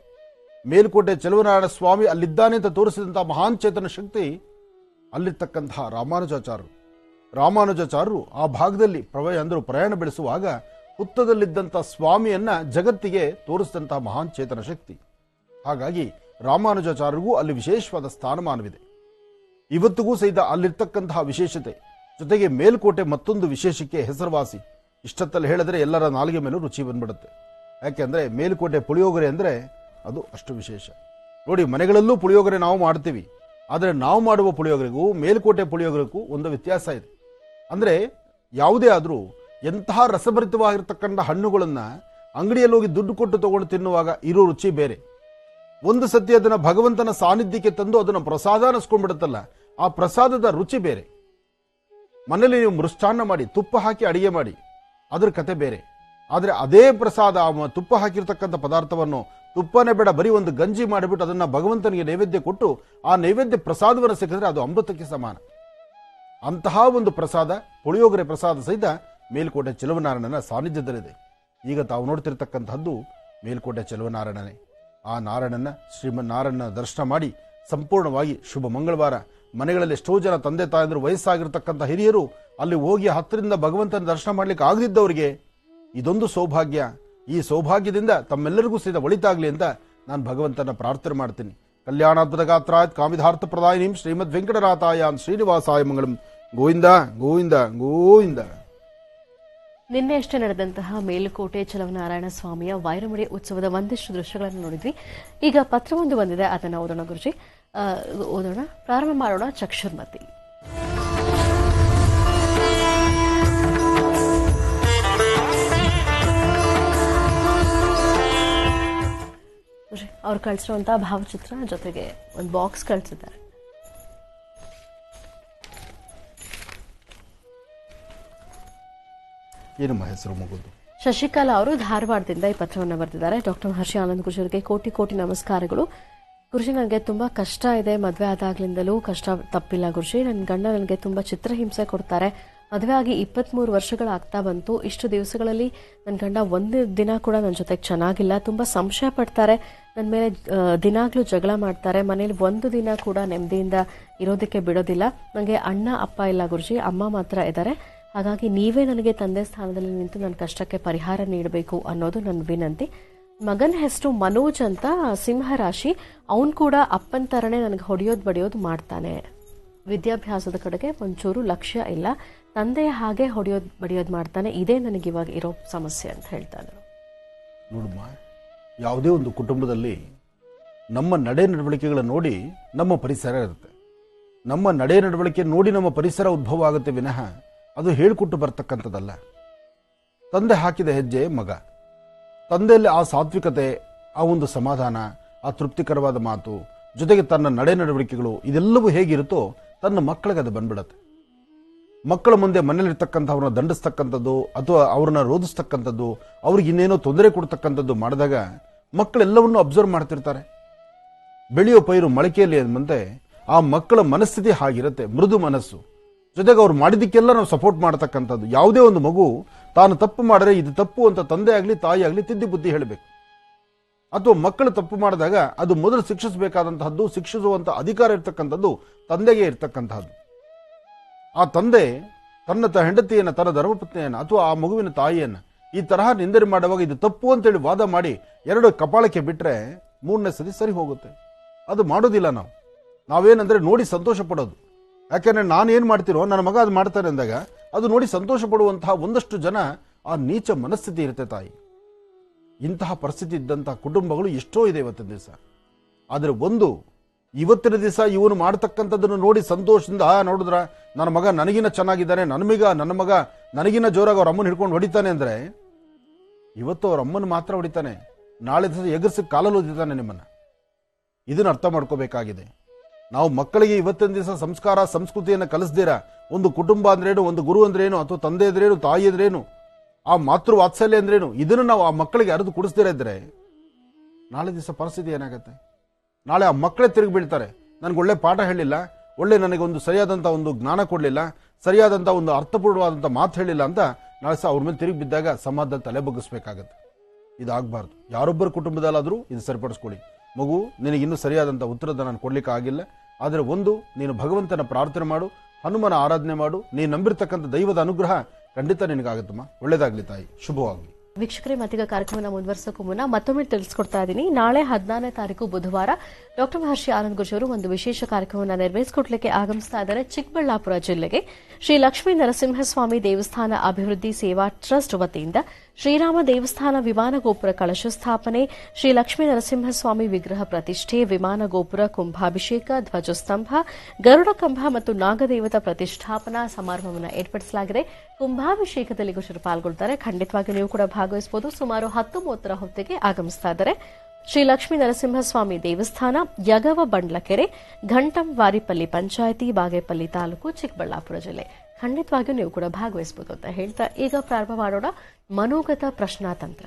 ಮೇಲ್ಕೋಟೆ ಚೆಲುವನಾರಾಯಣ ಸ್ವಾಮಿ ಅಲ್ಲಿದ್ದಾನೆ ಅಂತ ತೋರಿಸಿದಂತಹ ಮಹಾನ್ ಚೇತನ ಶಕ್ತಿ ಅಲ್ಲಿರ್ತಕ್ಕಂತಹ ರಾಮಾನುಜಾಚಾರ್ಯರು ಆ ಭಾಗದಲ್ಲಿ ಪ್ರಯಾಣ ಬೆಳೆಸುವಾಗ ಹುತ್ತದಲ್ಲಿದ್ದಂತಹ ಸ್ವಾಮಿಯನ್ನ ಜಗತ್ತಿಗೆ ತೋರಿಸಿದಂತಹ ಮಹಾನ್ ಚೇತನ ಶಕ್ತಿ. ಹಾಗಾಗಿ ರಾಮಾನುಜಾಚಾರ್ಯರಿಗೂ ಅಲ್ಲಿ ವಿಶೇಷವಾದ ಸ್ಥಾನಮಾನವಿದೆ. ಇವತ್ತಿಗೂ ಸಹಿತ ಅಲ್ಲಿರ್ತಕ್ಕಂತಹ ವಿಶೇಷತೆ, ಜೊತೆಗೆ ಮೇಲ್ಕೋಟೆ ಮತ್ತೊಂದು ವಿಶೇಷಕ್ಕೆ ಹೆಸರುವಾಸಿ. ಇಷ್ಟತ್ತಲ್ಲಿ ಹೇಳಿದ್ರೆ ಎಲ್ಲರ ನಾಲಿಗೆ ಮೇಲೂ ರುಚಿ ಬಂದ್ಬಿಡುತ್ತೆ. ಯಾಕೆಂದ್ರೆ ಮೇಲ್ಕೋಟೆ ಪುಳಿಯೋಗರೆ ಅಂದ್ರೆ ಅದು ಅಷ್ಟು ವಿಶೇಷ. ನೋಡಿ, ಮನೆಗಳಲ್ಲೂ ಪುಳಿಯೋಗರೆ ನಾವು ಮಾಡ್ತೀವಿ, ಆದರೆ ನಾವು ಮಾಡುವ ಪುಳಿಯೋಗರೆಗೂ ಮೇಲ್ಕೋಟೆ ಪುಳಿಯೋಗರೆಗೂ ಒಂದು ವ್ಯತ್ಯಾಸ ಇದೆ. ಅಂದ್ರೆ ಯಾವುದೇ ಆದ್ರೂ ಎಂತಹ ರಸಭರಿತವಾಗಿರ್ತಕ್ಕಂಥ ಹಣ್ಣುಗಳನ್ನ ಅಂಗಡಿಯಲ್ಲಿ ಹೋಗಿ ದುಡ್ಡು ಕೊಟ್ಟು ತಗೊಂಡು ತಿನ್ನುವಾಗ ಇರೋ ರುಚಿ ಬೇರೆ. ಒಂದು ಸತಿ ಅದನ್ನ ಭಗವಂತನ ಸಾನ್ನಿಧ್ಯಕ್ಕೆ ತಂದು ಅದನ್ನ ಪ್ರಸಾದ ಅನ್ನಿಸ್ಕೊಂಡ್ಬಿಡುತ್ತಲ್ಲ, ಆ ಪ್ರಸಾದದ ರುಚಿ ಬೇರೆ. ಮನೇಲಿ ನೀವು ಮೃಷ್ಟಾನ್ನ ಮಾಡಿ ತುಪ್ಪ ಹಾಕಿ ಅಡಿಗೆ ಮಾಡಿ, ಅದ್ರ ಕತೆ ಬೇರೆ. ಆದ್ರೆ ಅದೇ ಪ್ರಸಾದ, ತುಪ್ಪ ಹಾಕಿರ್ತಕ್ಕಂಥ ಪದಾರ್ಥವನ್ನು ತುಪ್ಪನೇ ಬೇಡ, ಬರೀ ಒಂದು ಗಂಜಿ ಮಾಡಿಬಿಟ್ಟು ಅದನ್ನ ಭಗವಂತನಿಗೆ ನೈವೇದ್ಯ ಕೊಟ್ಟು ಆ ನೈವೇದ್ಯ ಪ್ರಸಾದವನ್ನು ಸಿಕ್ಕಿದ್ರೆ ಅದು ಅಮೃತಕ್ಕೆ ಸಮಾನ. ಅಂತಹ ಒಂದು ಪ್ರಸಾದ, ಪುಳಿಯೋಗರೆ ಪ್ರಸಾದ ಸಹಿತ ಮೇಲ್ಕೋಟೆ ಚೆಲುವನಾರಾಯಣನ ಸಾನ್ನಿಧ್ಯದಲ್ಲಿದೆ. ಈಗ ತಾವು ನೋಡ್ತಿರ್ತಕ್ಕಂಥದ್ದು ಮೇಲ್ಕೋಟೆ ಚೆಲುವನಾರಾಯಣನೇ. ಆ ನಾರಾಯಣನ, ಶ್ರೀಮನ್ನಾರಾಯಣನ ದರ್ಶನ ಮಾಡಿ ಸಂಪೂರ್ಣವಾಗಿ ಶುಭ ಮಂಗಳವಾರ. ಮನೆಗಳಲ್ಲಿ ಎಷ್ಟೋ ಜನ ತಂದೆ ತಾಯಂದ್ರು, ವಯಸ್ಸಾಗಿರ್ತಕ್ಕಂಥ ಹಿರಿಯರು ಅಲ್ಲಿ ಹೋಗಿ ಹತ್ತಿರದಿಂದ ಭಗವಂತನ ದರ್ಶನ ಮಾಡ್ಲಿಕ್ಕೆ ಆಗದಿದ್ದವರಿಗೆ ಇದೊಂದು ಸೌಭಾಗ್ಯ. ಈ ಸೌಭಾಗ್ಯದಿಂದ ತಮ್ಮೆಲ್ಲರಿಗೂ ಸಹಿತ ಒಳಿತಾಗ್ಲಿ ಅಂತ ನಾನು ಭಗವಂತನ ಪ್ರಾರ್ಥನೆ ಮಾಡ್ತೀನಿ. ಕಲ್ಯಾಣಾದ್ಭುತ ಗಾತ್ರಾಯತ್ ಕಾಮಿಧಾರ್ಥ ಪ್ರದಾಯಿನೀಂ ಶ್ರೀಮದ್ ವೆಂಕಟನಾಥಾಯಾಂ ಶ್ರೀನಿವಾಸಾಯ ಮಂಗಳಂ. ಗೋವಿಂದ ಗೋವಿಂದ ಗೋವಿಂದ. ನಿನ್ನೆ ಅಷ್ಟೇ ನಡೆದಂತಹ ಮೇಲುಕೋಟೆ ಚೆಲುವನಾರಾಯಣ ಸ್ವಾಮಿಯ ವೈರಮುಡಿ ಉತ್ಸವದ ಒಂದಿಷ್ಟು ದೃಶ್ಯಗಳನ್ನು ನೋಡಿದ್ವಿ. ಈಗ ಪತ್ರವೊಂದು ಬಂದಿದೆ, ಅದನ್ನು ಓದೋಣ ಗುರುಜಿ. ಓದೋಣ, ಪ್ರಾರಂಭ ಮಾಡೋಣ. ಚಕ್ಷುರ್ಮತಿ. ಅವ್ರು ಕಳಿಸಿರುವಂತಹ ಭಾವಚಿತ್ರ ಜೊತೆಗೆ ಒಂದು ಬಾಕ್ಸ್ ಕಳಿಸಿದ್ದಾರೆ. ಏನಮ್ಮ ಹೆಸರು ಮಗುದು? ಶಶಿಕಲಾ ಅವರು ಧಾರವಾಡದಿಂದ ಈ ಪತ್ರವನ್ನು ಬರೆದಿದ್ದಾರೆ. ಡಾಕ್ಟರ್ ಮಹರ್ಷಿ ಆನಂದ್ ಗುರುಜಿಯವರಿಗೆ ಕೋಟಿ ಕೋಟಿ ನಮಸ್ಕಾರಗಳು. ಗುರುಜಿ, ನನಗೆ ತುಂಬಾ ಕಷ್ಟ ಇದೆ. ಮದುವೆ ಆದಾಗ್ಲಿಂದಲೂ ಕಷ್ಟ ತಪ್ಪಿಲ್ಲ ಗುರುಜಿ. ನನ್ನ ಗಂಡ ನನಗೆ ತುಂಬಾ ಚಿತ್ರಹಿಂಸೆ ಕೊಡ್ತಾರೆ. ಮದುವೆ ಆಗಿ 23 ವರ್ಷಗಳಾಗ್ತಾ ಬಂತು. ಇಷ್ಟು ದಿವಸಗಳಲ್ಲಿ ನನ್ನ ಗಂಡ ಒಂದು ದಿನ ಕೂಡ ನನ್ನ ಜೊತೆಗೆ ಚೆನ್ನಾಗಿಲ್ಲ. ತುಂಬ ಸಂಶಯ ಪಡ್ತಾರೆ, ನನ್ನ ಮೇಲೆ ದಿನಾಗ್ಲೂ ಜಗಳ ಮಾಡ್ತಾರೆ. ಮನೇಲಿ ಒಂದು ದಿನ ಕೂಡ ನೆಮ್ಮದಿಯಿಂದ ಇರೋದಕ್ಕೆ ಬಿಡೋದಿಲ್ಲ. ನನಗೆ ಅಣ್ಣ ಅಪ್ಪ ಇಲ್ಲ ಗುರುಜಿ, ಅಮ್ಮ ಮಾತ್ರ ಇದ್ದಾರೆ. ಹಾಗಾಗಿ ನೀವೇ ನನಗೆ ತಂದೆ ಸ್ಥಾನದಲ್ಲಿ ನಿಂತು ನನ್ನ ಕಷ್ಟಕ್ಕೆ ಪರಿಹಾರ ನೀಡಬೇಕು ಅನ್ನೋದು ನನ್ನ ವಿನಂತಿ. ಮಗನ ಹೆಸರು ಮನೋಜ್ ಅಂತ, ಸಿಂಹರಾಶಿ. ಅವನು ಕೂಡ ಅಪ್ಪನ ಥರನೇ ನನಗೆ ಹೊಡೆಯೋದು ಬಡಿಯೋದು ಮಾಡ್ತಾನೆ. ವಿದ್ಯಾಭ್ಯಾಸದ ಕಡೆಗೆ ಒಂಚೂರು ಲಕ್ಷ್ಯ ಇಲ್ಲ, ತಂದೆಯ ಹಾಗೆ ಹೊಡೆಯೋದು ಬಡಿಯೋದು ಮಾಡ್ತಾನೆ. ಇದೇ ನನಗೆ ಇವಾಗ ಇರೋ ಸಮಸ್ಯೆ ಅಂತ ಹೇಳ್ತಾನೆ. ನೋಡಮ್ಮ, ಯಾವುದೇ ಒಂದು ಕುಟುಂಬದಲ್ಲಿ ನಮ್ಮ ನಡೆ ನಡವಳಿಕೆಗಳನ್ನು ನೋಡಿ ನಮ್ಮ ಪರಿಸರ ಇರುತ್ತೆ. ನಮ್ಮ ನಡೆ ನಡವಳಿಕೆ ನೋಡಿ ನಮ್ಮ ಪರಿಸರ ಉದ್ಭವ ಆಗುತ್ತೆ ವಿನಃ ಅದು ಹೇಳಿಕೊಟ್ಟು ಬರ್ತಕ್ಕಂಥದ್ದಲ್ಲ. ತಂದೆ ಹಾಕಿದ ಹೆಜ್ಜೆ ಮಗ, ತಂದೆಯಲ್ಲಿ ಆ ಸಾತ್ವಿಕತೆ, ಆ ಒಂದು ಸಮಾಧಾನ, ಆ ತೃಪ್ತಿಕರವಾದ ಮಾತು, ಜೊತೆಗೆ ತನ್ನ ನಡೆ ನಡವಳಿಕೆಗಳು ಇದೆಲ್ಲವೂ ಹೇಗಿರುತ್ತೋ ತನ್ನ ಮಕ್ಕಳಿಗೆ ಅದು ಬಂದ್ಬಿಡತ್ತೆ. ಮಕ್ಕಳ ಮುಂದೆ ಮನೇಲಿರ್ತಕ್ಕಂಥವ್ರನ್ನ ದಂಡಿಸ್ತಕ್ಕಂಥದ್ದು ಅಥವಾ ಅವ್ರನ್ನ ರೋಧಿಸ್ತಕ್ಕಂಥದ್ದು, ಅವ್ರಿಗೆ ಇನ್ನೇನೋ ತೊಂದರೆ ಕೊಡ್ತಕ್ಕಂಥದ್ದು ಮಾಡಿದಾಗ ಮಕ್ಕಳೆಲ್ಲವನ್ನೂ ಅಬ್ಸರ್ವ್ ಮಾಡ್ತಿರ್ತಾರೆ. ಬೆಳೆಯೋ ಪೈರು ಮೊಳಕೆಯಲ್ಲಿ ಎಂಬಂತೆ ಆ ಮಕ್ಕಳ ಮನಸ್ಥಿತಿ ಹಾಗಿರುತ್ತೆ, ಮೃದು ಮನಸ್ಸು. ಜೊತೆಗೆ ಅವ್ರು ಮಾಡಿದ್ದಕ್ಕೆಲ್ಲ ನಾವು ಸಪೋರ್ಟ್ ಮಾಡ್ತಕ್ಕಂಥದ್ದು. ಯಾವುದೇ ಒಂದು ಮಗು ತಾನು ತಪ್ಪು ಮಾಡಿದ್ರೆ ಇದು ತಪ್ಪು ಅಂತ ತಂದೆ ಆಗಲಿ ತಾಯಿ ಆಗಲಿ ತಿದ್ದಿ ಬುದ್ಧಿ ಹೇಳಬೇಕು. ಅಥವಾ ಮಕ್ಕಳು ತಪ್ಪು ಮಾಡಿದಾಗ ಅದು ಮೊದಲು ಶಿಕ್ಷಿಸಬೇಕಾದಂತಹದ್ದು, ಶಿಕ್ಷಿಸುವಂತ ಅಧಿಕಾರ ಇರ್ತಕ್ಕಂಥದ್ದು ತಂದೆಗೆ ಇರ್ತಕ್ಕಂತಹದ್ದು. ಆ ತಂದೆ ತನ್ನ ಹೆಂಡತಿಯನ್ನ, ತನ್ನ ಧರ್ಮಪತ್ನಿಯನ್ನ ಅಥವಾ ಆ ಮಗುವಿನ ತಾಯಿಯನ್ನ ಈ ತರಹ ನಿಂದನೆ ಮಾಡುವಾಗ ಇದು ತಪ್ಪು ಅಂತೇಳಿ ವಾದ ಮಾಡಿ ಎರಡು ಕಪಾಳಕ್ಕೆ ಬಿಟ್ರೆ 3ನೇ ಸತಿ ಸರಿ ಹೋಗುತ್ತೆ. ಅದು ಮಾಡೋದಿಲ್ಲ ನಾವು. ನಾವೇನಂದ್ರೆ ನೋಡಿ ಸಂತೋಷ ಪಡೋದು. ಯಾಕೆಂದ್ರೆ ನಾನೇನ್ ಮಾಡ್ತಿರೋ ನನ್ನ ಮಗ ಅದು ಮಾಡ್ತಾನೆ ಅಂದಾಗ ಅದು ನೋಡಿ ಸಂತೋಷ ಪಡುವಂತಹ ಒಂದಷ್ಟು ಜನ ಆ ನೀಚ ಮನಸ್ಥಿತಿ ಇರುತ್ತೆ ತಾಯಿ. ಇಂತಹ ಪರಿಸ್ಥಿತಿ ಇದ್ದಂತಹ ಕುಟುಂಬಗಳು ಎಷ್ಟೋ ಇದೆ ಇವತ್ತಿನ ದಿವಸ. ಆದ್ರೆ ಇವತ್ತಿನ ದಿವಸ ಇವನು ಮಾಡ್ತಕ್ಕಂಥದ್ದನ್ನು ನೋಡಿ ಸಂತೋಷದಿಂದ ನೋಡಿದ್ರ ನನ್ನ ಮಗ ನನಗಿನ ಚೆನ್ನಾಗಿದ್ದಾನೆ, ನನ್ನ ಮಗ ನನಗಿನ ಜೋರಾಗಿ ಅವ್ರ ಅಮ್ಮನ ಹಿಡ್ಕೊಂಡು ಹೊಡಿತಾನೆ ಅಂದ್ರೆ, ಇವತ್ತು ಅವ್ರ ಅಮ್ಮನ ಮಾತ್ರ ಹೊಡಿತಾನೆ, ನಾಳೆ ದಿವಸ ಎಗರ್ಸಿ ಕಾಲಲ್ಲಿ ಓದಿತಾನೆ ನಿಮ್ಮನ್ನ. ಇದನ್ನ ಅರ್ಥ ಮಾಡ್ಕೋಬೇಕಾಗಿದೆ. ನಾವು ಮಕ್ಕಳಿಗೆ ಇವತ್ತಿನ ದಿವಸ ಸಂಸ್ಕಾರ ಸಂಸ್ಕೃತಿಯನ್ನು ಕಲಿಸ್ದಿರ ಒಂದು ಕುಟುಂಬ ಅಂದ್ರೇನು, ಒಂದು ಗುರು ಅಂದ್ರೇನು, ಅಥವಾ ತಂದೆ ಅಂದ್ರೇನು, ತಾಯಿ ಅಂದ್ರೇನು, ಆ ಮಾತೃ ವಾತ್ಸಲ್ಯ ಅಂದ್ರೇನು, ಇದನ್ನು ನಾವು ಆ ಮಕ್ಕಳಿಗೆ ಅರಿದು ಕುಡಿಸ್ದಿರ ಇದ್ರೆ ನಾಳೆ ದಿವಸ ಪರಿಸ್ಥಿತಿ ಏನಾಗುತ್ತೆ? ನಾಳೆ ಆ ಮಕ್ಕಳೇ ತಿರುಗಿ ಬೀಳ್ತಾರೆ. ನನಗೆ ಒಳ್ಳೆ ಪಾಠ ಹೇಳಿಲ್ಲ, ನನಗೆ ಒಂದು ಸರಿಯಾದಂಥ ಒಂದು ಜ್ಞಾನ ಕೊಡಲಿಲ್ಲ, ಸರಿಯಾದಂಥ ಒಂದು ಅರ್ಥಪೂರ್ಣವಾದಂಥ ಮಾತು ಹೇಳಿಲ್ಲ ಅಂತ ನಾಳೆ ಸಹ ಅವ್ರ ಮೇಲೆ ತಿರುಗಿ ಬಿದ್ದಾಗ ಸಮಾಜದಲ್ಲಿ ತಲೆ ಬಗ್ಗಿಸ್ಬೇಕಾಗತ್ತೆ. ಇದಾಗಬಾರ್ದು. ಯಾರೊಬ್ಬರ ಕುಟುಂಬದಲ್ಲಾದರೂ ಇದು ಸರಿಪಡಿಸ್ಕೊಳ್ಳಿ. ಮಗು, ನಿನಗಿನ್ನೂ ಸರಿಯಾದಂಥ ಉತ್ತರದ ನಾನು ಕೊಡ್ಲಿಕ್ಕೆ ಆಗಿಲ್ಲ, ಆದರೆ ನೀನು ಭಗವಂತನ ಪ್ರಾರ್ಥನೆ ಮಾಡು, ಹನುಮನ ಆರಾಧನೆ ಮಾಡು, ನೀನು ನಂಬಿರ್ತಕ್ಕಂಥ ದೈವದ ಅನುಗ್ರಹ ಖಂಡಿತ ನಿನಗಾಗುತ್ತಮ್ಮ. ಒಳ್ಳೇದಾಗ್ಲಿ ತಾಯಿ, ಶುಭವಾಗಲಿ. ವೀಕ್ಷಕರೇ, ಮತ್ತೀಗ ಕಾರ್ಯಕ್ರಮನ ಮುಂದುವರಿಸೋಕ್ಕೂ ಮುನ್ನ ಮತ್ತೊಮ್ಮೆ ತಿಳಿಸ್ಕೊಡ್ತಾ ಇದ್ದೀನಿ. ನಾಳೆ 14ನೇ ತಾರೀಕು ಬುಧವಾರ ಡಾಕ್ಟರ್ ಮಹರ್ಷಿ ಆನಂದ್ ಗುರುಜಿ ಅವರು ಒಂದು ವಿಶೇಷ ಕಾರ್ಯಕ್ರಮವನ್ನು ನೆರವೇರಿಸಿಕೊಡ್ಲಿಕ್ಕೆ ಆಗಮಿಸ್ತಾ ಇದ್ದಾರೆ ಚಿಕ್ಕಬಳ್ಳಾಪುರ ಜಿಲ್ಲೆಗೆ. ಶ್ರೀ ಲಕ್ಷ್ಮೀ ನರಸಿಂಹಸ್ವಾಮಿ ದೇವಸ್ಥಾನ ಅಭಿವೃದ್ಧಿ ಸೇವಾ ಟ್ರಸ್ಟ್ ವತಿಯಿಂದ ಶ್ರೀರಾಮ ದೇವಸ್ಥಾನ ವಿಮಾನ ಗೋಪುರ ಕಳಶ ಸ್ಥಾಪನೆ, ಶ್ರೀ ಲಕ್ಷ್ಮೀ ನರಸಿಂಹಸ್ವಾಮಿ ವಿಗ್ರಹ ಪ್ರತಿಷ್ಠೆ, ವಿಮಾನ ಗೋಪುರ ಕುಂಭಾಭಿಷೇಕ, ಧ್ವಜಸ್ತಂಭ, ಗರುಡ ಕಂಬ ಮತ್ತು ನಾಗದೇವತಾ ಪ್ರತಿಷ್ಠಾಪನಾ ಸಮಾರಂಭವನ್ನು ಏರ್ಪಡಿಸಲಾಗಿದೆ. ಕುಂಭಾಭಿಷೇಕದಲ್ಲಿ ಗುರುಜರು ಪಾಲ್ಗೊಳ್ತಾರೆ. ಖಂಡಿತವಾಗಿ ನೀವು ಕೂಡ ಭಾಗವಹಿಸಬಹುದು. ಸುಮಾರು 10:30 ಹೊತ್ತಿಗೆ ಆಗಮಿಸ್ತಾ ಇದ್ದಾರೆ. ಶ್ರೀ ಲಕ್ಷ್ಮೀ ನರಸಿಂಹಸ್ವಾಮಿ ದೇವಸ್ಥಾನ, ಯಗವ ಬಂಡ್ಲಕೆರೆ, ಘಂಟಂ ವಾರಿಪಲ್ಲಿ ಪಂಚಾಯಿತಿ, ಬಾಗೇಪಲ್ಲಿ ತಾಲೂಕು, ಚಿಕ್ಕಬಳ್ಳಾಪುರ ಜಿಲ್ಲೆ. ಖಂಡಿತವಾಗಿಯೂ ನೀವು ಕೂಡ ಭಾಗವಹಿಸಬಹುದು ಅಂತ ಹೇಳ್ತಾ ಈಗ ಪ್ರಾರಂಭ ಮಾಡೋಣ ಮನೋಗತ ಪ್ರಶ್ನಾತಂತ್ರ.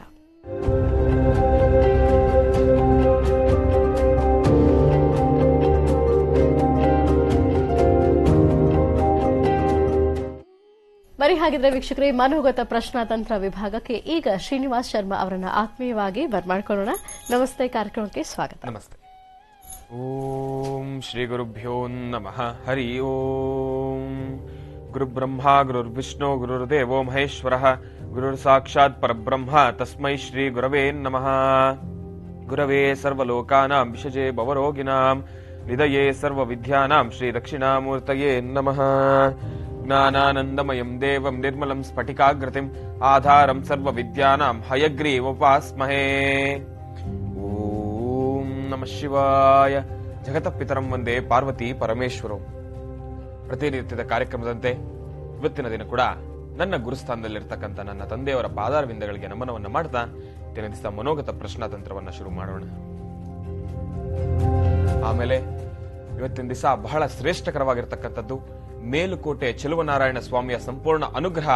ಬರೀ ಹಾಗಿದ್ರೆ ವೀಕ್ಷಕರೇ, ಮನೋಗತ ಪ್ರಶ್ನಾತಂತ್ರ ವಿಭಾಗಕ್ಕೆ ಈಗ ಶ್ರೀನಿವಾಸ್ ಶರ್ಮಾ ಅವರನ್ನ ಆತ್ಮೀಯವಾಗಿ ಬರ್ಮಾಡ್ಕೊಳ್ಳೋಣ. ನಮಸ್ತೆ, ಕಾರ್ಯಕ್ರಮಕ್ಕೆ ಸ್ವಾಗತ. ನಮಸ್ತೆ. ಓಂ ಶ್ರೀ ಗುರುಭ್ಯೋ ನಮಃ. ಹರಿ ಓಂ. ಗುರುಬ್ರಹ್ಮ ಗುರುರ್ವಿಷ್ಣು ಗುರುರ್ದೇವೋ ಮಹೇಶ್ವರಃ, ಗುರುರ್ ಸಾಕ್ಷಾತ್ ಪರಬ್ರಹ್ಮ ತಸ್ಮೈ ಶ್ರೀ ಗುರವೇ ನಮಃ. ಗುರವೇ ಸರ್ವಲೋಕಾನಾಂ ವಿಷಜೇ ಭವರೋಗಿಣಾಂ ನಿಧಯೇ ಸರ್ವವಿದ್ಯಾನಾಂ ಶ್ರೀ ದಕ್ಷಿಣಾಮೂರ್ತಯೇ ನಮಃ. ಜ್ಞಾನಾನಂದಮಯಂ ದೇವಂ ನಿರ್ಮಲಂ ಸ್ಫಟಿಕಾಗ್ರತಿಂ ಆಧಾರಂ ಸರ್ವವಿದ್ಯಾನಾಂ ಹಯಗ್ರೀವೋಪಾಸ್ಮಹೇ. ಓಂ ನಮಃ ಶಿವಾಯ. ಜಗತಃ ಪಿತರಂ ವಂದೇ ಪಾರ್ವತಿ ಪರಮೇಶ್ವರಂ. ಪ್ರತಿನಿತ್ಯದ ಕಾರ್ಯಕ್ರಮದಂತೆ ಇವತ್ತಿನ ದಿನ ಕೂಡ ನನ್ನ ಗುರುಸ್ಥಾನದಲ್ಲಿರ್ತಕ್ಕಂಥ ನನ್ನ ತಂದೆಯವರ ಪಾದಾರವಿಂದಗಳಿಗೆ ನಮನವನ್ನು ಮಾಡ್ತಾ ದಿನದಿಸ ಮನೋಗತ ಪ್ರಶ್ನಾತಂತ್ರವನ್ನ ಶುರು ಮಾಡೋಣ. ಆಮೇಲೆ ಇವತ್ತಿನ ದಿವಸ ಬಹಳ ಶ್ರೇಷ್ಠಕರವಾಗಿರ್ತಕ್ಕಂಥದ್ದು ಮೇಲುಕೋಟೆ ಚೆಲುವನಾರಾಯಣ ಸ್ವಾಮಿಯ ಸಂಪೂರ್ಣ ಅನುಗ್ರಹ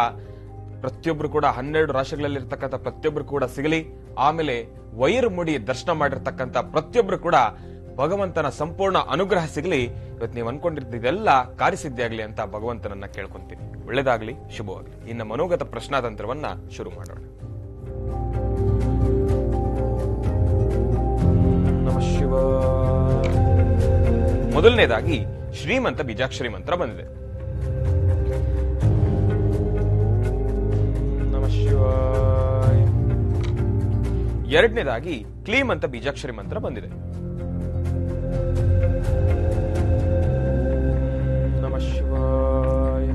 ಪ್ರತಿಯೊಬ್ರು ಕೂಡ 12 ರಾಶಿಗಳಲ್ಲಿರ್ತಕ್ಕಂಥ ಪ್ರತಿಯೊಬ್ರು ಕೂಡ ಸಿಗಲಿ. ಆಮೇಲೆ ವೈರು ಮುಡಿ ದರ್ಶನ ಮಾಡಿರ್ತಕ್ಕಂಥ ಪ್ರತಿಯೊಬ್ರು ಕೂಡ ಭಗವಂತನ ಸಂಪೂರ್ಣ ಅನುಗ್ರಹ ಸಿಗಲಿ. ಇವತ್ತು ನೀವು ಅನ್ಕೊಂಡಿರ್ತಿದ್ದೆಲ್ಲ ಕಾರ್ಯಸಿದ್ಧಿಯಾಗ್ಲಿ ಅಂತ ಭಗವಂತನನ್ನ ಕೇಳ್ಕೊಂತೀನಿ. ಒಳ್ಳೆದಾಗ್ಲಿ, ಶುಭವಾಗ್ಲಿ. ಇನ್ನು ಮನೋಗತ ಪ್ರಶ್ನಾತಂತ್ರವನ್ನ ಶುರು ಮಾಡೋಣ. ನಮಃ ಶಿವಾಯ. ಮೊದಲನೇದಾಗಿ ಶ್ರೀಮಂತ ಬೀಜಾಕ್ಷರಿ ಮಂತ್ರ ಬಂದಿದೆ. ನಮಃ ಶಿವಾಯ. ಎರಡನೇದಾಗಿ ಕ್ಲೀಮ್ ಅಂತ ಬೀಜಾಕ್ಷರಿ ಮಂತ್ರ ಬಂದಿದೆ. ನಮಃ ಶಿವಾಯ.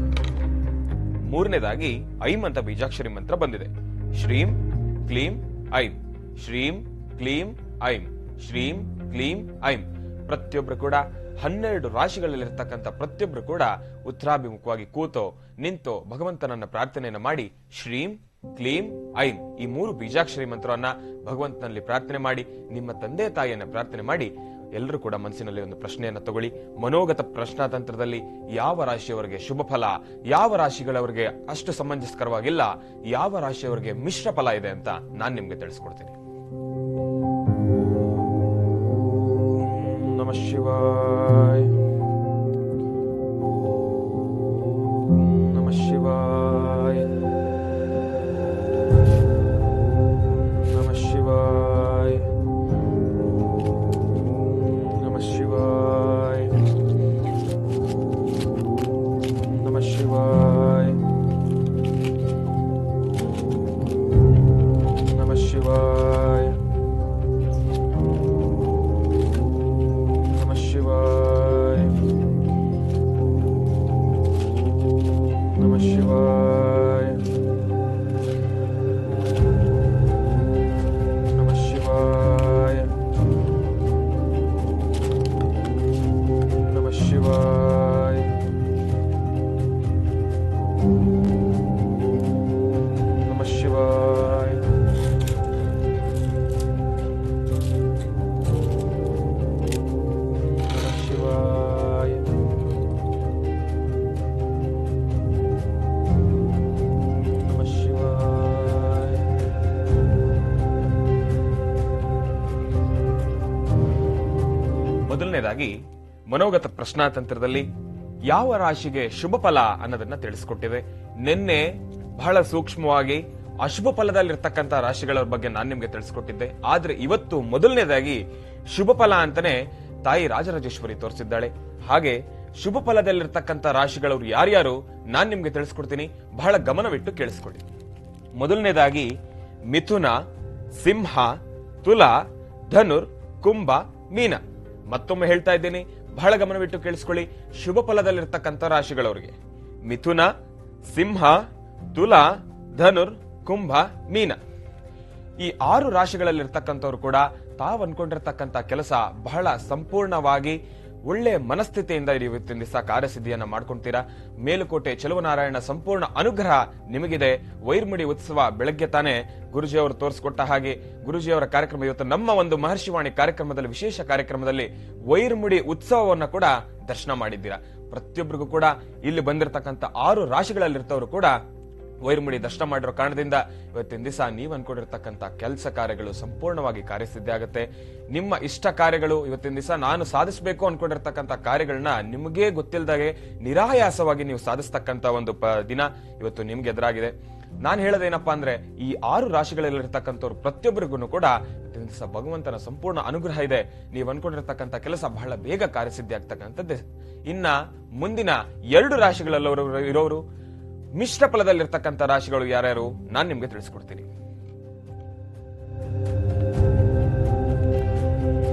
ಮೂರನೇದಾಗಿ ಐಂ ಅಂತ ಬೀಜಾಕ್ಷರಿ ಮಂತ್ರ ಬಂದಿದೆ. ಶ್ರೀಂ ಕ್ಲೀಂ ಐಂ, ಶ್ರೀಂ ಕ್ಲೀಂ ಐಂ, ಶ್ರೀಂ ಕ್ಲೀಂ ಐಂ. ಪ್ರತಿಯೊಬ್ರು ಕೂಡ 12 ರಾಶಿಗಳಲ್ಲಿರ್ತಕ್ಕಂಥ ಪ್ರತಿಯೊಬ್ರು ಕೂಡ ಉತ್ತರಾಭಿಮುಖವಾಗಿ ಕೂತೋ ನಿಂತೋ ಭಗವಂತನನ್ನ ಪ್ರಾರ್ಥನೆಯನ್ನ ಮಾಡಿ ಶ್ರೀಂ ಕ್ಲೀಂ ಐಂ ಈ 3 ಬೀಜಾಕ್ಷರಿ ಮಂತ್ರವನ್ನ ಭಗವಂತನಲ್ಲಿ ಪ್ರಾರ್ಥನೆ ಮಾಡಿ, ನಿಮ್ಮ ತಂದೆ ತಾಯಿಯನ್ನ ಪ್ರಾರ್ಥನೆ ಮಾಡಿ, ಎಲ್ಲರೂ ಕೂಡ ಮನಸ್ಸಿನಲ್ಲಿ ಒಂದು ಪ್ರಶ್ನೆಯನ್ನ ತಗೊಳ್ಳಿ. ಮನೋಗತ ಪ್ರಶ್ನಾತಂತ್ರದಲ್ಲಿ ಯಾವ ರಾಶಿಯವರಿಗೆ ಶುಭ ಫಲ, ಯಾವ ರಾಶಿಗಳವರಿಗೆ ಅಷ್ಟು ಸಮಂಜಸ್ಕರವಾಗಿಲ್ಲ, ಯಾವ ರಾಶಿಯವರಿಗೆ ಮಿಶ್ರ ಫಲ ಇದೆ ಅಂತ ನಾನ್ ನಿಮ್ಗೆ ತಿಳಿಸ್ಕೊಡ್ತೀನಿ. ನಮಃ ಶಿವಾಯ. ನಮಃ ಶಿವಾಯ. ನಮಃ ಶಿವಾಯ. ನಮಃ ಶಿವಾಯ. ನಮಃ ಶಿವಾಯ. ನಮಃ ಶಿವಾಯ. ನಮಃ ಶಿವಾಯ. ನಮಃ ಶಿವಾಯ. ನಮಃ ಶಿವಾಯ. ನಮಃ ಶಿವಾಯ. ನಮಃ ಶಿವಾಯ. ಮೊದಲನೇದಾಗಿ ಮನೋಗತ ಪ್ರಶ್ನಾತಂತ್ರದಲ್ಲಿ ಯಾವ ರಾಶಿಗೆ ಶುಭ ಫಲ ಅನ್ನೋದನ್ನ ತಿಳಿಸ್ಕೊಟ್ಟಿದೆ. ನಿನ್ನೆ ಬಹಳ ಸೂಕ್ಷ್ಮವಾಗಿ ಅಶುಭ ಫಲದಲ್ಲಿರ್ತಕ್ಕಂಥ ರಾಶಿಗಳ ಬಗ್ಗೆ ನಾನು ನಿಮ್ಗೆ ತಿಳಿಸ್ಕೊಟ್ಟಿದ್ದೆ. ಆದ್ರೆ ಇವತ್ತು ಮೊದಲನೇದಾಗಿ ಶುಭ ಫಲ ಅಂತಾನೆ ತಾಯಿ ರಾಜರಾಜೇಶ್ವರಿ ತೋರಿಸಿದ್ದಾಳೆ. ಹಾಗೆ ಶುಭ ಫಲದಲ್ಲಿರ್ತಕ್ಕಂಥ ರಾಶಿಗಳವರು ಯಾರ್ಯಾರು ನಾನ್ ನಿಮ್ಗೆ ತಿಳಿಸ್ಕೊಡ್ತೀನಿ, ಬಹಳ ಗಮನವಿಟ್ಟು ಕೇಳಿಸ್ಕೊಳ್ಳಿ. ಮೊದಲನೇದಾಗಿ ಮಿಥುನ, ಸಿಂಹ, ತುಲಾ, ಧನುರ್, ಕುಂಭ, ಮೀನ. ಮತ್ತೊಮ್ಮೆ ಹೇಳ್ತಾ ಇದ್ದೀನಿ, ಬಹಳ ಗಮನವಿಟ್ಟು ಕೇಳಿಸ್ಕೊಳ್ಳಿ. ಶುಭ ಫಲದಲ್ಲಿರ್ತಕ್ಕಂಥ ರಾಶಿಗಳವರಿಗೆ ಮಿಥುನ, ಸಿಂಹ, ತುಲಾ, ಧನುರ್, ಕುಂಭ, ಮೀನ. ಈ 6 ರಾಶಿಗಳಲ್ಲಿರ್ತಕ್ಕಂಥವ್ರು ಕೂಡ ತಾವು ಅನ್ಕೊಂಡಿರ್ತಕ್ಕಂಥ ಕೆಲಸ ಬಹಳ ಸಂಪೂರ್ಣವಾಗಿ ಒಳ್ಳೆ ಮನಸ್ಥಿತಿಯಿಂದ ಇವತ್ತಿನ ದಿವಸ ಕಾರ್ಯಸಿದ್ಧಿಯನ್ನ ಮಾಡ್ಕೊಂತೀರಾ. ಮೇಲುಕೋಟೆ ಚೆಲುವನಾರಾಯಣ ಸಂಪೂರ್ಣ ಅನುಗ್ರಹ ನಿಮಗಿದೆ. ವೈರ್ಮುಡಿ ಉತ್ಸವ ಬೆಳಗ್ಗೆ ತಾನೇ ಗುರುಜಿಯವರು ತೋರಿಸಿಕೊಟ್ಟ ಹಾಗೆ ಗುರುಜಿಯವರ ಕಾರ್ಯಕ್ರಮ ಇವತ್ತು ನಮ್ಮ ಒಂದು ಮಹರ್ಷಿವಾಣಿ ಕಾರ್ಯಕ್ರಮದಲ್ಲಿ, ವಿಶೇಷ ಕಾರ್ಯಕ್ರಮದಲ್ಲಿ ವೈರ್ಮುಡಿ ಉತ್ಸವವನ್ನ ಕೂಡ ದರ್ಶನ ಮಾಡಿದ್ದೀರಾ. ಪ್ರತಿಯೊಬ್ಬರಿಗೂ ಕೂಡ ಇಲ್ಲಿ ಬಂದಿರತಕ್ಕಂಥ 6 ರಾಶಿಗಳಲ್ಲಿರ್ತವರು ಕೂಡ ವೈರ್ಮುಡಿ ದರ್ಶನ ಮಾಡಿರೋ ಕಾರಣದಿಂದ ಇವತ್ತಿನ ದಿವಸ ನೀವು ಅನ್ಕೊಂಡಿರ್ತಕ್ಕಂಥ ಕೆಲಸ ಕಾರ್ಯಗಳು ಸಂಪೂರ್ಣವಾಗಿ ಕಾರ್ಯಸಿದ್ಧಿ ಆಗುತ್ತೆ. ನಿಮ್ಮ ಇಷ್ಟ ಕಾರ್ಯಗಳು ಇವತ್ತಿನ ದಿವಸ ನಾನು ಸಾಧಿಸಬೇಕು ಅನ್ಕೊಂಡಿರ್ತಕ್ಕಂಥ ಕಾರ್ಯಗಳನ್ನ ನಿಮಗೇ ಗೊತ್ತಿಲ್ಲದಾಗೆ ನಿರಾಯಾಸವಾಗಿ ನೀವು ಸಾಧಿಸ್ತಕ್ಕಂಥ ಒಂದು ದಿನ ಇವತ್ತು ನಿಮ್ಗೆ ಎದುರಾಗಿದೆ. ನಾನು ಹೇಳೋದೇನಪ್ಪಾ ಅಂದ್ರೆ, ಈ 6 ರಾಶಿಗಳಲ್ಲಿರ್ತಕ್ಕಂಥವ್ರು ಪ್ರತಿಯೊಬ್ಬರಿಗೂ ಕೂಡ ಇವತ್ತಿನ ದಿವಸ ಭಗವಂತನ ಸಂಪೂರ್ಣ ಅನುಗ್ರಹ ಇದೆ. ನೀವು ಅನ್ಕೊಂಡಿರ್ತಕ್ಕಂಥ ಕೆಲಸ ಬಹಳ ಬೇಗ ಕಾರ್ಯಸಿದ್ಧಿ ಆಗ್ತಕ್ಕಂಥದ್ದೇ. ಇನ್ನ ಮುಂದಿನ 2 ರಾಶಿಗಳಲ್ಲವರು ಇರೋರು ಮಿಶ್ರ ಫಲದಲ್ಲಿರ್ತಕ್ಕಂಥ ರಾಶಿಗಳು ಯಾರ್ಯಾರು ನಾನು ನಿಮ್ಗೆ ತಿಳಿಸ್ಕೊಡ್ತೀನಿ.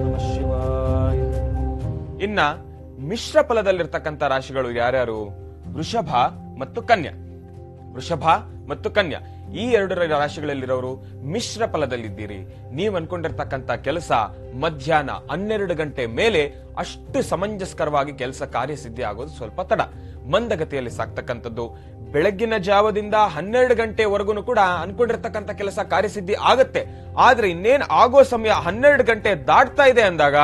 ನಮಃ ಶಿವಾಯ. ಇನ್ನ ಮಿಶ್ರ ಫಲದಲ್ಲಿರ್ತಕ್ಕಂಥ ರಾಶಿಗಳು ಯಾರ್ಯಾರು? ವೃಷಭ ಮತ್ತು ಕನ್ಯಾ. ವೃಷಭ ಮತ್ತು ಕನ್ಯಾ ಈ 2 ರಾಶಿಗಳಲ್ಲಿರೋರು ಮಿಶ್ರ ಫಲದಲ್ಲಿದ್ದೀರಿ. ನೀವು ಅನ್ಕೊಂಡಿರ್ತಕ್ಕಂಥ ಕೆಲಸ ಮಧ್ಯಾಹ್ನ 12 ಗಂಟೆ ಮೇಲೆ ಅಷ್ಟು ಸಮಂಜಸ್ಕರವಾಗಿ ಕೆಲಸ ಕಾರ್ಯಸಿದ್ಧಿ ಆಗೋದು ಸ್ವಲ್ಪ ತಡ, ಮಂದಗತಿಯಲ್ಲಿ ಸಾಕ್ತಕ್ಕಂಥದ್ದು. ಬೆಳಗ್ಗಿನ ಜಾವದಿಂದ 12 ಗಂಟೆವರೆಗೂ ಕೂಡ ಅನ್ಕೊಂಡಿರ್ತಕ್ಕಂಥ ಕೆಲಸ ಕಾರ್ಯಸಿದ್ಧಿ ಆಗತ್ತೆ. ಆದ್ರೆ ಇನ್ನೇನ್ ಆಗೋ ಸಮಯ 12 ಗಂಟೆ ದಾಟ್ತಾ ಇದೆ ಅಂದಾಗ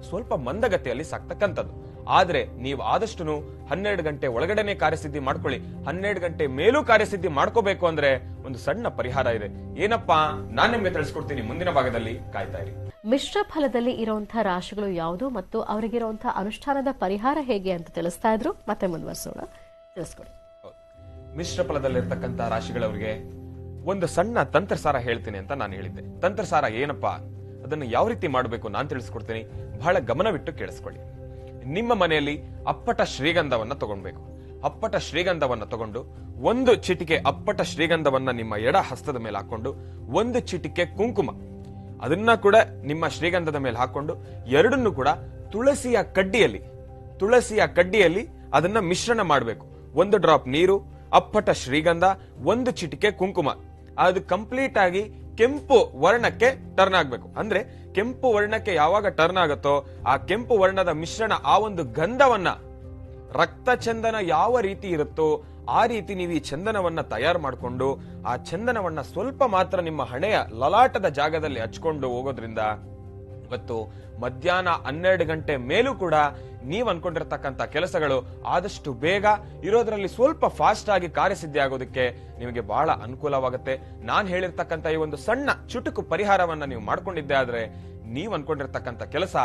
ಸ್ವಲ್ಪ ಮಂದಗತಿಯಲ್ಲಿ ಸಾಕ್ತಕ್ಕಂಥದ್ದು. ಆದ್ರೆ ನೀವು ಆದಷ್ಟು 12 ಗಂಟೆ ಒಳಗಡೆನೆ ಕಾರ್ಯಸಿದ್ಧಿ ಮಾಡ್ಕೊಳ್ಳಿ. 12 ಗಂಟೆ ಮೇಲೂ ಕಾರ್ಯಸಿದ್ಧಿ ಮಾಡ್ಕೋಬೇಕು ಅಂದ್ರೆ ಒಂದು ಸಣ್ಣ ಪರಿಹಾರ ಇದೆ. ಏನಪ್ಪಾ ನಾನ್ ನಿಮ್ಗೆ ತಿಳಿಸ್ಕೊಡ್ತೀನಿ, ಮುಂದಿನ ಭಾಗದಲ್ಲಿ ಕಾಯ್ತಾ ಇರಿ. ಮಿಶ್ರ ಫಲದಲ್ಲಿ ಇರುವಂತಹ ರಾಶಿಗಳು ಯಾವುದು ಮತ್ತು ಅವರಿಗಿರುವಂತಹ ಅನುಷ್ಠಾನದ ಪರಿಹಾರ ಹೇಗೆ ಅಂತ ತಿಳಿಸ್ತಾ ಇದ್ರು. ಮತ್ತೆ ಮುಂದುವರಿಸೋಣ, ತಿಳಿಸ್ಕೊಡಿ. ಮಿಶ್ರ ಫಲದಲ್ಲಿರ್ತಕ್ಕಂಥ ರಾಶಿಗಳವರಿಗೆ ಒಂದು ಸಣ್ಣ ತಂತ್ರಸಾರ ಹೇಳ್ತೀನಿ ಅಂತ ನಾನು ಹೇಳಿದ್ದೆ. ತಂತ್ರಸಾರ ಏನಪ್ಪಾ, ಅದನ್ನು ಯಾವ ರೀತಿ ಮಾಡಬೇಕು ನಾನು ತಿಳಿಸ್ಕೊಡ್ತೀನಿ. ಬಹಳ ಗಮನವಿಟ್ಟು ಕೇಳಿಸ್ಕೊಳ್ಳಿ. ನಿಮ್ಮ ಮನೆಯಲ್ಲಿ ಅಪ್ಪಟ ಶ್ರೀಗಂಧವನ್ನ ತಗೊಳ್ಬೇಕು. ಅಪ್ಪಟ ಶ್ರೀಗಂಧವನ್ನ ತಗೊಂಡು ಒಂದು ಚಿಟಿಕೆ ಅಪ್ಪಟ ಶ್ರೀಗಂಧವನ್ನ ನಿಮ್ಮ ಎಡ ಹಸ್ತದ ಮೇಲೆ ಹಾಕೊಂಡು, ಒಂದು ಚಿಟಿಕೆ ಕುಂಕುಮ ಅದನ್ನ ಕೂಡ ನಿಮ್ಮ ಶ್ರೀಗಂಧದ ಮೇಲೆ ಹಾಕೊಂಡು, ಎರಡನ್ನು ಕೂಡ ತುಳಸಿಯ ಕಡ್ಡಿಯಲ್ಲಿ ಅದನ್ನ ಮಿಶ್ರಣ ಮಾಡಬೇಕು. ಒಂದು ಡ್ರಾಪ್ ನೀರು, ಅಪ್ಪಟ ಶ್ರೀಗಂಧ, ಒಂದು ಚಿಟಿಕೆ ಕುಂಕುಮ. ಅದು ಕಂಪ್ಲೀಟ್ ಆಗಿ ಕೆಂಪು ವರ್ಣಕ್ಕೆ ಟರ್ನ್ ಆಗ್ಬೇಕು. ಅಂದ್ರೆ ಕೆಂಪು ವರ್ಣಕ್ಕೆ ಯಾವಾಗ ಟರ್ನ್ ಆಗುತ್ತೋ ಆ ಕೆಂಪು ವರ್ಣದ ಮಿಶ್ರಣ, ಆ ಒಂದು ಗಂಧವನ್ನ, ರಕ್ತ ಚಂದನ ಯಾವ ರೀತಿ ಇರುತ್ತೋ ಆ ರೀತಿ ನೀವು ಈ ಚಂದನವನ್ನ ತಯಾರು ಮಾಡಿಕೊಂಡು, ಆ ಚಂದನವನ್ನ ಸ್ವಲ್ಪ ಮಾತ್ರ ನಿಮ್ಮ ಹಣೆಯ ಲಲಾಟದ ಜಾಗದಲ್ಲಿ ಹಚ್ಕೊಂಡು ಹೋಗೋದ್ರಿಂದ ಇವತ್ತು ಮಧ್ಯಾಹ್ನ 12 ಗಂಟೆ ಮೇಲೂ ಕೂಡ ನೀವು ಅನ್ಕೊಂಡಿರ್ತಕ್ಕಂಥ ಕೆಲಸಗಳು ಆದಷ್ಟು ಬೇಗ ಇರೋದ್ರಲ್ಲಿ ಸ್ವಲ್ಪ ಫಾಸ್ಟ್ ಆಗಿ ಕಾರ್ಯಸಿದ್ಧಿ ಆಗೋದಕ್ಕೆ ನಿಮಗೆ ಬಹಳ ಅನುಕೂಲವಾಗುತ್ತೆ. ನಾನು ಹೇಳಿರ್ತಕ್ಕಂಥ ಈ ಒಂದು ಸಣ್ಣ ಚುಟುಕು ಪರಿಹಾರವನ್ನ ನೀವು ಮಾಡ್ಕೊಂಡಿದ್ದೆ ಆದ್ರೆ ನೀವು ಅನ್ಕೊಂಡಿರ್ತಕ್ಕಂಥ ಕೆಲಸ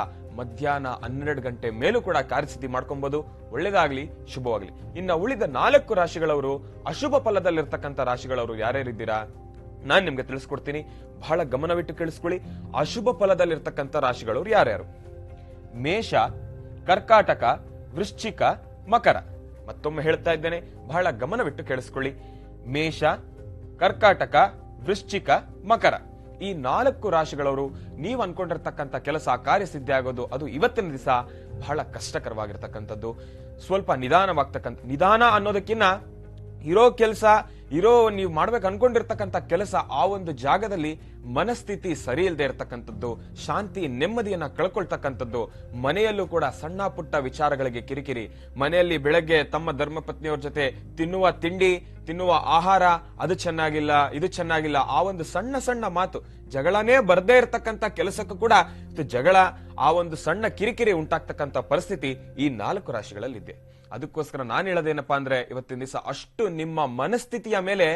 ಮಧ್ಯಾಹ್ನ 12 ಗಂಟೆ ಮೇಲೂ ಕೂಡ ಕಾರ್ಯಸಿದ್ಧಿ ಮಾಡ್ಕೊಬಹುದು. ಒಳ್ಳೇದಾಗ್ಲಿ, ಶುಭವಾಗ್ಲಿ. ಇನ್ನ ಉಳಿದ 4 ರಾಶಿಗಳವರು, ಅಶುಭ ಫಲದಲ್ಲಿರ್ತಕ್ಕಂಥ ರಾಶಿಗಳವರು ಯಾರ್ಯಾರಿದ್ದೀರಾ ನಾನು ನಿಮ್ಗೆ ತಿಳಿಸ್ಕೊಡ್ತೀನಿ. ಬಹಳ ಗಮನವಿಟ್ಟು ಕೇಳಿಸ್ಕೊಳ್ಳಿ. ಅಶುಭ ಫಲದಲ್ಲಿರ್ತಕ್ಕಂಥ ರಾಶಿಗಳವರು ಯಾರ್ಯಾರು? ಮೇಷ, ಕರ್ಕಾಟಕ, ವೃಶ್ಚಿಕ, ಮಕರ. ಮತ್ತೊಮ್ಮೆ ಹೇಳ್ತಾ ಇದ್ದೇನೆ, ಬಹಳ ಗಮನವಿಟ್ಟು ಕೇಳಿಸ್ಕೊಳ್ಳಿ. ಮೇಷ, ಕರ್ಕಾಟಕ, ವೃಶ್ಚಿಕ, ಮಕರ. ಈ 4 ರಾಶಿಗಳವರು ನೀವು ಅನ್ಕೊಂಡಿರ್ತಕ್ಕಂಥ ಕೆಲಸ ಕಾರ್ಯಸಿದ್ಧಿ ಆಗೋದು ಅದು ಇವತ್ತಿನ ದಿವಸ ಬಹಳ ಕಷ್ಟಕರವಾಗಿರ್ತಕ್ಕಂಥದ್ದು. ಸ್ವಲ್ಪ ನಿಧಾನ ಅನ್ನೋದಕ್ಕಿಂತ ಇರೋ ಕೆಲಸ, ನೀವು ಮಾಡ್ಬೇಕು ಅನ್ಕೊಂಡಿರ್ತಕ್ಕಂಥ ಕೆಲಸ, ಆ ಒಂದು ಜಾಗದಲ್ಲಿ ಮನಸ್ಥಿತಿ ಸರಿ ಇಲ್ಲದೆ ಇರತಕ್ಕಂಥದ್ದು, ಶಾಂತಿ ನೆಮ್ಮದಿಯನ್ನ ಕಳ್ಕೊಳ್ತಕ್ಕಂಥದ್ದು. ಮನೆಯಲ್ಲೂ ಕೂಡ ಸಣ್ಣ ಪುಟ್ಟ ವಿಚಾರಗಳಿಗೆ ಕಿರಿಕಿರಿ. ಮನೆಯಲ್ಲಿ ಬೆಳಗ್ಗೆ ತಮ್ಮ ಧರ್ಮಪತ್ನಿಯವ್ರ ಜೊತೆ ತಿನ್ನುವ ತಿಂಡಿ, ತಿನ್ನುವ ಆಹಾರ ಅದು ಚೆನ್ನಾಗಿಲ್ಲ, ಇದು ಚೆನ್ನಾಗಿಲ್ಲ, ಆ ಒಂದು ಸಣ್ಣ ಸಣ್ಣ ಮಾತು, ಜಗಳನೇ ಬರ್ದೇ ಇರತಕ್ಕಂಥ ಕೆಲಸಕ್ಕೂ ಕೂಡ ಜಗಳ, ಆ ಒಂದು ಸಣ್ಣ ಕಿರಿಕಿರಿ ಉಂಟಾಗ್ತಕ್ಕಂಥ ಪರಿಸ್ಥಿತಿ ಈ 4 ರಾಶಿಗಳಲ್ಲಿದೆ. ಅದಕ್ಕೋಸ್ಕರ ನಾನು ಹೇಳೋದೇನಪ್ಪಾ ಅಂದ್ರೆ, ಇವತ್ತಿನ ದಿವಸ ಅಷ್ಟು ನಿಮ್ಮ ಮನಸ್ಥಿತಿಯ ಮೇಲೆ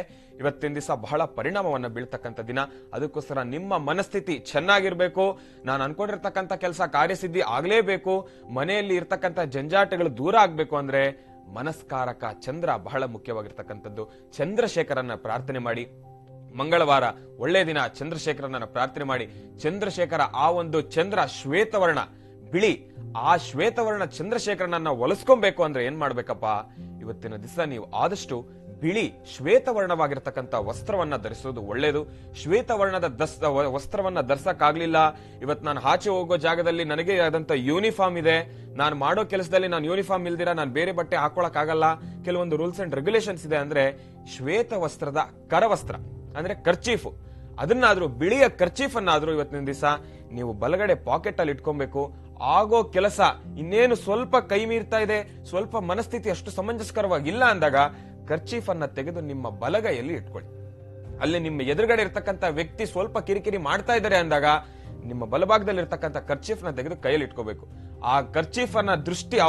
ಇವತ್ತಿನ ದಿವಸ ಬಹಳ ಪರಿಣಾಮವನ್ನ ಬೀಳ್ತಕ್ಕಂಥ ದಿನ. ಅದಕ್ಕೋಸ್ಕರ ನಿಮ್ಮ ಮನಸ್ಥಿತಿ ಚೆನ್ನಾಗಿರ್ಬೇಕು. ನಾನು ಅನ್ಕೊಂಡಿರ್ತಕ್ಕಂಥ ಕೆಲಸ ಕಾರ್ಯಸಿದ್ಧಿ ಆಗ್ಲೇಬೇಕು, ಮನೆಯಲ್ಲಿ ಇರ್ತಕ್ಕಂಥ ಜಂಜಾಟಗಳು ದೂರ ಆಗ್ಬೇಕು ಅಂದ್ರೆ ಮನಸ್ಕಾರಕ ಚಂದ್ರ ಬಹಳ ಮುಖ್ಯವಾಗಿರ್ತಕ್ಕಂಥದ್ದು. ಚಂದ್ರಶೇಖರನ್ನ ಪ್ರಾರ್ಥನೆ ಮಾಡಿ. ಮಂಗಳವಾರ ಒಳ್ಳೆ ದಿನ, ಚಂದ್ರಶೇಖರನ್ನ ಪ್ರಾರ್ಥನೆ ಮಾಡಿ. ಚಂದ್ರಶೇಖರ ಆ ಒಂದು ಚಂದ್ರ ಶ್ವೇತವರ್ಣ ಬಿಳಿ, ಆ ಶ್ವೇತವರ್ಣ ಚಂದ್ರಶೇಖರನನ್ನ ಒಲಿಸ್ಕೊಬೇಕು ಅಂದ್ರೆ ಏನ್ ಮಾಡ್ಬೇಕಪ್ಪ, ಇವತ್ತಿನ ದಿವಸ ನೀವು ಆದಷ್ಟು ಬಿಳಿ ಶ್ವೇತವರ್ಣವಾಗಿರ್ತಕ್ಕಂಥ ವಸ್ತ್ರವನ್ನ ಧರಿಸೋದು ಒಳ್ಳೇದು. ಶ್ವೇತವರ್ಣದ ವಸ್ತ್ರವನ್ನ ಧರಿಸಕ್ಕಾಗ್ಲಿಲ್ಲ, ಇವತ್ತು ನಾನು ಆಚೆ ಹೋಗೋ ಜಾಗದಲ್ಲಿ ನನಗೆ ಆದಂತ ಯೂನಿಫಾರ್ಮ್ ಇದೆ, ನಾನು ಮಾಡೋ ಕೆಲಸದಲ್ಲಿ ನಾನು ಯೂನಿಫಾರ್ಮ್ ಇಲ್ದಿರ ನಾನು ಬೇರೆ ಬಟ್ಟೆ ಹಾಕೊಳಕ್ ಆಗಲ್ಲ, ಕೆಲವೊಂದು ರೂಲ್ಸ್ ಅಂಡ್ ರೆಗ್ಯುಲೇಷನ್ಸ್ ಇದೆ ಅಂದ್ರೆ ಶ್ವೇತ ವಸ್ತ್ರದ ಕರವಸ್ತ್ರ ಅಂದ್ರೆ ಕರ್ಚೀಫ್, ಅದನ್ನಾದ್ರೂ ಬಿಳಿಯ ಕರ್ಚೀಫ್ ಅನ್ನಾದ್ರೂ ಇವತ್ತಿನ ದಿವಸ ನೀವು ಬಲಗಡೆ ಪಾಕೆಟ್ ಅಲ್ಲಿ ಇಟ್ಕೊಬೇಕು. ಆಗೋ ಕೆಲಸ ಇನ್ನೇನು ಸ್ವಲ್ಪ ಕೈ ಮೀರ್ತಾ ಇದೆ, ಸ್ವಲ್ಪ ಮನಸ್ಥಿತಿ ಅಷ್ಟು ಸಮಂಜಸ್ಕರವಾಗಿಲ್ಲ ಅಂದಾಗ ಕರ್ಚೀಫ್ ಅನ್ನ ತೆಗೆದು ನಿಮ್ಮ ಬಲಗೈಯಲ್ಲಿ ಇಟ್ಕೊಳ್ಳಿ. ಅಲ್ಲಿ ನಿಮ್ಮ ಎದುರುಗಡೆ ಇರ್ತಕ್ಕಂಥ ವ್ಯಕ್ತಿ ಸ್ವಲ್ಪ ಕಿರಿಕಿರಿ ಮಾಡ್ತಾ ಇದ್ದಾರೆ ಅಂದಾಗ ನಿಮ್ಮ ಬಲಭಾಗದಲ್ಲಿ ಇರ್ತಕ್ಕಂಥ ಕರ್ಚೀಫ್ ನ ತೆಗೆದು ಕೈಯಲ್ಲಿ ಇಟ್ಕೋಬೇಕು. ಆ ಕರ್ಚೀಫ್ ಅನ್ನ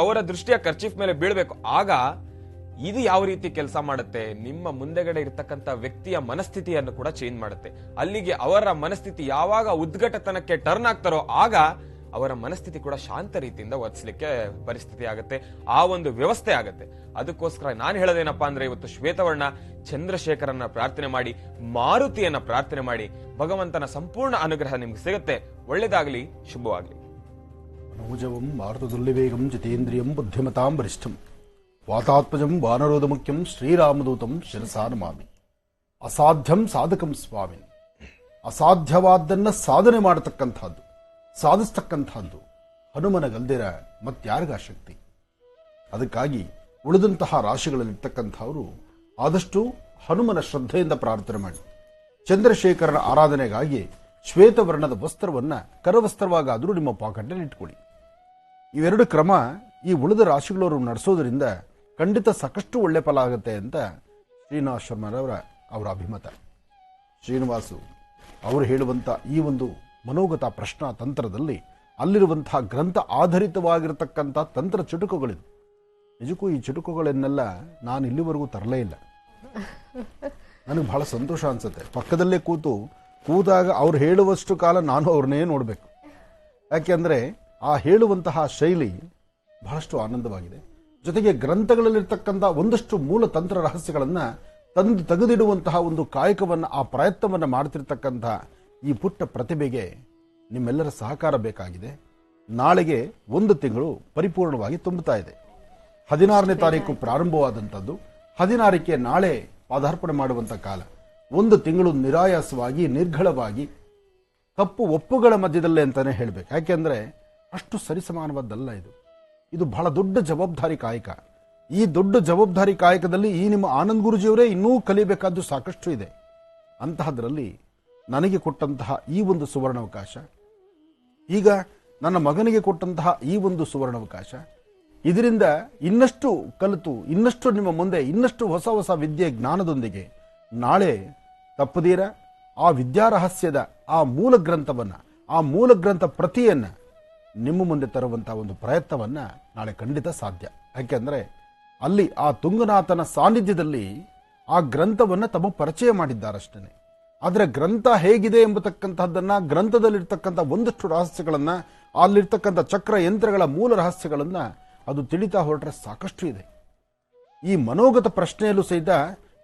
ಅವರ ದೃಷ್ಟಿಯ ಕರ್ಚೀಫ್ ಮೇಲೆ ಬೀಳ್ಬೇಕು. ಆಗ ಇದು ಯಾವ ರೀತಿ ಕೆಲಸ ಮಾಡುತ್ತೆ, ನಿಮ್ಮ ಮುಂದೆಗಡೆ ಇರ್ತಕ್ಕಂಥ ವ್ಯಕ್ತಿಯ ಮನಸ್ಥಿತಿಯನ್ನು ಕೂಡ ಚೇಂಜ್ ಮಾಡುತ್ತೆ. ಅಲ್ಲಿಗೆ ಅವರ ಮನಸ್ಥಿತಿ ಯಾವಾಗ ಉದ್ಘಟತನಕ್ಕೆ ಟರ್ನ್ ಆಗ್ತಾರೋ ಆಗ ಅವರ ಮನಸ್ಥಿತಿ ಕೂಡ ಶಾಂತ ರೀತಿಯಿಂದ ವರ್ತಿಸಲಿಕ್ಕೆ ಪರಿಸ್ಥಿತಿ ಆಗುತ್ತೆ, ಆ ಒಂದು ವ್ಯವಸ್ಥೆ ಆಗುತ್ತೆ. ಅದಕ್ಕೋಸ್ಕರ ನಾನು ಹೇಳೋದೇನಪ್ಪಾ ಅಂದ್ರೆ, ಇವತ್ತು ಶ್ವೇತವರ್ಣ ಚಂದ್ರಶೇಖರನ್ನ ಪ್ರಾರ್ಥನೆ ಮಾಡಿ, ಮಾರುತಿಯನ್ನ ಪ್ರಾರ್ಥನೆ ಮಾಡಿ, ಭಗವಂತನ ಸಂಪೂರ್ಣ ಅನುಗ್ರಹ ನಿಮ್ಗೆ ಸಿಗುತ್ತೆ. ಒಳ್ಳೇದಾಗ್ಲಿ, ಶುಭವಾಗ್ಲಿ. ನೌಜವಂ ಮಾರುತದುಲ್ಯವೇಗಂ ಜಿತೇಂದ್ರಿಯಂ ಬುದ್ಧಿಮತಾಂ ವರಿಷ್ಠಂ ವಾತಾತ್ಮಜಂ ವಾನರೋಧ ಮುಖ್ಯಂ ಶ್ರೀರಾಮದೂತಂ ಶಿರಸಾ ನಮಾಮಿ. ಅಸಾಧ್ಯಂ ಸಾಧಕಂ ಸ್ವಾಮಿ. ಅಸಾಧ್ಯವಾದ್ದನ್ನ ಸಾಧನೆ ಮಾಡತಕ್ಕಂಥದ್ದು, ಸಾಧಿಸ್ತಕ್ಕಂಥದ್ದು ಹನುಮನಗಲ್ದಿರ ಮತ್ಯಾರಿಗ ಶಕ್ತಿ. ಅದಕ್ಕಾಗಿ ಉಳಿದಂತಹ ರಾಶಿಗಳಲ್ಲಿರ್ತಕ್ಕಂಥವರು ಆದಷ್ಟು ಹನುಮನ ಶ್ರದ್ಧೆಯಿಂದ ಪ್ರಾರ್ಥನೆ ಮಾಡಿ. ಚಂದ್ರಶೇಖರನ ಆರಾಧನೆಗಾಗಿ ಶ್ವೇತವರ್ಣದ ವಸ್ತ್ರವನ್ನ ಕರವಸ್ತ್ರವಾಗಾದರೂ ನಿಮ್ಮ ಪಾಕೆಟ್ನಲ್ಲಿ ಇಟ್ಕೊಳ್ಳಿ. ಇವೆರಡು ಕ್ರಮ ಈ ಉಳಿದ ರಾಶಿಗಳವರು ನಡೆಸೋದ್ರಿಂದ ಖಂಡಿತ ಸಾಕಷ್ಟು ಒಳ್ಳೆ ಫಲ ಆಗುತ್ತೆ ಅಂತ ಶ್ರೀನಿವಾಸ ಶರ್ಮರವರ ಅಭಿಮತ. ಶ್ರೀನಿವಾಸು ಅವರು ಹೇಳುವಂಥ ಈ ಒಂದು ಮನೋಗತ ಪ್ರಶ್ನಾ ತಂತ್ರದಲ್ಲಿ ಅಲ್ಲಿರುವಂತಹ ಗ್ರಂಥ ಆಧಾರಿತವಾಗಿರತಕ್ಕಂಥ ತಂತ್ರ ಚುಟುಕುಗಳಿದು. ನಿಜಕ್ಕೂ ಈ ಚುಟುಕುಗಳನ್ನೆಲ್ಲ ನಾನು ಇಲ್ಲಿವರೆಗೂ ತರಲೇ ಇಲ್ಲ. ನನಗೆ ಬಹಳ ಸಂತೋಷ ಅನ್ಸುತ್ತೆ. ಪಕ್ಕದಲ್ಲೇ ಕೂತಾಗ ಅವ್ರು ಹೇಳುವಷ್ಟು ಕಾಲ ನಾನು ಅವ್ರನ್ನೇ ನೋಡಬೇಕು. ಯಾಕೆಂದರೆ ಆ ಹೇಳುವಂತಹ ಶೈಲಿ ಬಹಳಷ್ಟು ಆನಂದವಾಗಿದೆ. ಜೊತೆಗೆ ಗ್ರಂಥಗಳಲ್ಲಿರ್ತಕ್ಕಂಥ ಒಂದಷ್ಟು ಮೂಲ ತಂತ್ರ ರಹಸ್ಯಗಳನ್ನ ತೆಗೆದಿಡುವಂತಹ ಒಂದು ಕಾಯಕವನ್ನ, ಆ ಪ್ರಯತ್ನವನ್ನ ಮಾಡ್ತಿರ್ತಕ್ಕಂತಹ ಈ ಪುಟ್ಟ ಪ್ರತಿಭೆಗೆ ನಿಮ್ಮೆಲ್ಲರ ಸಹಕಾರ ಬೇಕಾಗಿದೆ. ನಾಳೆಗೆ 1 ತಿಂಗಳು ಪರಿಪೂರ್ಣವಾಗಿ ತುಂಬುತ್ತಾ ಇದೆ. 16ನೇ ತಾರೀಕು ಪ್ರಾರಂಭವಾದಂಥದ್ದು, 16ಕ್ಕೆ ನಾಳೆ ಪಾದಾರ್ಪಣೆ ಮಾಡುವಂತ ಕಾಲ. 1 ತಿಂಗಳು ನಿರಾಯಾಸವಾಗಿ, ನಿರ್ಘಳವಾಗಿ, ತಪ್ಪು ಒಪ್ಪುಗಳ ಮಧ್ಯದಲ್ಲೇ ಅಂತಾನೆ ಹೇಳ್ಬೇಕು. ಯಾಕೆಂದ್ರೆ ಅಷ್ಟು ಸರಿಸಮಾನವಾದ್ದಲ್ಲ ಇದು. ಇದು ಬಹಳ ದೊಡ್ಡ ಜವಾಬ್ದಾರಿ ಕಾಯಕ. ಈ ದೊಡ್ಡ ಜವಾಬ್ದಾರಿ ಕಾಯಕದಲ್ಲಿ ಈ ನಿಮ್ಮ ಆನಂದ್ ಗುರುಜಿಯವರೇ ಇನ್ನೂ ಕಲಿಯಬೇಕಾದ್ದು ಸಾಕಷ್ಟು ಇದೆ. ಅಂತಹದ್ರಲ್ಲಿ ನನಗೆ ಕೊಟ್ಟಂತಹ ಈ ಒಂದು ಸುವರ್ಣಾವಕಾಶ, ಈಗ ನನ್ನ ಮಗನಿಗೆ ಕೊಟ್ಟಂತಹ ಈ ಒಂದು ಸುವರ್ಣಾವಕಾಶ, ಇದರಿಂದ ಇನ್ನಷ್ಟು ಕಲಿತು, ಇನ್ನಷ್ಟು ನಿಮ್ಮ ಮುಂದೆ ಇನ್ನಷ್ಟು ಹೊಸ ಹೊಸ ವಿದ್ಯೆ ಜ್ಞಾನದೊಂದಿಗೆ ನಾಳೆ ತಪ್ಪದೀರ ಆ ವಿದ್ಯಾರಹಸ್ಯದ ಆ ಮೂಲ ಗ್ರಂಥವನ್ನ, ಆ ಮೂಲ ಗ್ರಂಥ ಪ್ರತಿಯನ್ನ ನಿಮ್ಮ ಮುಂದೆ ತರುವಂತಹ ಒಂದು ಪ್ರಯತ್ನವನ್ನ ನಾಳೆ ಖಂಡಿತ ಸಾಧ್ಯ. ಯಾಕೆಂದ್ರೆ ಅಲ್ಲಿ ಆ ತುಂಗನಾಥನ ಸಾನ್ನಿಧ್ಯದಲ್ಲಿ ಆ ಗ್ರಂಥವನ್ನ ತಮ್ಮ ಪರಿಚಯ ಮಾಡಿದ್ದಾರಷ್ಟೇ. ಆದರೆ ಗ್ರಂಥ ಹೇಗಿದೆ ಎಂಬತಕ್ಕಂತಹದ್ದನ್ನ, ಗ್ರಂಥದಲ್ಲಿರ್ತಕ್ಕಂಥ ಒಂದಷ್ಟು ರಹಸ್ಯಗಳನ್ನ, ಅಲ್ಲಿರ್ತಕ್ಕಂಥ ಚಕ್ರ ಯಂತ್ರಗಳ ಮೂಲ ರಹಸ್ಯಗಳನ್ನ ಅದು ತಿಳಿತಾ ಹೊರಟ್ರೆ ಸಾಕಷ್ಟು ಇದೆ. ಈ ಮನೋಗತ ಪ್ರಶ್ನೆಯಲ್ಲೂ ಸಹಿತ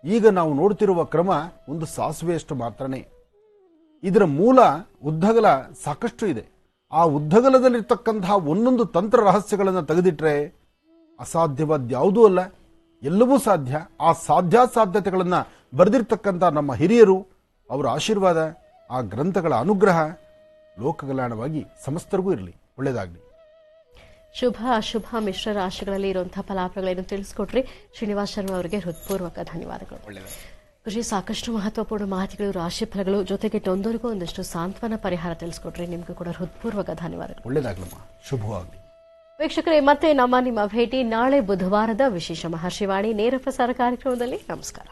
ಈಗ ನಾವು ನೋಡ್ತಿರುವ ಕ್ರಮ ಒಂದು ಸಾಸಿವೆಯಷ್ಟು ಮಾತ್ರನೇ. ಇದರ ಮೂಲ ಉದ್ದಗಲ ಸಾಕಷ್ಟು ಇದೆ. ಆ ಉದ್ದಗಲದಲ್ಲಿರ್ತಕ್ಕಂತಹ ಒಂದೊಂದು ತಂತ್ರ ರಹಸ್ಯಗಳನ್ನು ತೆಗೆದಿಟ್ರೆ ಅಸಾಧ್ಯವಾದ ಯಾವುದೂ ಅಲ್ಲ, ಎಲ್ಲವೂ ಸಾಧ್ಯ. ಆ ಸಾಧ್ಯತೆಗಳನ್ನ ಬರೆದಿರ್ತಕ್ಕಂಥ ನಮ್ಮ ಹಿರಿಯರು, ಅವರ ಆಶೀರ್ವಾದ, ಆ ಗ್ರಂಥಗಳ ಅನುಗ್ರಹ ಲೋಕಕಲ್ಯಾಣವಾಗಿ ಸಮಸ್ತರಿಗೂ ಇರಲಿ. ಒಳ್ಳೆಯದಾಗಲಿ. ಶುಭ ಅಶುಭ ಮಿಶ್ರ ರಾಶಿಗಳಲ್ಲಿ ಇರುವಂತಹ ಫಲಾಫಲಗಳನ್ನು ತಿಳಿಸ್ಕೊಟ್ರಿ. ಶ್ರೀನಿವಾಸ್ ಶರ್ಮಾ ಅವರಿಗೆ ಹೃತ್ಪೂರ್ವಕ ಧನ್ಯವಾದಗಳು. ಖುಷಿ, ಸಾಕಷ್ಟು ಮಹತ್ವಪೂರ್ಣ ಮಾಹಿತಿಗಳು, ರಾಶಿ ಫಲಗಳು, ಜೊತೆಗೆ ನೊಂದರಿಗೂ ಒಂದಷ್ಟು ಸಾಂತ್ವನ ಪರಿಹಾರ ತಿಳಿಸ್ಕೊಟ್ರಿ. ನಿಮಗೂ ಕೂಡ ಹೃತ್ಪೂರ್ವಕ ಧನ್ಯವಾದಗಳು. ಒಳ್ಳೆಯದಾಗಲಮ್ಮ, ಶುಭವಾಗಲಿ. ವೀಕ್ಷಕರೇ, ಮತ್ತೆ ನಿಮ್ಮ ಭೇಟಿ ನಾಳೆ ಬುಧವಾರದ ವಿಶೇಷ ಮಹರ್ಷಿವಾಣಿ ನೇರ ಪ್ರಸಾರ ಕಾರ್ಯಕ್ರಮದಲ್ಲಿ. ನಮಸ್ಕಾರ.